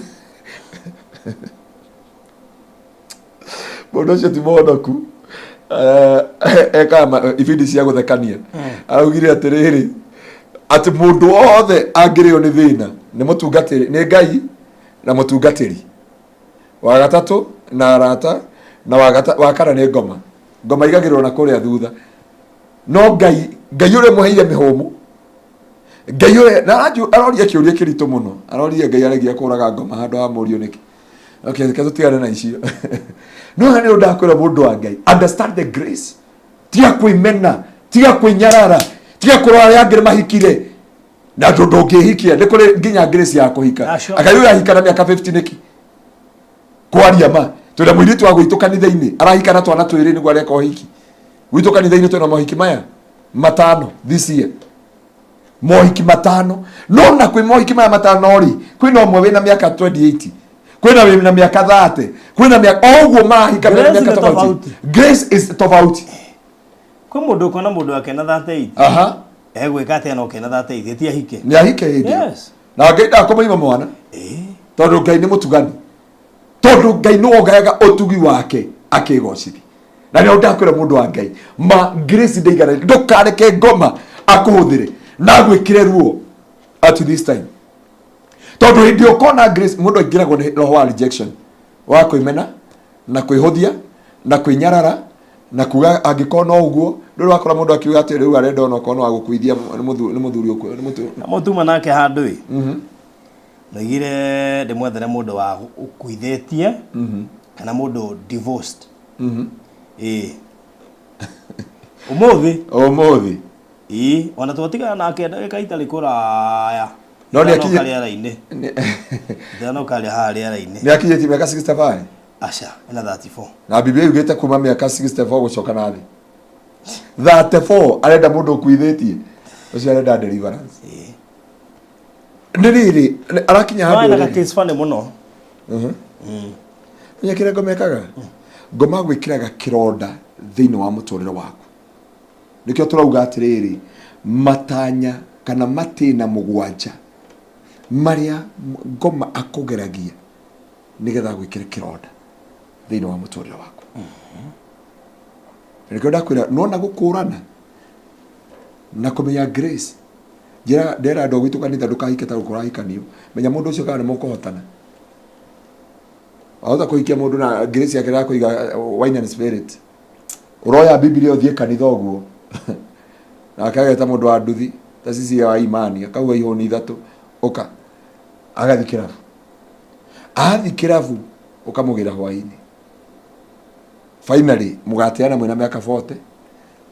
mundu cio ti monoku eka ibindi cia guthekania augire atiriri ati mundu wothe angirio ni thina ni mutungatiri ni Ngai na mutungatiri wa gatatu na arata na wa kana ni ngoma igagirwo na kuria thutha no Ngai ure muheire mihumu Ngai ure na aroria kiuria kirito muno aroria Ngai aragia kuraga ngoma handu ha murio niki okay kazo tigana na icio no hani udakwira mundu wa Ngai understand the grace tiga kwimena tiga kwinyarara tiga kurora yangire mahikire na ndungihikia ni kuri nginya grace ya kuhika akayu yahika na miaka 50 niki kwaria ma twira mwiritu wa gwitu kanitha-ini arahika na twana twiri niguo areka uhiki gwitu kanitha-ini twina mohiki maya matano this year mohiki matano no na kwi mohiki maya matano ri kwina umwe wina miaka 28 kwina wina miaka 30 kwina miaka oguo mahika na miaka tofauti grace is tofauti kwa mundu kona mundu wake na 38 egwika atia no kena 38 ti ahike ni ahike hindi yes na Ngai ndakomaima mwana tondu Ngai ni mutugani tondu Ngai no ogayaga otugi wake akigocithi na ni ndakwira mundu wa Ngai ma grace ndeigana ndukareke ngoma akuhuthire na gwikire ruo at this time tondu hindi ukona grace mundu ingiragwo ni roho wa rejection wa kuimena na kwihuthia na kwinyarara na kuga angikona uguo ndu wakora mundu akiuga ati riu arenda ona kono agukuithia ni muthuri uku ni mutu na mutuma nake handu nagire de mwethere mundu wa ukuithetie kana mundu divorced umuthi ona twotiga nake ndagika itari kuraya no ni akinya raine ndano kali hali raine ni akinya ti miaka 65 asha ina 34 na Biblia yugete kuma miaka 64 gucoka nathi 34 arenda mundu ukuithetie ucio arenda deliverance niriri arakinya handu na case fane muno nyakira ngomekaga ngoma gwikiraga kironda thiini wa muturire waku nikyo turauga atiriri matanya kana matina mugwanja maria ngoma akugeragia nigetha gwikira kironda thiini wa muturire waku nikyo ndakwira nona gukurana na kumenya grace jira ndera ndo gwitu kanitha ndukahike ta ukurahikanio menya mundu ucio kana mukuhotana auta kuikia mundu na grace yake ya kuiga wine and spirit uroya Biblia uthie kanitha uguo na akageta mundu wa nduthi ta sisi ya imani akauga ihoni ithatu uka agathikiravu ukamugira hwaini finally mugatiana mwina miaka 40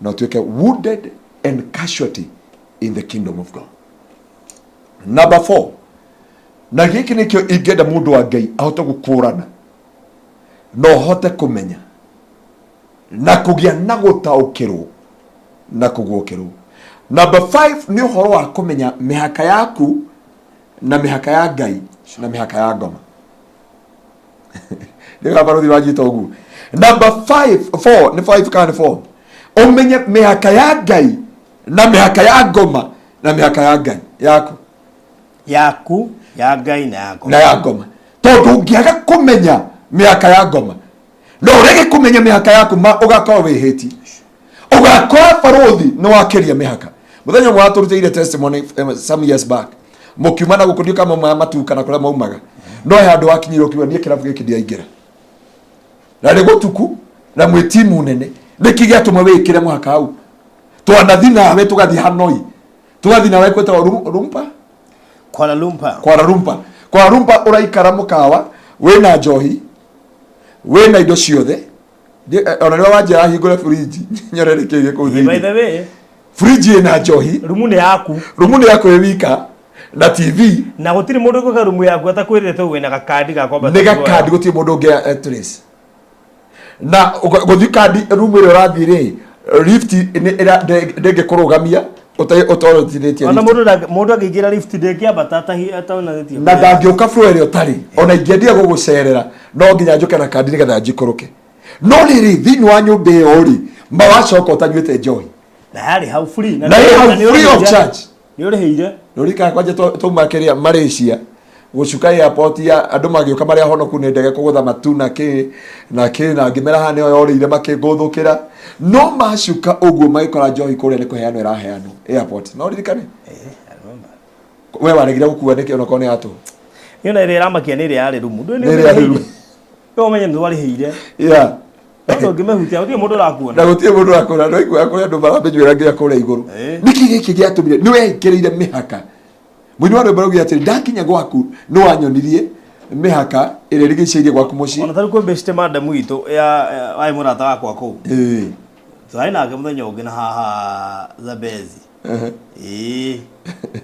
na tuweke wounded and casualty in the kingdom of God. Number 4, na giki nikyo ingenda mundu wa Ngai ahote gukurana no hote kumenya na kugia na gutaukirwo na kugwokirwo. Number 5 ni uhoro wa kumenya mihaka yaku na mihaka ya Ngai na mihaka ya ngoma. Ndiga baruthi wajita ugu. Number 4 ni 5 kana 4 umenye mihaka ya Ngai na mihaka ya ngoma na mihaka ya Ngai yaku ya Ngai na ya ngoma tondu ungiaga kumenya mihaka ya ngoma no urege kumenya mihaka yaku ma ugakorwo wiheti ugakorwo baruthi no wakiria mihaka muthenya mwa turutire testimony some years back mukiumana gukudio kama matuka na kula maumaga no handu wakinyiro kiwa nie kirabu giki ndiaingira na rego tuku na mwitimu nene nikigia tumwe wikire mwaka hau twanathina we tugathi Hanoi tugathi nawe kweta rumpa Kuala Lumpur uraikara mukawa wena njohi wena indo ciothe ona niwe wanja hingure fridge nyorereke kuthi by the way fridge ina njohi rumu ni yaku wika na TV na gutiri mundu kuga rumu yaku atakwirite wena gakadi gakomba ni gakadi gutiri mundu ngia trace na guthi kadi rumu ire urathire lift ndege kurugamia utorotinetie ona mundu agigira lift ndege batata ataona netie na ndangioka flow ire utari ona ingiendia gugucerera no nginya njuke na kadi nigetha njikuruke no riri thini wa nyumba iyo ri mawacoka utanyuite njohi na yari hau free na hau free of charge ni uri heire rurika kwanje to makeria Malaysia gucuka airport ya andu magioka maria honoku ne ndege kugutha matuna na ngimera hane yorire makiguthukira no macuka uguo magikora njohi kuria ni kuheanwo iraheanwo airport no ririkane we waregire gukua niki ona kone atu yona ire ramakia ni ire yari rumu ndu ni ire yari rumu yo menye ndu wari heire yeah no ngimehutia utie mundu rakuona na gutie mundu rakuona no ikua kuria andu maramenyera nginya kuria iguru niki giki giatumire ni we ikirire mihaka mwini wano barogi atiri ndakinya gwaku no wanyonirie mihaka ire rigiciirie gwaku muci ona taru ko beste madam witu ya ai murata wakwa ko sai na ngamutenya ungi na haha Zabezi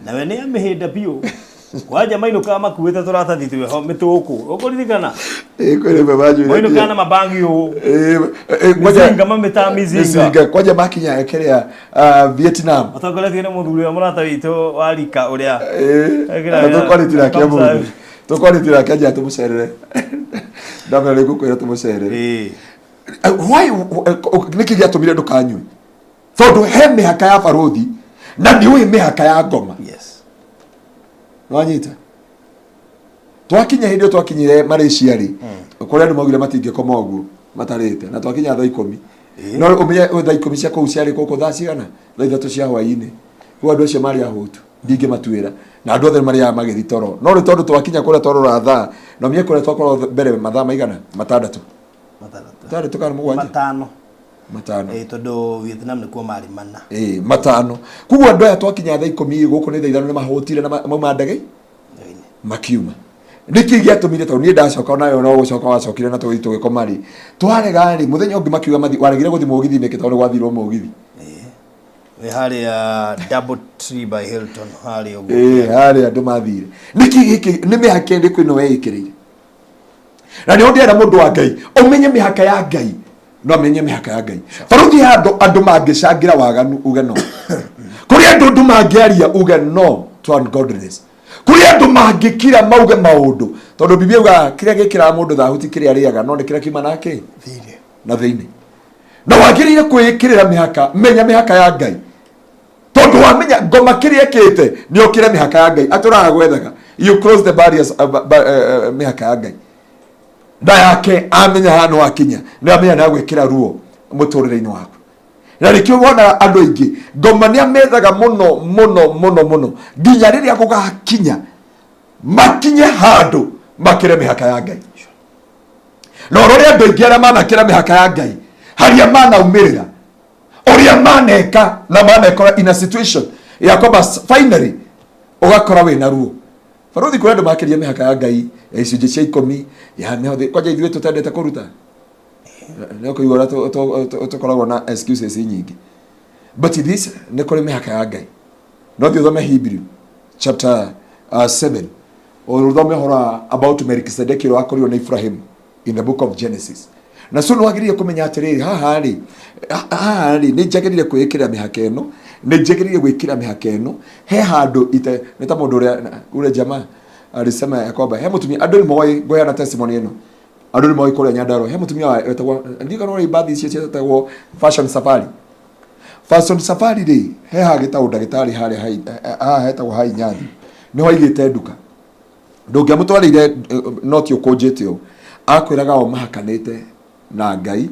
na we ni amehinda biu waja maino kama kuweta turata thitwe ho mituku ukoririkana kwere babanyu maino kana mabangi yo ngoja mama metamizinga kwaja makinya ekerea Vietnam atokole thine muthuri wa murata witu warika uria tukwalitira kaja tumucerere ndamere gukwira tumucerere why niki giatumire ndukanywe tondu he mihaka ya barothi na ni uyi mihaka ya ngoma yes wanyita twakinya hindio twakinyire Malaysia ri kuria andu maugire matinge koma uguo matarite na twakinya thaa 10 no umenye thaa 10 cia kuu ciari kuku thaa cigana thaa 3 cia hwaini kwa andu acio mari ahutu ndinge matuira na andu othe mari magiri toro no ri tondu twakinya kuria twarora thaa no mie kuria twakorwo mbere mathaa maigana matandatu kana mugwanja matano tondu Vietnam ni kuo mari mana matano kugu andu aya twakinya thaa 10 guku ni thaa 5 ni mahotire na mauma ndege makiuma niki giatumire tondu ni ndacoka nayo no gucoka wacokire na tugito gikoma ri twarega ri muthenya ungi makiuga mathi waregire guthi mugithi niki tondu gwathirwo mugithi we hari double tree by Hilton hari ogo hari andu mathire niki giki ni mihaka ndi kwino we ikirire na ni ondiera mundu wa Ngai umenye mihaka ya Ngai no menye mihaka ya Ngai baruthi andu mangicangira waganu uge no kuri andu mangiaria uge no to ungodliness kuri andu mangikira mauge maundu tondu biblia uga kiria gikira mundu thahuti kiria riaga no ni kiria kima nake thini na thini na wagirire kwikirira mihaka menya mihaka ya Ngai tondu wamenya ngoma kiria ekite ni okire mihaka ya Ngai aturaga gwethaga you cross the barriers mihaka ya Ngai nda yake amenya hano akinya ni amenya na gwikira ruo muturire-ini waku na nikio wona andu ingi ngoma ni amethaga muno nginya riria gugakinya makinye handu makire mihaka ya Ngai no roria andu ingi aria manakira mihaka ya Ngai haria manaumirira uria maneka na manekora in a situation ya kwamba finally ugakora wina ruo baruthi kuri andu makiria mihaka ya Ngai ya icunjĩ cia 10 ya mehothe kwaja ithuĩ tutendete kuruta no kuigora tukoragwo na excuses nyingi but this ni kuri mihaka ya Ngai no thi thome Hebrew chapter 7 or thome hora about Melchizedek ro akorio na Ibrahim in the book of Genesis na so no agirie kumenya atiriri haha ri ni njagirire kwikira mihaka eno ni njagirire gwikira mihaka eno he handu ite ni ta mundu ure jamaa alisema ya kwamba he mutumia andu ni moi goya na testimony eno andu ni moi kuria Nyandaro he mutumia etagwo ndika no ibadi icio cietagwo fashion safari ri he hagita udagitari hari hai hetagwo hai nyathi ni hoigite nduka ndungiamutwarire not ukunjite o akwiraga o mahakanite na Ngai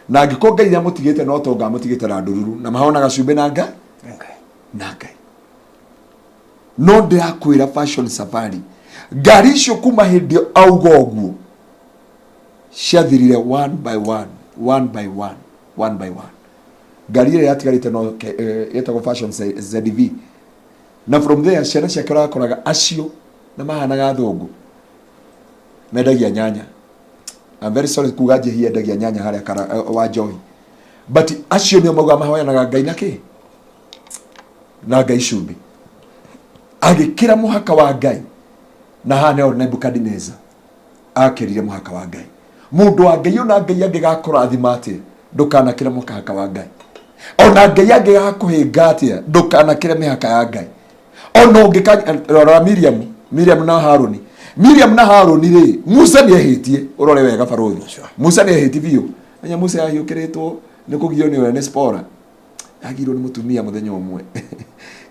na angiko Ngai ya mutigite no to ngamutigite na ndururu na mahonaga cumbe na Ngai no de akwira fashion safari ngari icio kuma hindi auga oguo ciathirire one by one ngari ile yatigarite no yetagwo fashion ZDV na from there ciana ciakora koraga acio na mahanaga thungu mendagia nyanya. I'm very sorry kuga jehia ndagia nyanya haria wa joy but acio nio mauga mahoyanaga Ngai naki na Ngai cumbi agikira muhaka wa Ngai na hane o Nebukadneza akirire muhaka wa Ngai mundu wa Ngai ona Ngai angigakora athimate ndukana kira muhaka wa Ngai ona Ngai angigakuhinga atia ndukana kira mihaka ya Ngai ono ngikara Miriam na Haruni ri Musa ni ehitie urore wega barothi Musa ni ehitie biu anya Musa ahiukiritwo nikugio ni wene spora agiro ni mutumia muthenya umwe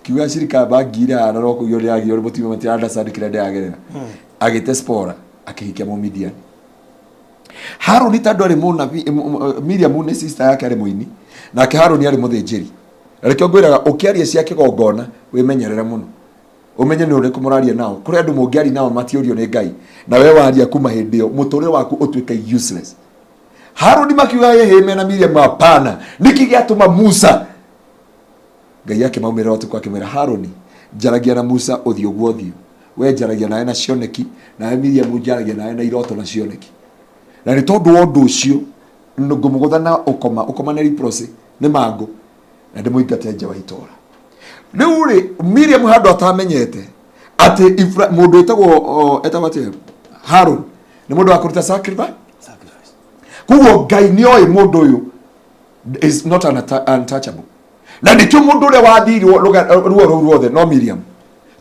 kiuga shirika bagira na roko yo agiro mutumia matianda sadikira ndagerera agite spora akihikia mu Midian. Haruni tando ari muna Miriam ni sister yake ari muini na ke Haruni ari muthinjiri rekyo ngwiraga ukiaria cia kigongona wimenyerera muno umenye ni uriku muraria nao kuri andu mungiari nao matiorio ni Ngai na we waria kuma hindi yo muturire waku utwike useless. Haruni makiuga yeheme na Miriam hapana niki giatuma Musa Ngai yake maumira watu kwa kimera Haruni jaragia na Musa uthio guothio we jaragia nae na cioneki na Miriam jaragia nae na iroto na cioneki na ni tondu wondu ucio ngumugutha na ukoma na riprose ni mango na ndimuingate nja wa itora riu ri Miriam handu atamenyete ati mundu etagwo Harun ni mundu akuruta sacrifice kuwo Ngai ni oi mundu uyu is not untouchable na ndikyo mundu ule wathiri ruo ruothe no Miriam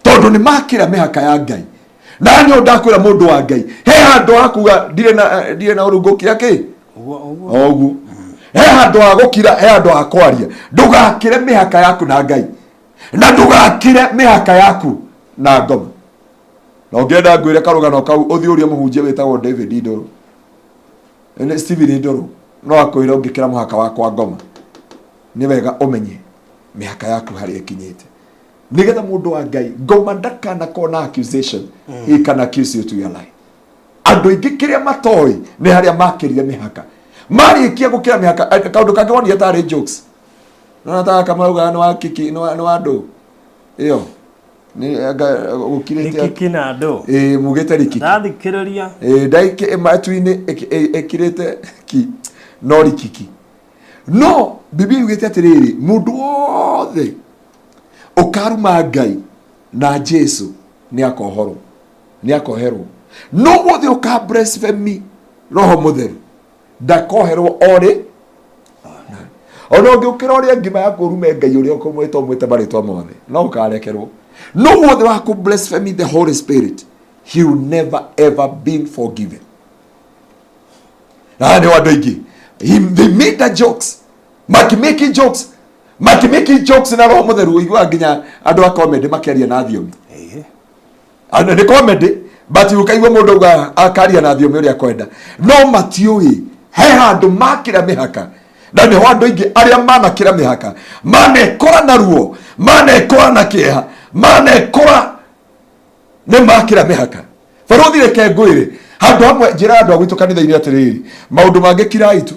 tondu ni makira mihaka ya Ngai na nyo ndakwira mundu wa Ngai he handu akuga ndire na urungukira ki ogu he handu agukira he handu akwaria ndugakire mihaka yaku na Ngai na ndugakire mihaka yaku na Ngoma na ngenda ngwire karugano kau uthi uria muhunjia wetagwo David Ndoro ene Steven Ndoro no akwira ungikira muhaka wakwa Ngoma ni wega umenye mihaka yaku hari ekinyete nigetha mundu wa Ngai Ngoma ndakana kona accusation he can accuse you to your life andu ingi kiria matoi ni haria makirire mihaka mari ikia gukira mihaka kaundu kangi woni tari jokes no nataka kama uga no akiki no ando iyo ni gukirite kiki na ando mugete riki ndathikiriria ndaike matuine ekirite ki no rikiki no bibi ugete atiriri mundu wothe ukaruma Ngai na Jesu ni akoherwo no wothe uka blasphemy roho mutheru ndakoherwo ori ono ngukira uri ngima ya kurume Ngai uri okomweta omweta baritwa mothe no ukarekerwo no wothe wa ku blasphemy the Holy Spirit he will never ever been forgiven. Nani wadoigi they made the jokes making jokes na roho mutheru igwa nginya andu a comedy makeria na thiomi ana ni comedy but ukaigwa mundu uga akaria na thiomi uri akwenda no matiui he handu makira mihaka na ni handu ingi aria manakira mihaka manekora na ruo manekora na kieha manekora ne makira mihaka faruthi reke ngwire handu hamwe njira andu agwitu kanitha-ini atiriri maundu mange kiraitu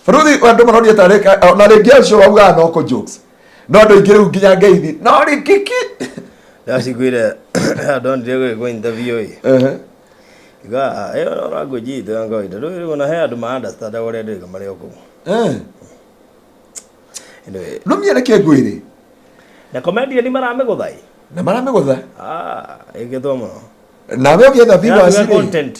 faruthi andu maronia tareka na rege cio wauga no ko jokes no andu ingi riu nginya ngeithi no rikiki Dasi gwire don't go interview iga ayo rago jito yango ida ro na he andu ma understand ore ndiga mari oku no miere ke gwire na comedy ni marame gothai na marame gotha igithomo na we getha viewers content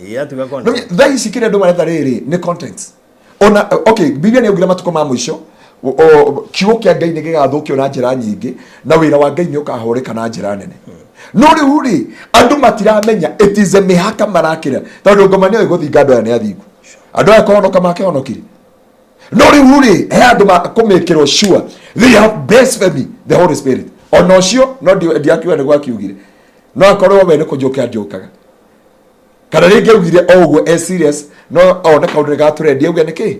ya tuga content no thai sikire andu maretha riri ni content ona okay biblia ni ugira matuko ma mwisho kiugo kia Ngai ni gigathukio na njira nyingi na wira wa Ngai ni ukahoreka na njira nene no riu ri andu matiramenya it is a mihaka marakira tondu Ngoma ni iguthinga andu aya ni athingu andu aya kohonoka makehonokire no riu ri he andu makumikirwo sure they have blasphemy the Holy Spirit ono cio no ndiakiuga ni gwakiugire no akorwo we ni kujoka njokaga kana ringi ugire oguo serious no ona kaundu gaturendia uga niki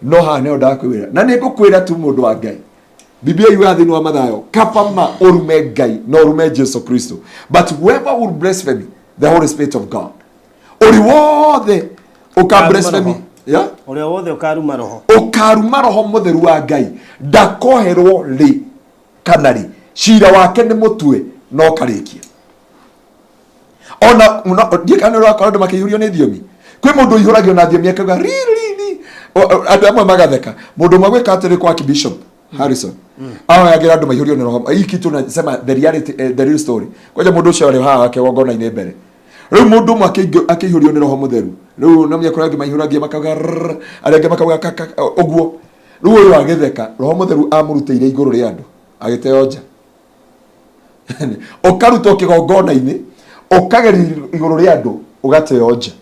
no ha ne ndakwira na ni ngukwira tu mundu wa Ngai Biblia yuga thini wa mathayo kapama urume Ngai no urume Jesu Kristo but whoever will blaspheme the Holy Spirit of God uri wothe uka blaspheme ya uri wothe ukaruma roho mutheru wa Ngai ndakoherwo ri kanari shira wake ni mutwe no karikia ona ndikana ro akora makihurio ni thiomi kwi mundu ihuragio na thiomi akaga ri andu amwe magatheka mundu mwe gwika atiri kwa Bishop Harrison agira andu mahiurio ni roho hii kitu nasema the reality the real story kwaje mundu ucio ari haha akegongona ine mbere riu mundu mwe akihurio ni roho mutheru riu namya kuragi mahuragia makaga arenge makaga oguo riu uyu agitheka roho mutheru amurutire iguru ri andu agiteoja okaruta kigongona ine ukageri iguru ri andu ugateoja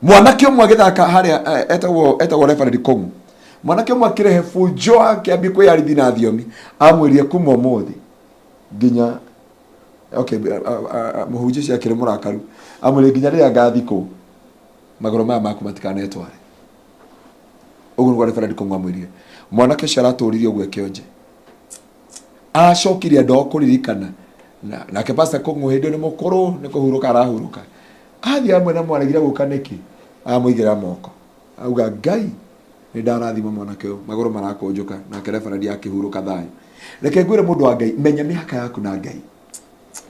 mwanake umwe agithaka haria etagwo referee Kongu mwanake umwe akirehe fujo akiambi kwiyarithi na thiomi amwirie kuma umuthi nginya okay muhunjia cia kire murakaru amwirie nginya riria ngathiko magoro maya maku matikanetware uguo ngo referee Kongu amwirie mwanake cio araturirie uguo kionje acokirie ndo kuririkana nake pastor Kongu hindi ni mukuru ni kuhuruka arahuruka athi amwe na mwaragira guka niki amwigira moko auga Ngai ni ndarathima mwanake uyu magoro marakonjuka nake referee akihuruka thayo reke ngwire mundu wa Ngai menya mihaka yaku na Ngai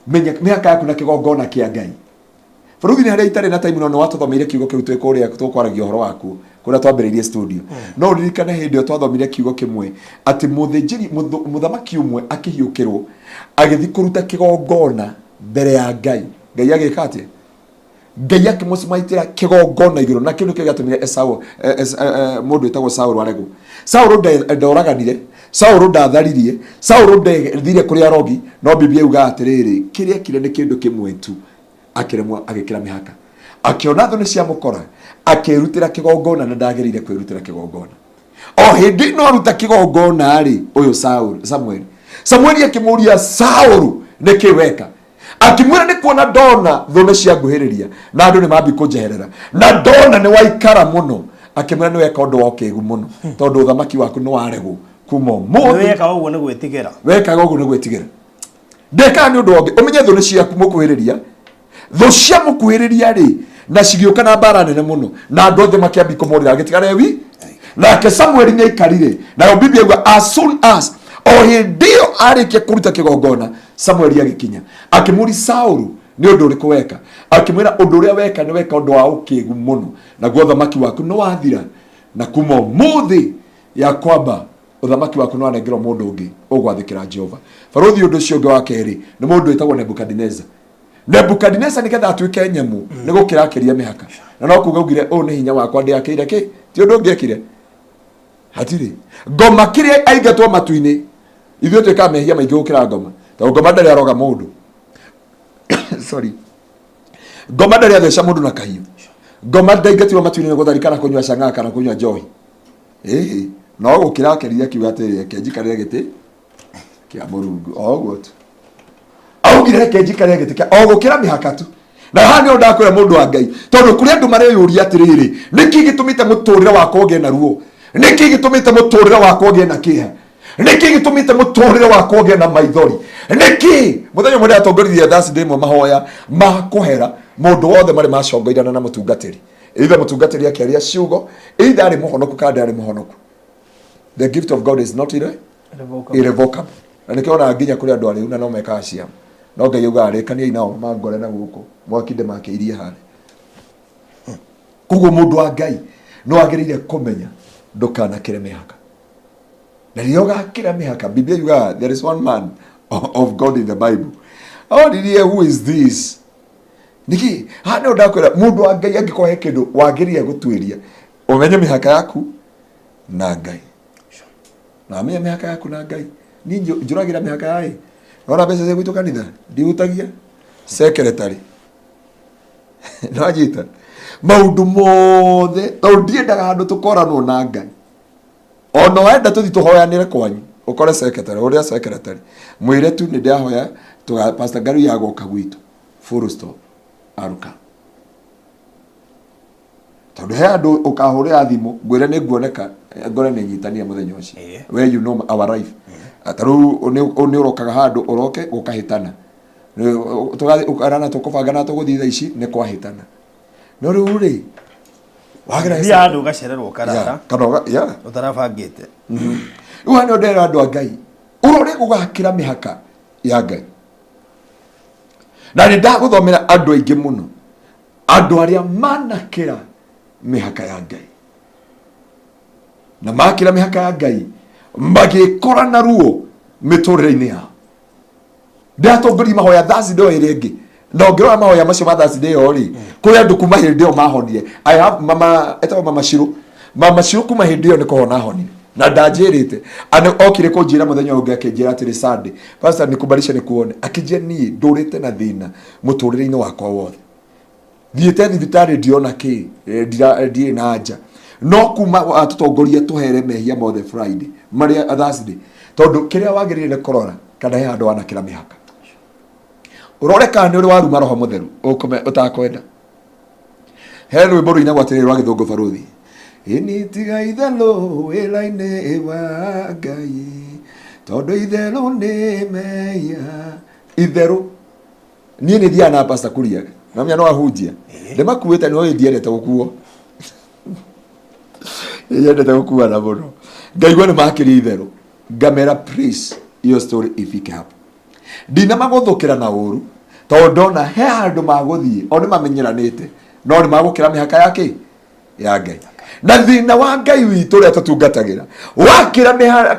menya mihaka yaku na kigongona kia Ngai Furuthi ni haria itari na time no wathomeire kiugo kiu twikuria tukwaragia horo waku kuria twambiririe studio no ririkane hindi twathomire kiugo kimwe ati muthinjiri muthamaki umwe akihiukirwo agithi kuruta kigongona mbere ya Ngai Ngai agikate Ngai akimusimaitira kigongona iguru na kindu kigatumire Esau mundu etagwo Saul arego Saul ndoraganire Saul ndatharirie Saul ndethire kuri arogi no Biblia yuga atiriri kiria kire ni kindu kimwe tu akiremwa agikira mihaka akiona thoni cia mukora akirutira kigongona na ndagirire kwirutira kigongona o hindi no ruta kigongona ari uyu Samuel akimuria Saul nikiweka akimwira ni kuona ndona thoni cia nguhiriria na andu ni mambi kunjeherera na ndona ni waikara muno akimwira ni weka undu wa kigu muno tondu thamaki waku ni waregwo kuma muthi weka uguo ni gwitigira ndeka ni undu wangi umenye thoni ciaku mukuhiriria tho cia mukuhiriria ri na cigioka na bara nene muno na andu othe makiambi kumurira gitigare wi nake Samuel ni aikarire na Biblia yuga as soon as o hindio arikia kuruta kigongona Samuel agikinya akimuri Saul ni undu uriku weka akimwira undu uria weka ni weka undu wa ukigu muno na guo thamaki waku no wathira na kuma muthi ya kwamba uthamaki waku no anengero mundu ungi ugwathikira Jehova Faruthi undu cio ngi wa keri ni mundu etagwo Nebukadnezar niketha atuike nyemu ni gukira akiria mihaka na no kuga ugire o ni hinya wakwa ndi akire ki ti undu ngekire hatiri ngoma kiria aigatwo matuini ithuĩ twĩkaga mehia maingĩ gũkĩra ngoma tondũ ngoma ndarĩ aroga mũndũ sorry ngoma ndarĩ atheca mũndũ na kahiũ ngoma ndaingatirwo matu-inĩ nĩ gũtharikana kũnyua cang'aa kana kũnyua njohi no gũkĩra kerire kiuga atĩrĩ reke njikarĩre gĩtĩ kĩa Mũrungu o ũguo tu augire reke njikarĩre gĩtĩ kĩa o gũkĩra mĩhaka tu na haha nĩ ndakwĩra mũndũ wa Ngai tondũ kũrĩ andũ mareyũria atĩrĩrĩ nĩkĩ gĩtũmĩte mũtũrĩre wakwa ũgĩe na ruo nĩkĩ gĩtũmĩte mũtũrĩre wakwa ũgĩe na kĩeha nĩkĩ gĩtũmĩte mũtũrĩre wakwa ũgĩe na maithori nĩkĩ mũthenya ũmwe atongoririe Thursday mwe mahoya makũhera mũndũ wothe marĩ macongoirana na mũtungatĩri either mũtungatĩri akĩaria ciugo either arĩ mũhonoku kana ndarĩ mũhonoku the gift of God is not irrevocable na nĩkĩona nginya kũrĩ andũ arĩu na no mekaga ciama no Ngai auga arĩkaniai nao mangore na gũkũ mwakinde makĩirie harĩ koguo mũndũ wa Ngai no agĩrĩire kũmenya ndũkanakĩre mĩhaka na rĩrĩa ũgakĩra mĩhaka Biblia yuga there is one man of God in the Bible who is this niki hana ndakwĩra mũndũ wa Ngai angĩkorwo he kĩndũ wagĩrĩire gũtuĩria ũmenye mĩhaka yaku na Ngai na amenye mĩhaka yaku na Ngai ni njũragĩra mĩhaka yaĩ ona mbeca cia gwitũ kanitha ndihutagia secretary no anyita maundu mothe tondũ ndiendaga handũ tũkoranwo na Ngai ona wenda tũthi tũhoyanĩre kwanyu ũkore secretary ũrĩa secretary mwĩre tu nĩ ndĩrahoya pastor Ngaruiya agoka gwitũ full stop aruka tondũ he andũ ũkahũrĩra thimũ ngwĩre nĩ nguoneka ngore nĩ nyitania mũthenya ũcio where you know our life ataru nĩ ũrokaga handũ ũroke gũkahĩtana tũkarana tũkũbangana tũgũthiĩ thaa ici nĩ kwahĩtana no rĩu rĩ wagira andu gacererwo karara utarabangite rĩu nĩ ndera andũ a Ngai ũrore gũgakĩra mĩhaka ya Ngai na nĩ ndagũthomera andũ aingĩ mũno andũ arĩa manakĩra mĩhaka ya Ngai na makĩra mĩhaka ya Ngai magĩkora na ruo mĩtũrĩre-inĩ yao ndatongoria mahoya Thursday ĩrĩ ĩngĩ no ngĩrora mahoya macio ma Thursday ĩyo rĩ kũrĩ andũ kuma hĩndĩ ĩyo mahonire I have mama Shiro kuma hĩndĩ ĩyo nĩ kũhona honire na ndanjĩrĩte okire kũnjĩra mũthenya ũngĩ akĩnjĩra atĩrĩ Sunday pastor nikubalisha nikuone akĩnjĩra niĩ ndũrĩte na thĩna mũtũrĩre-inĩ wakwa wothe thiete thibitari ndiona ki ndire na anja no kuma atutongoria tuhere mehia mothe Friday maria Thursday tondu kiria wagirire korora kana he andu wana kira mihaka uroreka ni uri waruma roho mutheru utakwenda he rwimbo ruina gwatirire rwa githungu baruthi ini tiga ithelo wira-ini wa Ngai tondu ithelo ni meya itheru ni thia na pastor kuria na mya no ahunjia ndimakuite no ndiendete gukuo ndiendete gukua na muno ngaigua ni makiri itheru ngamera please your story ifike hapo ndina maguthukira na uru tondu ndona he handu maguthie o ni mamenyeranite no ni magukira mihaka yake ya Ngai na thina wa Ngai witu ria tutungatagira wakira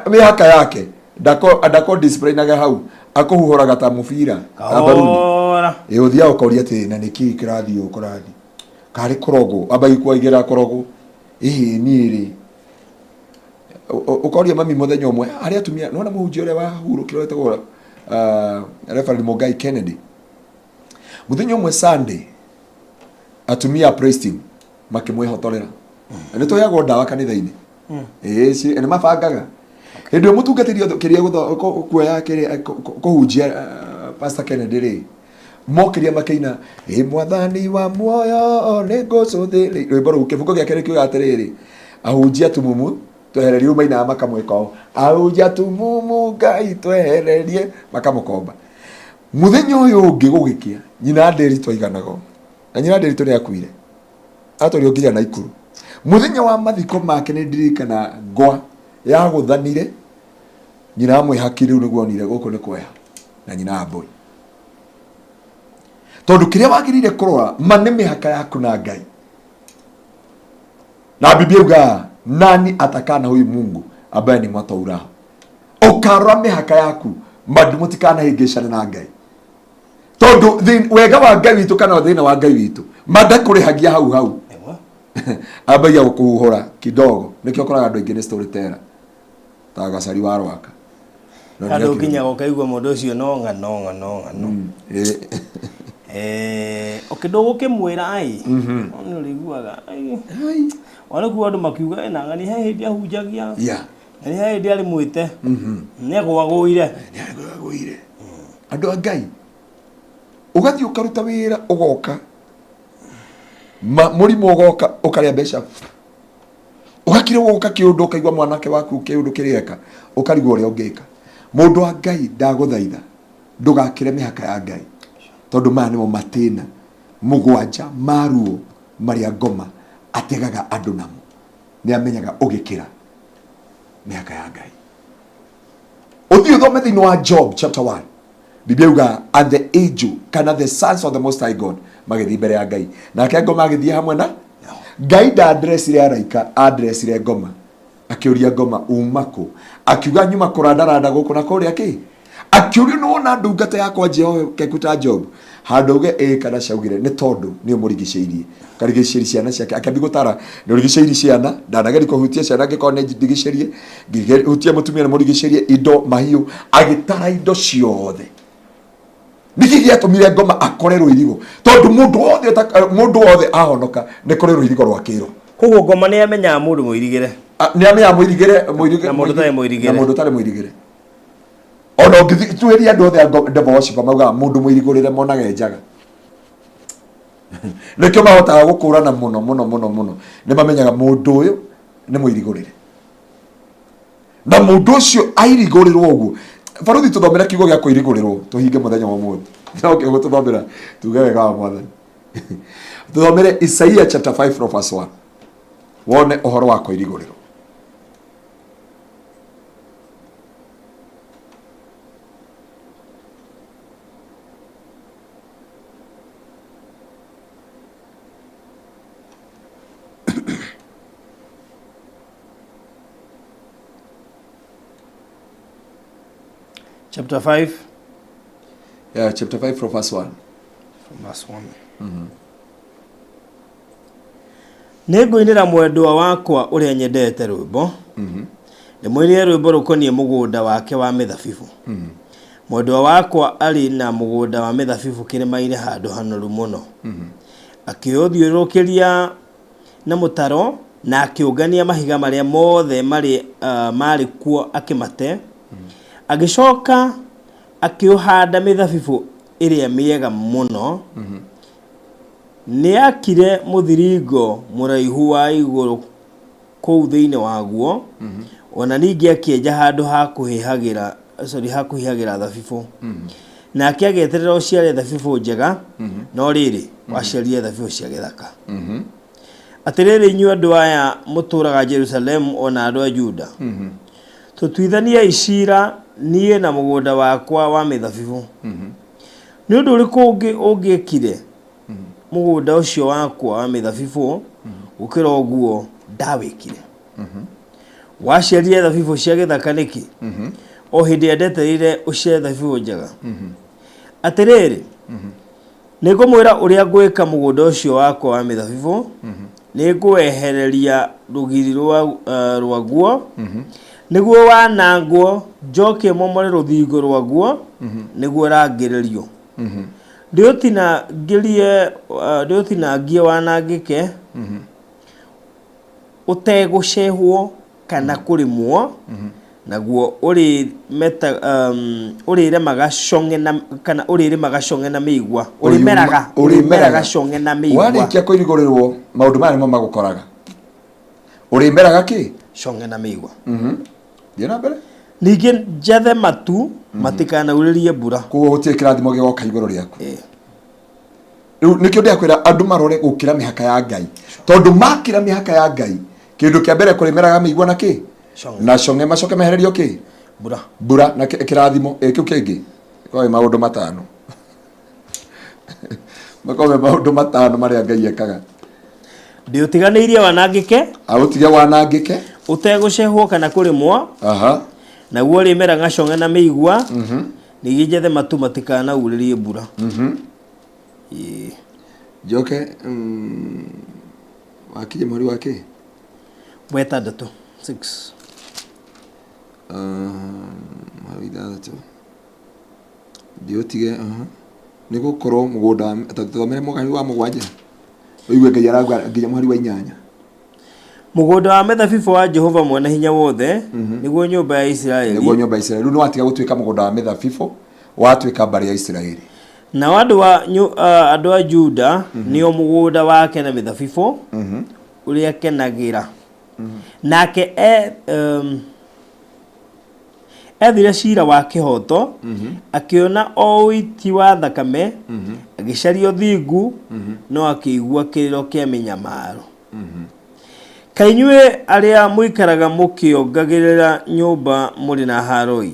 mihaka yake ndako display naga hau akuhuhoraga ta mubira baruni uthia ukoria ati na niki kirathi ukurathi kari korogo abai kwaigira korogo niiri ukoria mami muthenya umwe ari atumia nona muhunjia ure wa hurukiro etagwo Reverend Mogai Kennedy muthenya umwe Sunday atumia praised him makimwehotorera ni toyagwo ndawa kanitha-ini ene mabangaga hindu mutungatiri kiria kuoya kuhunjia Pastor Kennedy ri mokiria makeina mwathani wa muoyo ni ngucuthiri rwimbo ru kifungo giake ri kiuga atiriri ahunjia tumumu twehererie umaina makamwekao ahunjia tumumu Ngai twehererie makamukomba muthenya uyu ungi gugikia nyina nderi twaiganago na nyina nderi turi akuire atori nginya na ikuru muthenya wa mathiko make ni ndirikana ngwa ya guthanire nyina amwe hakiri niguo nire guku ni kweha na nyina mboi tondu kiria wagirire kurora mane mihaka yaku na Ngai na Biblia uga nani atakana huyu Mungu ambaye ni mwataura ukarora mihaka yaku madumutikana higeshana na Ngai tondu wega wa Ngai witu kana thina wa Ngai witu madakurihagia hau abaya ukuhora kidogo nikyo koraga andu ingi ni storyteller ta gacari wa rwaka andu kinya gokaigwa mundu ucio no ngano okidogo kimwira ai onu riguaga ai wala ku andu makiuga na ngani he hindi ahunjagia ni he hindi ari mwite ni agwaguire andu Ngai ugathi ukaruta wira ugoka murimu ugoka ukaria mbeca ugakire ugoka kiundu ukaigwa mwanake waku kiundu kirieka ukarigwo uri ungika mundu wa Ngai ndaguthaitha ndugakire mihaka ya Ngai tondu maya nimo Matiina mugwanja maruo maria Ngoma Ategaga Andu Namo ni amenyaga ugikira mihaka ya Ngai uthi uthome thiini wa Job chapter 1 Biblia uga and the angel kana the sons of the most high God magithi mbere ya Ngai nake Ngoma agithie hamwe na Ngai da address ile araika address ile Ngoma akiuria Ngoma umako akiuga nyuma kurandaranda guku na kuria ki akiuria no na ndungata yakwa Jehova kekuta Job handuge kana shaugire ni tondu ni umurigiceirie karigiceirie ciana ciake akabigutara ni urigiceirie ciana ndanageri kuhutia ciana ngikone ndigiceirie ngihutia mutumia na murigiceirie indo mahiu agitara indo ciothe niki giatumire Ngoma akorerwo irigo tondu mundu wothe ahonoka ni korerwo irigo rwakiro koguo Ngoma ni amenya mundu muirigire ni amenya muirigire na mundu tari muirigire ono ngithuiria andu othe divorce mauga mundu muirigurire monage njaga nikyo mahotaga gukurana muno ni mamenyaga mundu uyu ni muirigurire na mundu ucio airigurirwo uguo baruthi tuthomera kiugo gia kuirigurirwo tuhinge muthenya wa muthi no ke gututhomera tuge wega wa mwathani tuthomere Isaiah chapter 5 from verse 1 wone uhoro wa kuirigurirwo chapter 5 chapter 5 from verse 1 Nĩngũinĩra mwendwa wakwa ũrĩa nyendete rwĩmbo ndĩmũinĩre rwĩmbo rũkoniĩ mũgũnda wake wa mĩthabibũ mwendwa wakwa arĩ na mũgũnda wa mĩthabibũ kĩrĩma-inĩ handũ hanoru mũno akĩũthiũrũrũkĩria na mũtaro na akĩũngania mahiga marĩa mothe marĩ kuo akĩmate. Agĩcoka akĩũhanda mĩthabibũ ĩrĩa mĩega mũno. Nĩakire mũthiringo mũraihu wa igũrũ kũu thĩinĩ waguo. Ona ningĩ akĩenja handũ hakuhĩhagĩra thabibũ. Nake agĩeterera ũciare thabibũ njega, no rĩrĩ waciarire thabibũ cia gĩthaka. Atĩrĩrĩ inyuĩ andũ aya mũtũũraga Jerusalem ona andũ a Juda, tũtuithanie icira niĩ na mũgũnda wakwa wa mĩthabibũ. Nĩ ũndũ ũrĩkũ ũngĩkire mũgũnda ũcio wakwa wa mĩthabibũ gũkĩra ũguo ndawĩkire? Waciarire thabibũ cia gĩthaka nĩkĩ? O hĩndĩ ndetereire ũciare thabibũ njega. Atĩrĩrĩ, nĩngũmwĩra ũrĩa ngwĩka mũgũnda ũcio wakwa wa mĩthabibũ. Nĩngũwehereria rũgiri rwaguo, nĩguo wanangwo, njoke momore rũthingo rwaguo, nĩguo rangĩrĩrio. Ndĩũtinangie wanangĩke, ũtegũcehwo kana kũrĩmwo, naguo ũrĩremaga cong'e na mĩigua. Ũrĩmeraga cong'e na mĩigua. Warĩkia kũirigũrĩrwo maũndũ maya nĩmo magũkoraga. Ũrĩmeraga kĩ? Cong'e na mĩigua. Thiĩ na mbere. Ningĩ njathe matu matikanaurĩrie mbura. Koguo gũtirĩ kĩrathimo gĩgoka igũrũ rĩaku. Rĩu nĩkĩo ndĩrakwĩra andũ marore gũkĩra mĩhaka ya Ngai. Tondũ makĩra mĩhaka ya Ngai, kĩndũ kĩa mbere kũrĩmeraga mĩigua na kĩ? Na cong'e macoke mehererio kĩ? Mbura na kĩrathimo kĩu kĩngĩ. Koe maũndũ matano. Makoe maũndũ matano marĩa Ngai ekaga. Ndĩũtiganĩirie wanangĩke. Agũtige wanangĩke. Ũtegũcehwo kana kũrĩmwo. Naguo ũrĩmeraga cong'e na mĩigua. Ningĩ njethe matu matikanaurĩrie mbura. Njoke wakinya mweri wa kĩ? Wetandatũ 6. Ithathatũ. Ndĩũtige nĩgũkorwo mũgũnda tũthomere mweri wa mũgwanja. Ũigue Ngai arauga nginya mweri wa 8. Mũgũnda wa mĩthabibũ wa Jehova mwene hinya wothe nĩguo nyũmba ya Isiraeli. Nĩguo nyũmba ya Isiraeli. Rĩu nĩwatiga gũtuĩka mũgũnda wa mĩthabibũ, watuĩka mbarĩ ya Isiraeli. Na andũ a Juda nĩo mũgũnda wake na mĩthabibũ ũrĩa akenagĩra. Nake ethire cira wa kĩhoto, akĩona o ũiti wa thakame, agĩcaria ũthingu, no akĩigua kĩrĩro kĩa mĩnyamaro. Kaĩ inyuĩ arĩa mũikaraga mũkĩongagĩrĩra nyũmba mũrĩ na haroi,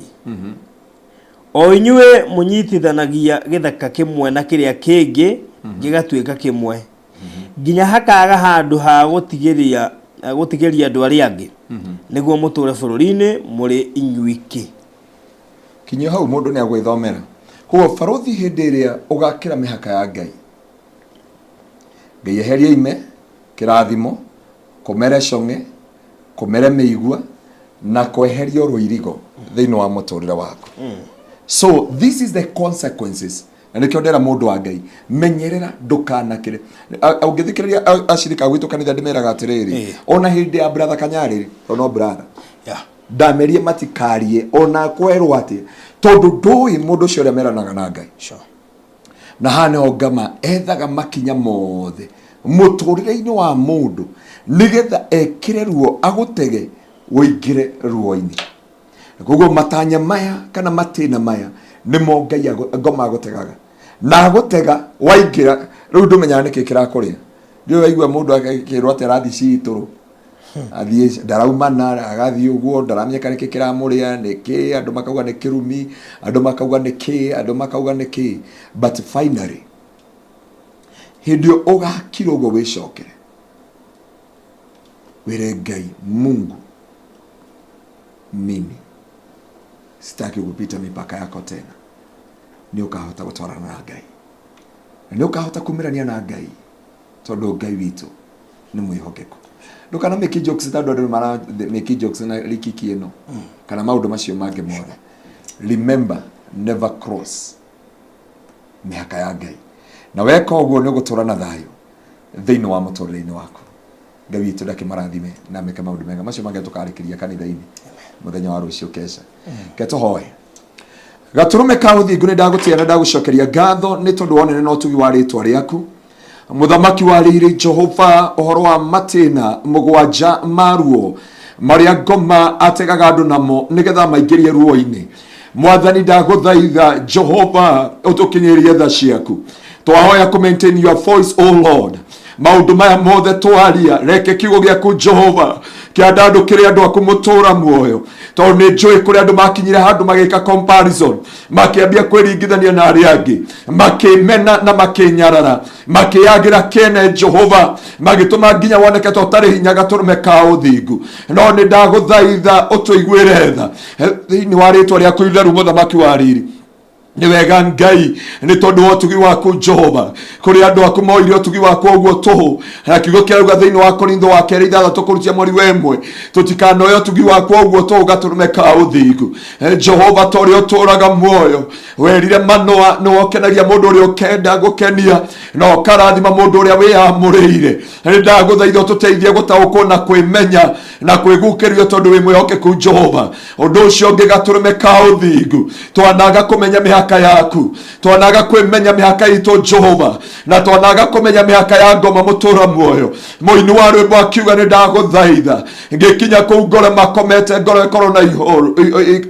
o inyuĩ mũnyitithanagia gĩthaka kĩmwe na kĩrĩa kĩngĩ gĩgatuĩka kĩmwe, nginya hakaga handũ ha gũtigĩria andũ arĩa angĩ, nĩguo mũtũũre bũrũri-inĩ mũrĩ inyuiki. Kinyio hau mũndũ nĩagwĩthomera. Koguo barũthi hĩndĩ ĩrĩa ũgakĩra mĩhaka ya Ngai, Ngai eherie ime, kĩrathimo, kũmere cong'e, kũmere mĩigua na kweherio rũirigo thĩinĩ wa mũtũũrĩre waku. So this is the consequences. Na nĩkĩo ndera mũndũ wa Ngai, menyerera ndũkanakĩre. Ũngĩthikĩrĩria acirika gwitũ kanitha ndĩmeraga atĩrĩrĩ, ona hĩndĩ ya brother Kanyarĩ, no brother, ndamerie matikarie ona kwerwo atĩ, tondũ ndũĩ mũndũ ũcio ũrĩa meranaga na Ngai. Na hane Ngoma ethaga makinya mothe mũtũrĩre-inĩ wa mũndũ nĩgetha ekĩre ruo agũtege wĩingĩre ruo-inĩ. Koguo matanya maya kana matĩna maya nĩmo Ngai Ngoma agũtegaga. Na agũtega waingĩra, rĩu ndũmenyaga nĩkĩ kĩrakũrĩa. Ndiũ waigua mũndũ akĩrwo atĩ arathiĩ citũrũ, athiĩ ndaraumana, agathiĩ ũguo, ndaramenya nĩkĩ kĩramũrĩa, nĩkĩ, andũ makauga nĩ kĩrumi, andũ makauga nĩkĩ, andũ makauga nĩkĩ. But finally, hĩndĩ ũgakira ũguo wĩcokere, wĩre Ngai, Mungu, mimi sitaki kupita mipaka yako tena. Nĩ ũkahota gũtwarana na Ngai, na nĩ ũkahota kumĩrania na Ngai, tondũ Ngai witũ nĩ mwĩhokeku. Ndũkana make jokes, tondũ andũ mara make jokes na rikiki ĩno kana maũndũ macio mangĩ mothe. Remember, never cross mĩhaka ya Ngai. Na weka ũguo nĩ ũgũtũra na thayũ, thiini wa muturire-ini waku Ngai witũ ndakĩmarathime na meke maũndũ mega macio mangĩ tũkarĩkĩria kanitha-inĩ mũthenya wa rũciũ kesha ke tũhoe Gaturume ka ũthingu nĩ ndagũtĩĩa na ndagũcokeria ngatho nĩ tondũ wonene na ũtugi wa rĩĩtwa rĩaku Muthamaki wa rĩrĩ Jehova ũhoro wa Matiina mũgwanja maruo marĩa Ngoma Ategaga Andu Namo nĩgetha maingĩrie ruo-inĩ Mwathani ndagũthaitha Jehova ũtũkinyĩrie tha ciaku twahoya ku maintain your voice O Lord maundu maya mothe twaria reke kiugo gĩaku Jehova kĩanda andũ kĩrĩa andũ aku mũtũra muoyo tondũ nĩ njũĩ kũrĩa andũ makinyire handũ magĩka comparison makĩambia kwĩringithania na arĩa angĩ makĩmena na makĩnyarara makĩagĩra kene Jehova magĩtũma nginya woneke ta ũtarĩ hinya Gaturume ka ũthingu no nĩ ndagũthaitha ũtũiguĩre tha thĩinĩ wa rĩĩtwa rĩaku itheru Mũthamaki wa riri nĩ wega Ngai nĩ tondũ wa ũtugi waku Jehova kũrĩ andũ aku moire ũtugi waku ũguo tũhũ na kiugo kĩauga thĩinĩ wa Korintho wa 2:6 kũrutia mweri wa 1 tũtikanoe ũtugi waku ũguo tũhũ Gaturume ka ũthingu Jehova tũrĩ ũtũraga muoyo werire Manoa nĩ wokenagia mũndũ ũrĩa ũkenda gũkenia na ũkarathima mũndũ ũrĩa wĩamũrĩire nĩ ndagũthaitha ũtũteithie gũtaũkwo na kwĩmenya na kwĩgũkĩrio tondũ wĩ mwĩhokeku Jehova ũndũ ũcio ũngĩ Gaturume ka ũthingu twanaga kũmenya mĩhaka yaku twanaga kwĩmenya mĩhaka itũ Jehova na twanaga kũmenya mĩhaka ya Ngoma mũtũra muoyo mũini wa rwĩmbo akiuga nĩ ndagũthaitha ngĩkinya kũu ngoro makomete ngoro ĩkorwo na ihoru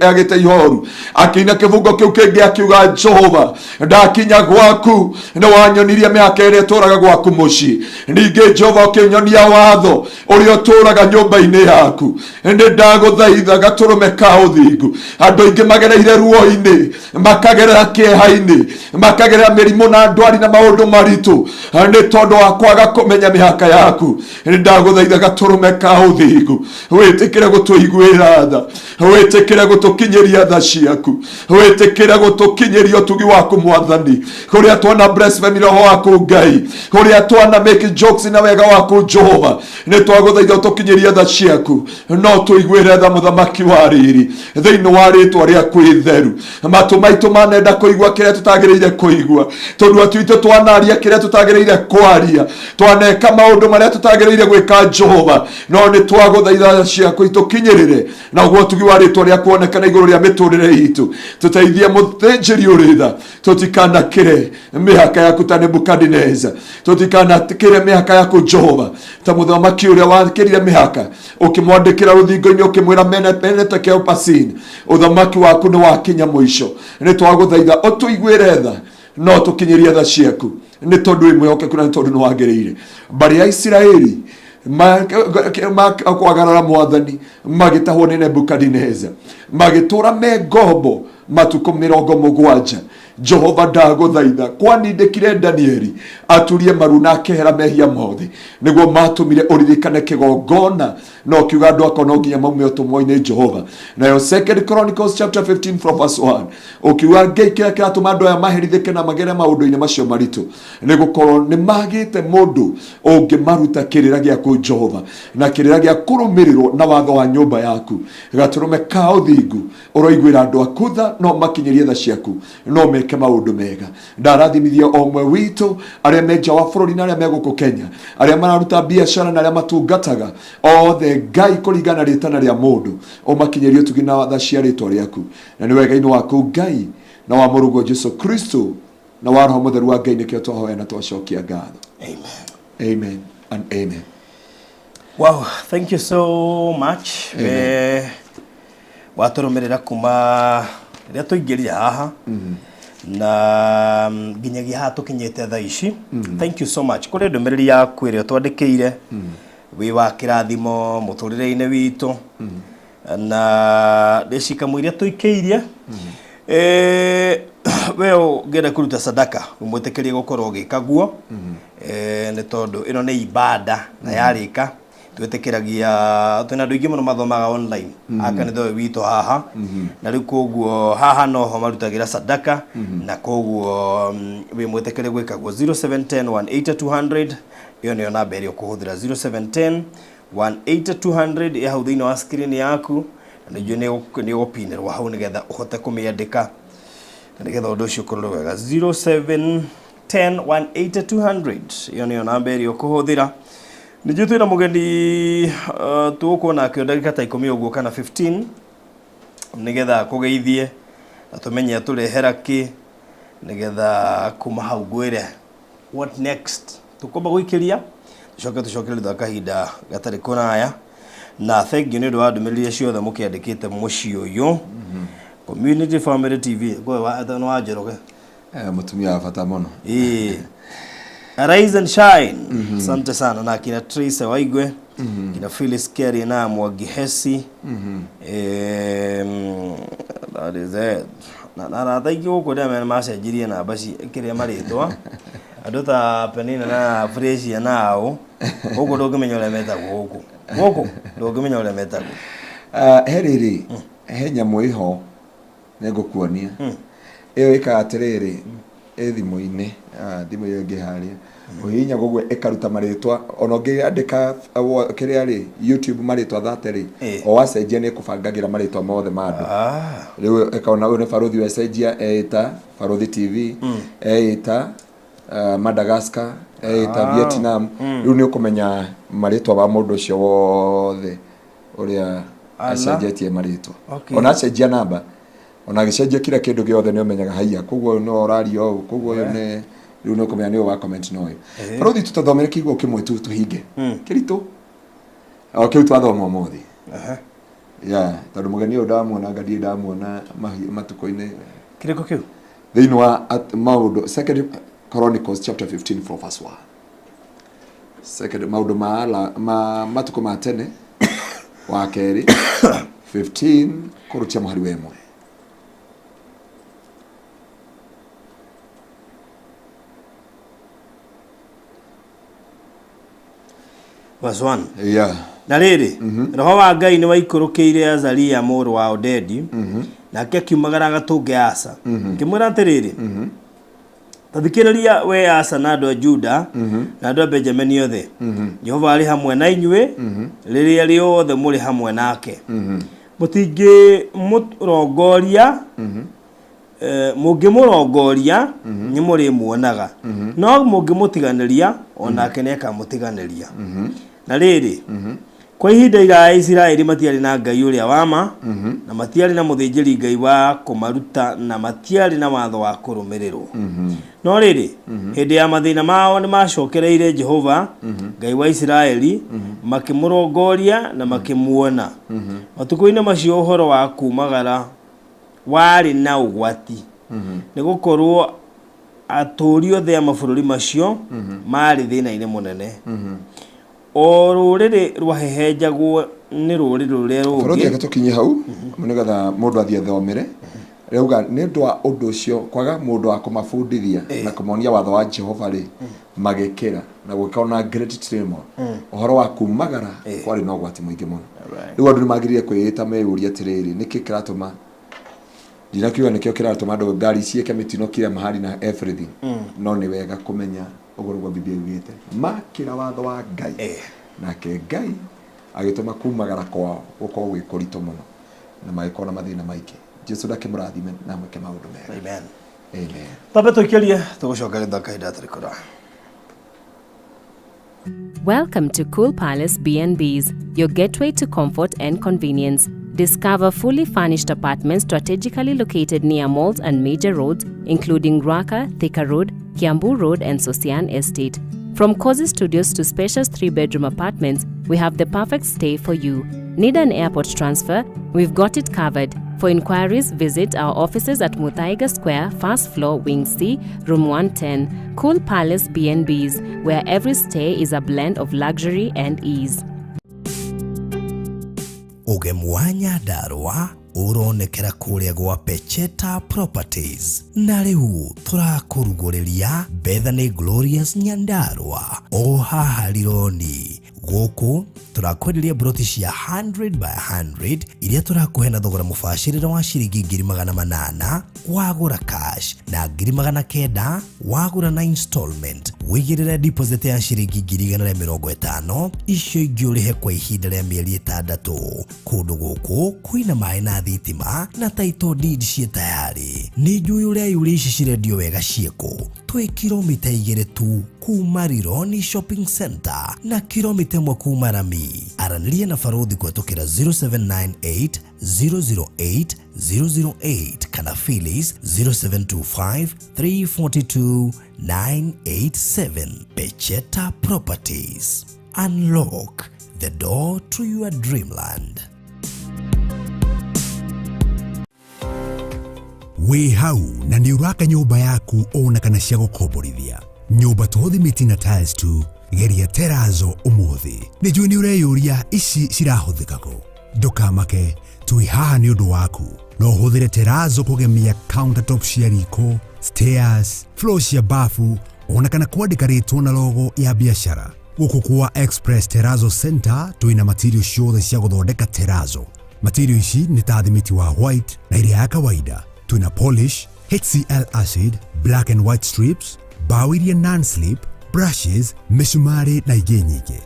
agĩte ihoru akĩina kĩbungo kĩu kĩngĩ akiuga Jehova ndakinya gwaku nĩ wanyonirie mĩhaka ĩrĩa tũraga gwaku mũciĩ ningĩ Jehova ũkĩnyonia watho ũrĩa ũtũraga nyũmba-inĩ yaku nĩ ndagũthaitha Gaturume ka ũthingu andũ aingĩ magereire ruo-inĩ makagerera kĩeha-inĩ makagerera mĩrimũ na ndwari na maũndũ maritũ nĩ tondũ wa kwaga kũmenya mĩhaka yaku nĩ ndagũthaitha Gaturume ka ũthingu wĩtĩkĩre gũtũiguĩra tha wĩtĩkĩre gũtũkinyĩria tha ciaku wĩtĩkĩre gũtũkinyĩria ũtugi waku Mwathani kũrĩa twana blasphemy roho waku Ngai kũrĩa twana make jokes na wega waku Jehova nĩ twagũthaitha ũtũkinyĩria tha ciaku no tũiguĩre tha Mũthamaki wa riri thĩinĩ wa rĩĩtwa rĩaku itheru matũ maitũ manenda kũigua kĩrĩa tũtagĩrĩire kũigua tondũ twitũ twanaria kĩrĩa tũtagĩrĩire kwaria twaneka maũndũ marĩa tũtagĩrĩire gwĩka Jehova no nĩ twagũthaitha ciaku itũkinyĩrĩre na ũguo ũtugi wa rĩĩtwa rĩaku wonekana igũrũ rĩa mĩtũrĩre itũ tũteithie mũthĩnjĩri ũrĩ tha tũtikanakĩre mĩhaka yaku ta Nebukadneza tũtikanakĩre mĩhaka yaku Jehova ta mũthamaki ũrĩa wakĩrire mĩhaka ũkĩmwandĩkĩra rũthingo-inĩ ũkĩmwĩra menete keopasin ũthamaki waku nĩ wakinya mũico nĩ twagũthaitha ũtũiguĩre tha no tũkinyĩrie tha ciaku nĩ tondũ wĩ mwĩhokeku na nĩ tondũ nĩ wagĩrĩire mbarĩ ya Isiraeli makwagarara Mwathani magĩtahwo nĩ Nebukadneza magĩtũra me ngombo matukũ 70 Jehova ndagũthaitha kwanindĩkire Danieli aturie maru na akehera mehia mothe nĩguo matũmire ũririkane kĩgongona no kiuga andũ akwa no nginya maume ũtũmwo-inĩ Jehova nayo 2 Chronicles chapter 15 from verse 1 ũkiuga Ngai kĩrĩa kĩratũma andũ aya maherithĩke na magere maũndũ-inĩ macio maritũ nĩ gũkorwo nĩ magĩte mũndũ ũngĩmaruta kĩrĩra gĩaku Jehova na kĩrĩra gĩa kũrũmĩrĩrwo na watho wa nyũmba yaku Gaturume ka ũthingu ũroiguĩra andũ aku tha no makinyĩrie tha ciaku no meke maũndũ mega ndarathimithia o mwe witũ arĩa me nja wa bũrũri na arĩa me gũkũ Kenya arĩa mararuta biacara na arĩa matungataga othe Ngai kũringana rĩtana rĩa mũndũ ũmakinyĩrie ũtugi na tha cia rĩĩtwa rĩaku na nĩ wega-inĩ waku Ngai na wa mũrũgwo Jesu Kristo na wa Roho Mũtheru wa Ngai nĩkĩo twahoya na twacokia ngatho amen and amen. Wow, thank you so much watũrũmĩrĩra kuma rĩrĩa tũingĩria haha na nginyagia haha tũkinyĩte thaa ici thank you so much kũrĩ ndũmĩrĩri yaku ĩrĩa twandĩkĩire wĩ wa kĩrathimo mũtũrĩre-inĩ witũ na ndĩcika iria tũikĩirie we ũngĩenda kũruta sadaka ũmwĩtĩkĩrie gũkorwo ũgĩka nĩ tondũ ĩno nĩ ibada na yarĩka twĩtĩkĩragia twĩna andũ aingĩ mũno mathomaga online akanitha ũyũ witũ haha na rĩu koguo haha noho marutagĩra sadaka na koguo wĩ mwĩtĩkĩrie gwĩka 0710180200 ĩyo nĩyo namba ĩrĩa ũkũhũthĩra 0710180200 ya hau thĩinĩ wa screen yaku na nĩjue nĩ ũgũpinĩrwo hau nĩgetha ũhote kũmĩandĩka na nĩgetha ũndũ ũcio ũkorwo wega 0710180200 10 180 200 iyo niyo namba ĩrĩa ũkũhũthĩra. Nĩnjũ twĩna mũgeni tũkuona kĩo ndagĩka ta 10 ũguo kana 15 nĩgetha kũgeithie na tũmenye atũrehera kĩ nĩgetha kuma hau ngwĩre what next tũkomba gũikĩria tucoke kahinda gatarĩ kũraya na thank you nĩ ũndũ wa ndũmĩrĩri ciothe mũkĩandĩkĩte mũciĩ ũyũ Community Family TV kwa wa Njoroge mutumia wa bata mũno Arise and Shine asante sana na kina Trace Waigwe kina Phyllis Kerry na Mwangi Hesi that is it na thank you kwa dama macenjirie na baci kĩrĩa marĩtwa andũ ta Penina na Fresia nao huko ndũngĩmenya ũrĩa metagwo gũkũ ndũngĩmenya ũrĩa metagwo herĩrĩ he nyamũ iho nĩngũkuonia ĩyo ĩkaga atĩrĩrĩ thimũ-inĩ thimũ ĩyo ĩngĩ harĩa ũhihinya gũguo ĩkaruta marĩtwa ona ũngĩandĩka kĩrĩa rĩ YouTube marĩtwa thaterĩ o wacenjia nĩ ĩkũbangagĩra marĩtwa mothe ma andũ rĩu ĩkaona ũyũ nĩ Barothi wecenjia eĩta Barothi TV eĩta Madagascar eĩta Vietnam rĩu nĩ ũkũmenya marĩtwa wa mũndũ ũcio wothe ũrĩa acenjetie marĩtwa ona acenjia namba ona gĩcenjia kila kĩndũ gĩothe nĩ ũmenyaga haiya koguo no orario koguo nĩ rĩu no kũmenya nĩ wa comment no Barothi tũtathomere kiugo kĩmwe tu tũhinge kĩritũ kĩu twathoma ũmũthĩ tondũ mũgeni ũyũ ndamuona ngathiĩ ndamuona matukũ-inĩ kĩrĩko kĩu thĩinĩ wa maũndũ 2 Chronicles chapter 15 from verse 1 second maũndũ ma matukũ ma tene wa kerĩ 15 kũrutia mũhari wa ĩmwe verse 1 na rĩrĩ roho wa Ngai nĩ waikũrũkĩire Azaria mũrũ wa Odedi nake akiumagara gatũnge Asa ngĩmwĩra atĩrĩrĩ tathikĩrĩria we Asa na andũ a Juda na andũ a Benjamini othe Jehova arĩ hamwe na inyuĩ rĩrĩa rĩothe mũrĩ hamwe nake mũtingĩmũrongoria mũngĩmũrongoria nĩ mũrĩmuonaga no mũngĩmũtiganĩria onake nĩakamũtiganĩria na rĩrĩ kwa ihinda iraya Isiraeli matiarĩ na Ngai ũrĩa wa ma na matiarĩ na mũthĩnjĩri Ngai wa kũmaruta na matiarĩ na watho wa kũrũmĩrĩrwo no rĩrĩ hĩndĩ ya mathĩna mao nĩ macokereire Jehova Ngai wa Isiraeli makĩmũrongoria na makĩmuona matukũ-inĩ macio ũhoro wa kumagara warĩ na ũgwati nĩ gũkorwo atũũri othe a mabũrũri macio marĩ thĩna-inĩ mũnene o rũrĩrĩ rwahehenjagwo nĩ rũrĩrĩ rũrĩa rũngĩ Barothi agĩtũkinyia hau nĩgetha mũndũ athiĩ athomere rĩuga nĩ ũndũ wa ũndũ ũcio kwaga mũndũ wa kũmabundithia na kũmonia watho wa Jehova rĩ magĩkĩra na gũkaona great tremor ũhoro wa kumagara kwarĩ na ũgwati mũingĩ mũno rĩu andũ nĩ magĩrĩire kwĩĩta meyũria atĩrĩrĩ nĩkĩ kĩratũma ndinakiuga nĩkĩo kĩratũma andũ ngari ciĩke mĩtino kila mahali na everything no nĩ wega kũmenya ũguo nĩguo Biblia yugĩte makĩra watho wa Ngai nake Ngai agĩtũma kumagara kwao gũkorwo gwĩ kũritũ mũno na magĩkorwo na mathĩna maingĩ Jesu ndakĩmũrathime na mwĩke maũndũ mega amen tambe tũikĩrie tũgũcoka gĩtha kahinda tarĩ kũraya. Welcome to Cool Palace B&Bs, your gateway to comfort and convenience. Discover fully furnished apartments strategically located near malls and major roads, including Ruaka, Thika Road, Kiambu Road, and Sosian Estate. From cozy studios to spacious 3-bedroom apartments, we have the perfect stay for you. Need an airport transfer? We've got it covered. For inquiries, visit our offices at Muthaiga Square, first floor, Wing C, room 110. Cool Palace B&Bs, where every stay is a blend of luxury and ease. Ũgemu wa Nyandarua ũronekera kũrĩa gwa Pecheta Properties na rĩu tũrakũrugũrĩria Bethany Glorious Nyandarua o haha Lironi gũkũ tũrakwenderia broti cia 100 by 100 iria tũrakũhe na thogora mũbacĩrĩre wa ciringi 800 wagũra cash na 900 wagũra na installment wĩigĩrĩre deposit ya ciringi 150 icio ingĩ ũrĩhe kwa ihinda rĩa mĩeri 6 kũndũ gũkũ kwĩna maĩ na thitima na title deed ciĩ tayari nĩ njũĩ ũrĩa ici cirendio wega ciĩkũ twĩ kilomita 2 tu kuma Rironi Shopping Center na kilomita 1 kuma Rami. Aranĩria na Barothi kũhetũkĩra 0798 008 008 kana Phyllis 0725 342 987. Pecheta Properties. Unlock the door to your dreamland. Wĩ hau na nĩ ũraka nyũmba yaku ona kana cia gũkomborithia. Nyũmba tũhũthĩ Matiina Tiles tu, geria Terrazzo ũmũthĩ. Nĩ njũĩ nĩ ũreyũria ici cirahũthĩka kũ. Ndũkamake, twĩ haha nĩ ũndũ waku. No ũhũthĩre Terrazzo kũgemia countertop cia riko, stairs, floor cia bafu, ona kana kwandĩka rĩtwa na logo ya biashara. Gũkũ kwa Express Terrazzo Center twĩna material ciothe cia gũthondeka Terrazzo. Material ici nĩ ta thimiti wa white na iria ya kawaida. Twina polish, HCl acid, black and white strips, bao iria non-slip, brushes, misumari na ingĩ nyingĩ.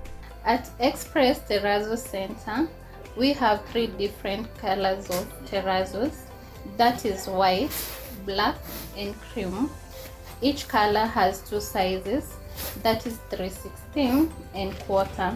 At Express Terrazzo Center, we have 3 different colors of terrazzos. That is white, black, and cream. Each color has 2 sizes. That is 3/16 and 1/4.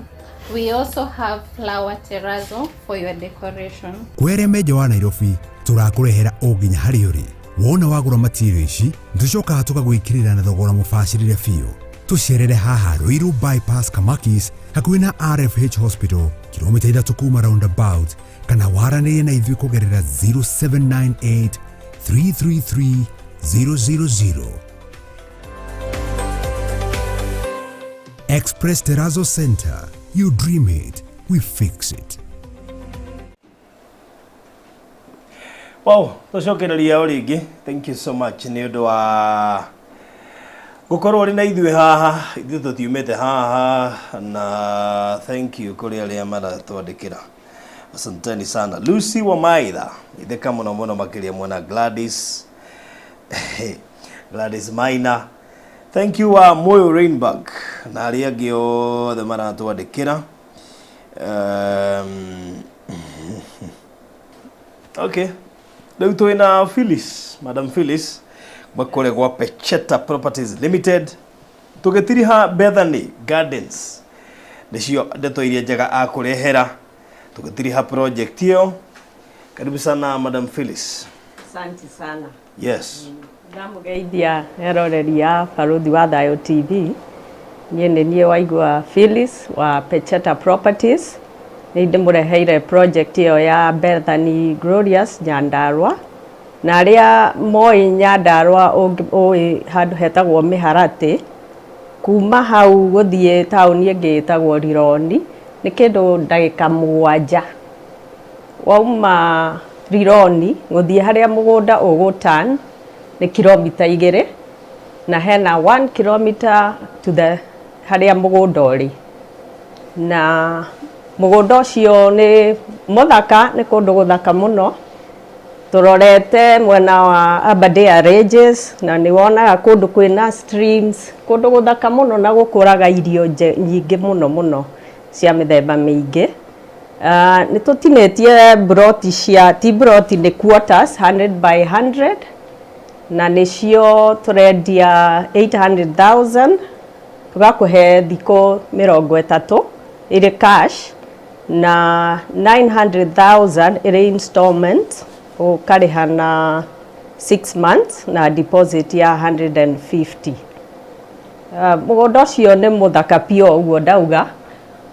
We also have flower terrazzo for your decoration. Kwere meja wa Nairobi, turakũrehera o nginya harĩa ũrĩ. Wona wagũra material ici, nĩtũcokaga tũgagwĩkĩrĩra na thogora mũbacĩrĩre biũ. Tũcerere haha Ruiru Bypass Kamakis, hakuhĩ na RFH Hospital, kilomita 3 kuma roundabout, kana waranĩrie na ithuĩ kũgerera 0798 333 000. Express Terrazzo Center. You dream it, we fix it. Wow, tucokereria o ringi. Thank you so much nĩ ũndũ wa gũkorwo rĩ na ithuĩ haha, ithuĩ tũtiumĩte haha, na thank you kũrĩ arĩa maratwandĩkĩra. Asanteni sana. Lucy Wamaitha, itheka mũno mũno makĩria mwana Gladys. Gladys Maina. Thank you Moyo Rainbug na arĩa angĩ othe maratwandĩkĩra. Okay. Rĩu twĩna Phyllis, Madam Phyllis, makore gwa Pecheta Properties Limited. Tũgĩtiriha Bethany Gardens. Nĩcio ndeto iria njega akũrehera. Tũgĩtiriha project ĩyo. Karibu sana Madam Phyllis. Asante sana. Yes. Ndamugeithia eroreria Barothi wa Thayo TV. Niĩ nĩ niĩ waigua Phyllis wa Pecheta Properties. Nĩ ndĩmũreheire project ĩyo ya Bethany Glorious Nyandarua. Na arĩa moĩ Nyandarua handũ hetagwo Mĩharatĩ, kuma hau gũthiĩ taũni ĩngĩ ĩtagwo Rironi, nĩ kĩndũ ndagĩka 7. Wauma Rironi gũthiĩ harĩa mũgũnda ũgũturn nĩ kilomita 2 na hena 1 kilometer to the harĩa mũgũnda ũrĩ. Na mũgũnda ũcio nĩ mũthaka, nĩ kũndũ gũthaka mũno. Tũrorete mwena wa Aberdare Ranges na nĩ wonaga kũndũ kwĩna streams, kũndũ gũthaka mũno na gũkũraga irio nyingĩ mũno cia mĩthemba mĩingĩ. Nĩ tũtinĩtie broti cia broti nĩ quarters 100 by 100 na nĩcio tũrendia 800,000, tũgakũhe thikũ 30 ĩrĩ cash na 900,000 ĩrĩ installment, ũkarĩha na 6 months na deposit ya 150. Mũgũnda ũcio nĩ mũthaka piũ ũguo ndauga.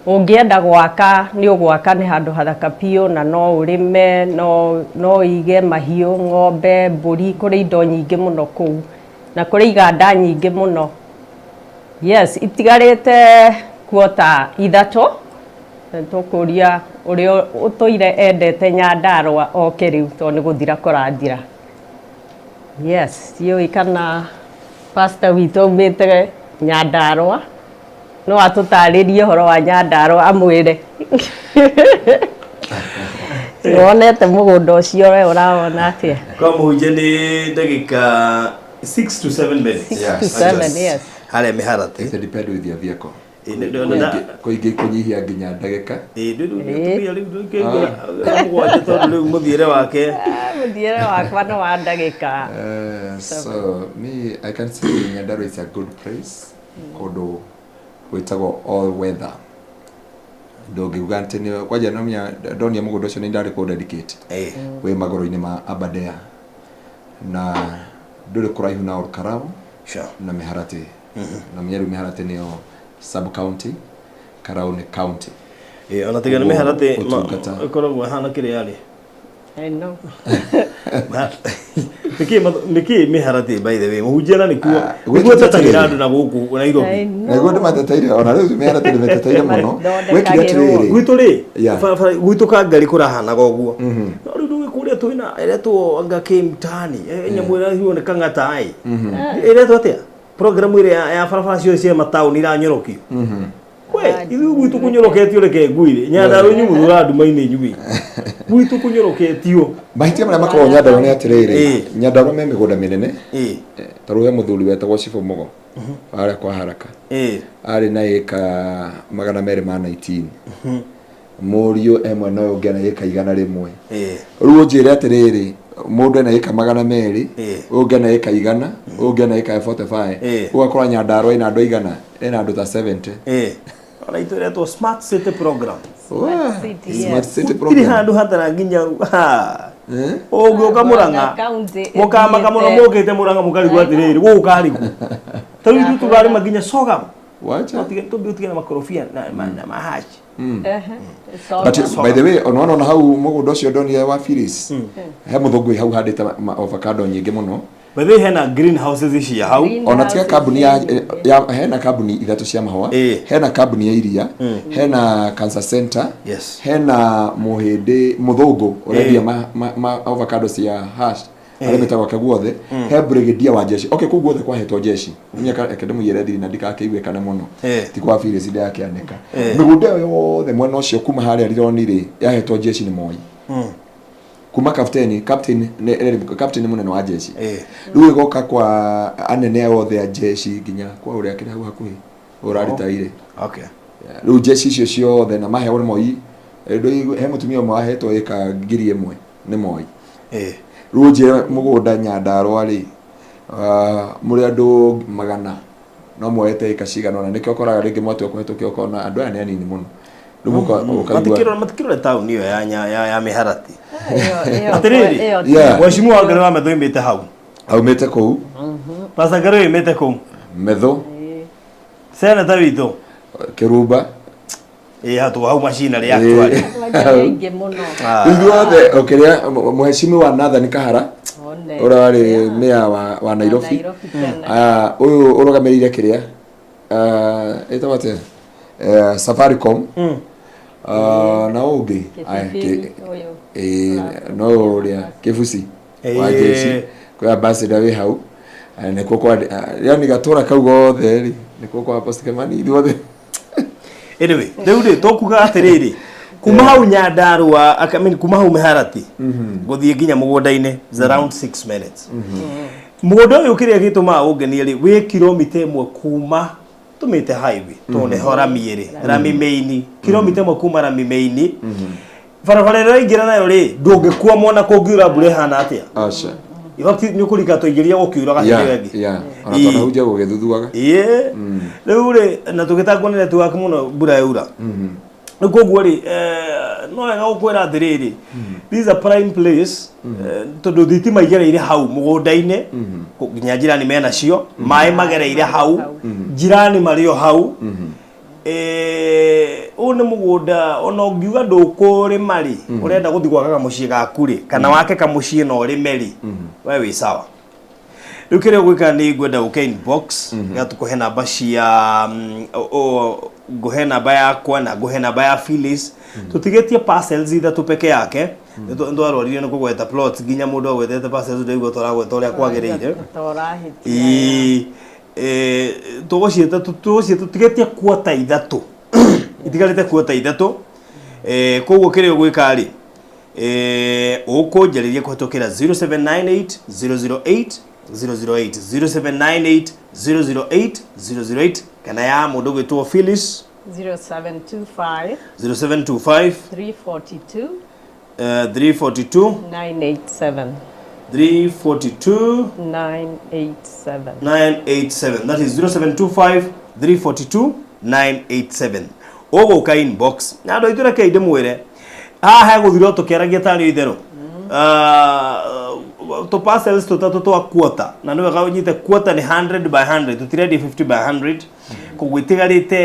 Ũngĩenda gwaka nĩ ũgwaka, nĩ handũ hathaka piũ na no ũrĩme, no ige mahiũ, ng'ombe, mbũri, kũrĩ indo nyingĩ mũno kũu na kũrĩ iganda nyingĩ mũno. Yes, itigarĩte quarter 3. Tũkũria ũrĩa ũtũire endete Nyandarua oke rĩu tondũ nĩ gũthira kũrathira. Yes, tiũĩ kana pastor witũ aumĩte Nyandarua no atũtarĩrie ũhoro wa Nyandarua amwĩre. Wonete mũgũnda ũcio ũrawona atĩa? Kwa mũhunjia nĩ ndagĩka 6 to 7 minutes. 6 to 7, yes. Harĩa Mĩharatĩ. It depends with your vehicle. Kũingĩ nginya ndagĩka. Mũthiĩre wake mũthiĩre wakwa nĩ wa ndagĩka So me, I can say Nyandarua is a good place. Kodo wetagwo all weather. Ndogiuga nti ni kwaja namya ndonia mugondo cio ni ndari ko dedicate. We magoro-ini ma Aberdare. Na nduri kuraihu na Olkarau. Sure. Na Miharati. Na Miharati ni sub county. Karau ni county. Ona tiga ni Miharati korogwo hana kiri yari. I know. Niki Miharati by the way. Muhujira ni kuo. Niguo tatagira andu na guku Nairobi. Niguo ndimatateire ona riu Miharati ndimatateire muno. Wekire atiriri. Gwitu ri. Gwitu ka ngari kurahana goguo. No riu ndugikuria twina eretwo anga kimtani. Nyamwira hiyo ni kangatai. Eretwo atia. Program ile ya farafara cio cia matauni ira nyoroki. We, ithu gwitu kunyoroketio reke ngwire. Nyandarua nyumu thura nduma-ini nyui. Gwitu kunyoroketio. Mahitia maria makorwo Nyandarua ni atiriri. Nyandarua me migunda minene. Taruhe muthuri wetagwo Cibũ Mũgo. Aria kwa haraka. Ari na eka 219. Mũriũ emwe no ũngĩ na eka 100. Rĩu njĩre atiriri. Mundu ena eka 200, ũngĩ na eka 100, ũngĩ na eka 45. Ũgakora Nyandarua ina andũ aigana, ina andũ ta 70. Ona itoretwo smart city program. Smart city Iri program. handu hatara nginya Ũngĩũka Mũrang'a. Mũkamaga mũno mũkĩte Mũrang'a mũkarigwo atirĩrĩ, gũkarigu. Tarĩu tũkarĩma nginya Sorghum. Wacha. Tutige na makorobia na mahaci. But by the way, ona hau mũgũnda ũcio ndonire wa Phyllis. He mũthũngũ hau handĩte avocado nyingĩ mũno. By the way, hena greenhouses ici ya hau. Ona tiga kambuni ya hena kambuni ithatu cia mahũa. Hena kambuni ya iria. Hena cancer center. Hena mũhĩndĩ mũthũngũ ũrendia ma avocado cia hash. Arĩa metagwo kaguothe. He brigadier wa jeshi. Okay, kuguothe kwahetwo jeshi. Nyaka academy yere thiri na ndikakĩigue kana mũno. Ti kwa Phyllis ndakĩanĩka. Mĩgũnda yothe mwena ũcio kuma harĩa Rironi-rĩ yahetwo jeshi nĩ Moi. Kuma captain munene wa jeshi. Rĩu igoka kwa anene othe a jeshi nginya kwa ũrĩa kĩrĩ hau hakuhĩ ũraritaire. Okay. Rĩu jeshi icio ciothe na maheo nĩ Moi. He mũtumia ũmwe wahetwo eka 1,000 nĩ Moi. Rĩu njĩra mũgũnda Nyandarua-rĩ mũrĩ andũ 100 no moete eka cigana ona nĩkĩo ũkoraga rĩngĩ mwatũ kũhetũkio ũkona andũ aya nĩ anini mũno. Matikĩrora tauni ĩyo ya Miharati. Atirĩrĩ, mheshimiwa wa Ngaruiya Metho oimĩte hau. Aumĩte kũu. Pastor Ngaruiya oimĩte kũu. Metho. Senator witũ. Kĩrumba. Hatu hau machinery actually. Ithuothe ũkĩrĩa mheshimiwa wa Nathan Kahara. Ũrarĩ mayor wa Nairobi. Ũyũ ũrũgamĩrĩire kĩrĩa ĩtagwo atĩa Safaricom. Na ũngĩ no ũrĩa Kĩbuci wa jeshi kwa ambassador wĩ hau nĩkuo kwa yani gatũra kau gothe nĩkuo kwa Apostle Kimani ithuothe. Anyway, rĩu tũkuga atĩrĩrĩ kuma hau Nyandarua kuma hau Miharati gũthiĩ nginya mũgũnda-inĩ is around 6 minutes. Mũgũnda ũyũ kĩrĩa gĩtũmaga ũngenie-rĩ wĩ kilomita 1 kuma tumite highway tone horamiere rami main kilomita 1 kuma rami main barabara ĩrĩa ingĩra nayo rĩ ndũngĩkua mona kũngiura mbura hana atia. Aca ibati nĩ kũrika tũingĩria gũkiura gathĩngĩ. Ona tona hujia gũgĩthuthuaga. Rĩu rĩ na tũgĩtangwo nĩ network mũno mbura yaura. Nĩ koguo rĩ no wega gũkwĩra atĩrĩrĩ this is a prime place tondũ thitima igereire hau mũgũnda-inĩ nginya njirani mena cio maĩ magereire hau njirani marĩo hau ũyũ nĩ mũgũnda ona ũngiuga ndũkũrĩma rĩ ũrenda gũthiĩ gwaka kamũciĩ gaku rĩ kana wake kamũciĩ na ũrĩme rĩ we wĩ sawa. Rĩu kĩrĩa ũgwĩka nĩ ngwenda gũke inbox gatũkũhe namba cia nguhe namba yakwa na nguhe namba ya Phyllis tutigetie parcels ithatũ peke yake ndwarorire nĩ kũgweta plots nginya mũndũ agwetete parcels ndĩgwo tũragweta ũrĩa kwagĩrĩire tũgũciĩta tutigetie kuota ithatũ itigarĩte kuota ithatũ koguo kĩrĩa ũgwĩka rĩ ũkũnjarĩria kũhetũkĩra 0798 008 008 0798 008 008 kana ya mũndũ gwĩtwo Phyllis 0725 0725 342 342 987 342 987. 987. That is 0725 342 987. Ogo ka inbox. Na ndo itura ke ide mwere. Ha guthiro tukeragia tari itherũ. To parcels to quarter. Na nĩ wega unyite quarter ni 100 by 100. Tutiredi 50 by 100. Kugwitigarite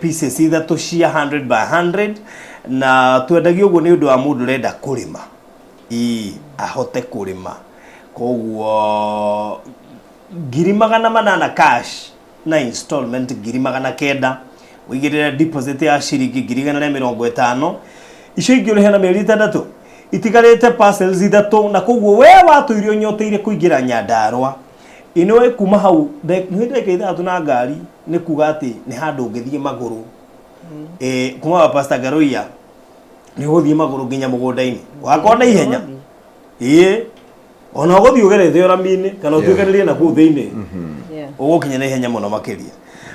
pieces ithatũ cia 100 by 100 na twendagio ũguo nĩ ũndũ wa mũndũ renda kũrĩma. Ahote kũrĩma. Koguo 800 cash na installment 900 wigirira deposit ya shiringi 150 icio ingĩ ũrĩhe na mĩeri 6 itigarĩte parcels ithatũ na koguo we watuirio nyoteire kũingĩra Nyandarua ino kuma hau ndeke ithatũ na ngari nĩ kuga atĩ nĩ handũ ũngĩthiĩ magũrũ kuma Pastor Ngaruiya nĩ gũthiĩ magũrũ nginya mũgũnda-inĩ wakona ihenya ona gũthiĩ ũgerete ũrami-inĩ kana ũtuĩkanĩrie na kũu thĩinĩ ũgũkinya na ihenya mũno makĩria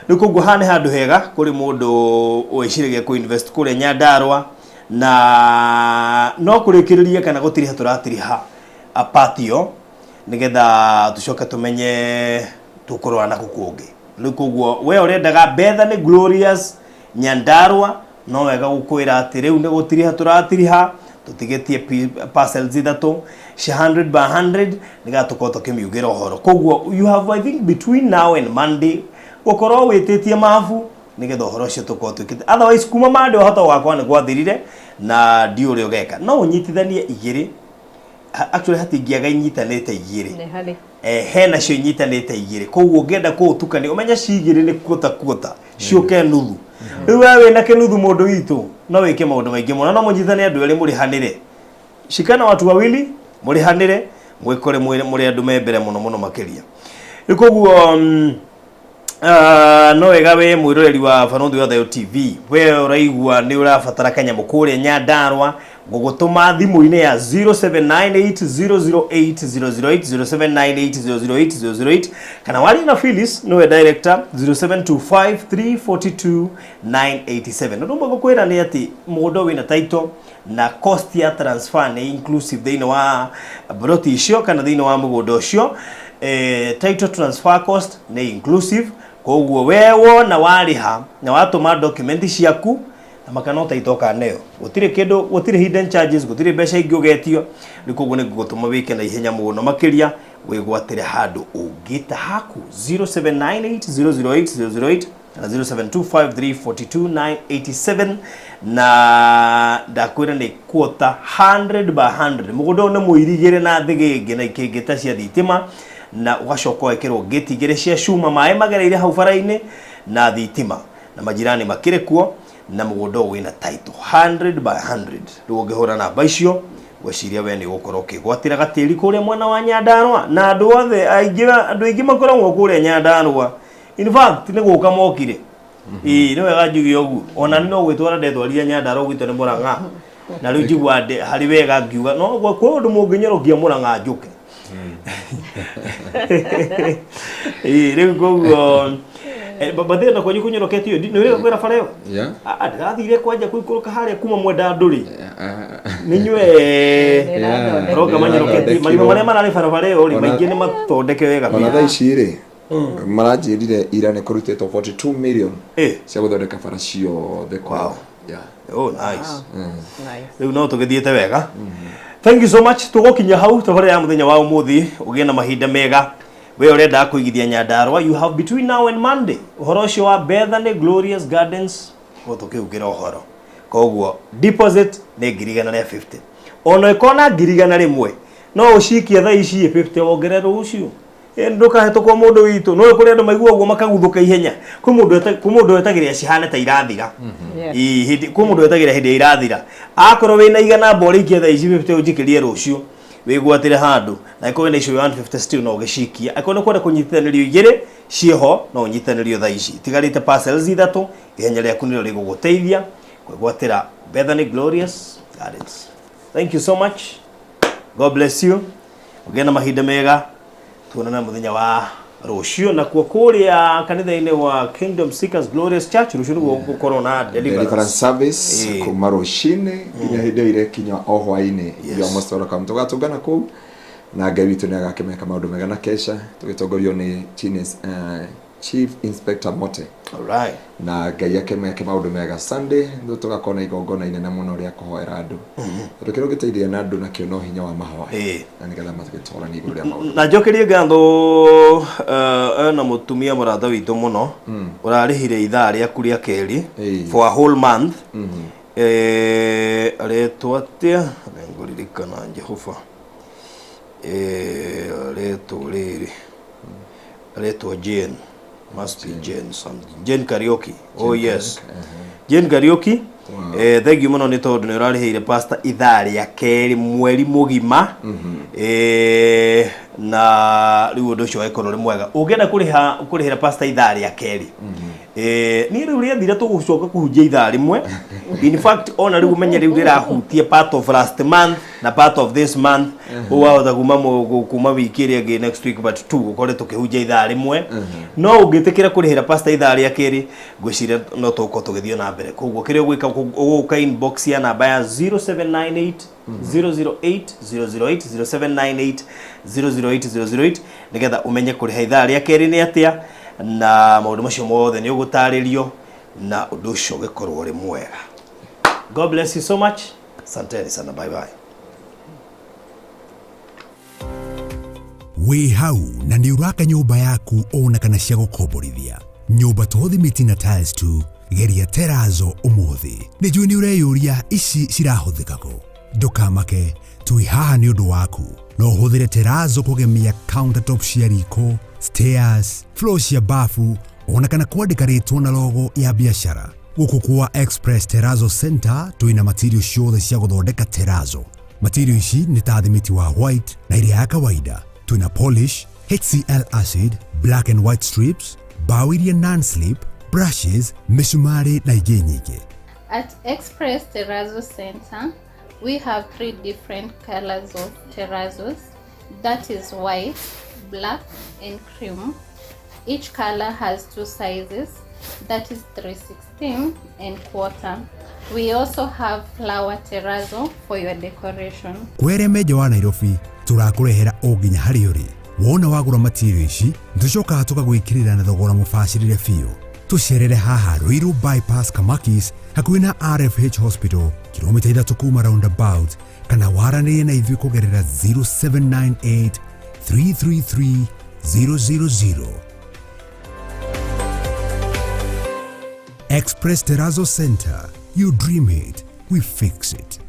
rĩu koguo haha nĩ handũ hega kũrĩ mũndũ wĩciragia kũ-invest kũrĩa Nyandarua na no kũrĩkĩrĩria kana gũtiriha tũratiriha apatio nĩgetha tũcoke tũmenye tũkũrora na kũkũngĩ rĩu koguo we ũrendaga Bethany Glorious Nyandarua no wega gũkwĩra atĩ rĩu nĩ gũtiriha tũratiriha tutigetie parcels ithatũ cia 100 by 100 nĩgetha tũkorwo tũkĩmiugĩra ũhoro koguo you have I think between now and Monday gũkorwo wĩtĩtie mabu nĩgetha ũhoro ũcio tũkorwo twĩkĩte otherwise kuma Monday ũhota wakwa nĩ gwathirire na ndiũrĩ ũgeka no ũnyitithanie igĩrĩ actually hatingĩaga inyitanĩte igĩrĩ hena cio inyitanĩte igĩrĩ koguo ũngĩenda kũũtukania ũmenya cigĩrĩ nĩ kuota ciũke nuthu rĩu we wĩna kĩnuthu mũndũ witũ no wĩke maũndũ maingĩ mũno no mũnyithanie andũ erĩ mũrĩhanĩre shikana watu wawili mũrĩhanĩre mwĩkore mũrĩ andũ membere mũno makĩria rĩu koguo no wega we mwĩroreri wa Barũthi wa Thayũ TV we ũraigua nĩ ũrabatara kanyamũ kũrĩa Nyandarua ngũgũtũma thimũ-inĩ ya 0798008008 0798008008 kana wari na Phyllis nowe director 0725342987 ndũmba gũkwĩra nĩ atĩ mũgũnda wĩna title na cost ya transfer nĩ inclusive thĩinĩ wa broti icio kana thĩinĩ wa mũgũnda ũcio title transfer cost nĩ inclusive koguo wewo na wariha na watũma document ciaku na makanota itoka nayo gutire kindu gutire hidden charges gutire mbeca ingĩ ũgetio nĩ koguo nĩ ngũgũtũma wĩke na ihenya mũno makĩria wĩgwatĩre handũ ũngĩta haku 0798008008 na 0725342987 na ndakwĩra nĩ quota 100 by 100 mũgũnda nĩ mũirigĩre na thĩgĩngĩ na ikĩngĩ ta cia thitima na ugacoka wekĩrwo gate igĩrĩ cia cuma maĩ magereire hau bara-inĩ na thitima na majirani makĩrĩ kuo na mũgũnda wĩna title 100 by 100 rĩu ũngĩhũra namba icio gwĩciria we nĩ ũgũkorwo ũkĩgwatĩra gatĩri kũrĩa mwena wa Nyandarua na andũ othe andũ aingĩ makoragwo kũrĩa Nyandarua in fact nĩ gũka mokire nĩ wega njuge ũguo ona no gwĩtwara ndetwarire Nyandarua gwitũ nĩ Mũrang'a na rĩu njigua harĩ wega ngiuga no kwa ũndũ mũngĩnyorokia Mũrang'a njũke rĩu koguo bathĩ na kwanyu kũnyoroketio nĩ ũrĩa kwĩra bara ĩyo ndĩrathire kwanja kũikũrũka harĩa kuma mwenda ndũrĩ nĩnyue roga manyoroketie marima marĩa mararĩ barabara ĩyo rĩ maingĩ nĩ mathondeke wega ona thaa ici rĩ maranjĩrire ira nĩ kũrutĩtwo 42 million cia gũthondeka bara ciothe kwao oh nice rĩu no tũgĩthiĩte wega thank you so much tũgũkinya hau tabara ya mũthenya wa ũmũthĩ ũgĩe na mahinda mega we ũrenda kũigithia Nyandarua you have between now and Monday ũhoro ũcio wa Bethany Glorious Gardens gũtũkĩugĩra ũhoro koguo deposit nĩ 150 ona ĩkona 100 no ũcikie thaa ici 50 wongererwo ũcio ndũkahĩtũkwo mũndũ witũ no kũrĩ andũ maigua ũguo makaguthũka ihenya kwĩ mũndũ wetagĩrĩra cihane ta irathira kwĩ mũndũ wetagĩrĩra hĩndĩ irathira akorwo wĩna igana mbori ikia thaa ici 50 ũnjikĩrie rũciũ wĩgwatĩre handũ na ĩkorwo na icio 150 still no ũgĩcikia akorwo nĩ kwenda kũnyitithanĩrio igĩrĩ ciĩho no ũnyitanĩrio thaa ici tigarĩte parcels ithatũ ihenya rĩaku nĩrĩo rĩgũgũteithia kwĩgwatĩra Bethany Glorious Gardens. Thank you so much, God bless you, ũgĩe na mahinda mega tuonana mũthenya wa rũciũ na kuo kũrĩa kanitha-inĩ wa Kingdom Seekers Glorious Church rũciũ nĩguo gũkorwo na deliverance service kuma rũcinĩ nginya hĩndĩ ĩrĩa irekinya o hwainĩ ya mũcoro kam tũgatũngana kũu na Ngai witũ nĩ agakĩmeka maũndũ mega na kesha tũgĩtongorio nĩ Chief Inspector Mote. Alright. Na Ngai akĩmeke maũndũ mega. Sunday tũgakona igongona inene mũno rĩa kũhoera andũ. Tondũ kĩrĩa gĩteithia na andũ nakĩo no hinya wa mahoya. Na nĩgetha matũgĩtwarani igũrũ rĩa maũndũ. Na njokerie ngatho na mũtumia mũratha witũ mũno ũrarĩhire ithaa rĩaku rĩa kerĩ for a whole month. Aretwo atĩa ngũririkana Jehova aretwo rĩrĩ aretwo Jane, must be Jane something, Jane Karaoke. Oh yes, Jane Karaoke. Thank you mũno nĩ tondũ nĩ ũrarĩhĩire pastor ithaa rĩa kerĩ mweri mũgima. Na rĩu ũndũ ũcio wĩkorwo nĩ mwega ũngĩenda kũrĩhĩra pastor ithaa rĩa kerĩ. Niĩ rĩu rĩathira tũgũcoka kũhunjia ithaa rĩmwe. In fact ona rĩu menye rĩu rĩrahutie part of last month na part of this month. Ũwahota kuma wiki ĩrĩa ĩngĩ next week but 2 ũkore tũkĩhunjia ithaa rĩmwe. No ũngĩtĩkĩra kũrĩhĩra pastor ithaa rĩa kerĩ ngwĩciria no tũgũkorwo tũgĩthiĩ na mbere. Koguo kĩrĩa ũgwĩka ũgũka inbox ya namba ya 0798 008 008 0798 008 008 nĩgetha ũmenye kũrĩha ithaa rĩa kerĩ nĩ atĩa na maũndũ macio mothe nĩ ũgũtarĩrio na ũndũ ũcio ũgĩkorwo ũrĩ mwega. God bless you so much. Asanteni sana. Bye bye. Wĩ hau na nĩ ũraka nyũmba yaku ona kana cia gũkomborithia. Nyũmba tũhũthĩ Matiina Tiles tu geria terazo ũmũthĩ. Nĩ njũĩ nĩ ũreyũria ici cirahũthĩka kũ. Ndũkamake tũĩ haha nĩ ũndũ waku. No ũhũthĩre terazo kũgemia countertop cia riko, stairs, floor cia bafu ona kana kwandĩka rĩtwa na logo ya biashara. Gũkũ kwa Express Terrazzo Center twĩna material ciothe cia gũthondeka terrazzo. Material ici nĩ ta thimiti wa white na iria ya kawaida. Twĩna polish, HCl acid, black and white strips, bao iria non-slip, brushes, misumari na ingĩ nyingĩ. At Express Terrazzo Center, we have 3 different colors of terrazzos. That is white, black and cream. Each color has 2 sizes. That is 3/16 and quarter. We also have flower terrazzo for your decoration. Kwere meja wa Nairobi turakũrehera o nginya harĩa ũrĩ. Wona wagũra material ici tũcokaga tũgagwĩkĩrĩra na thogora mũbacĩrĩre biũ. Tũcerere haha Ruiru bypass Kamakis hakuhĩ na RFH Hospital kilomita 3 kuma roundabout kana waranĩrie na ithuĩ kũgerera 0798 333 000. Express Terrazzo Center. You dream it, we fix it.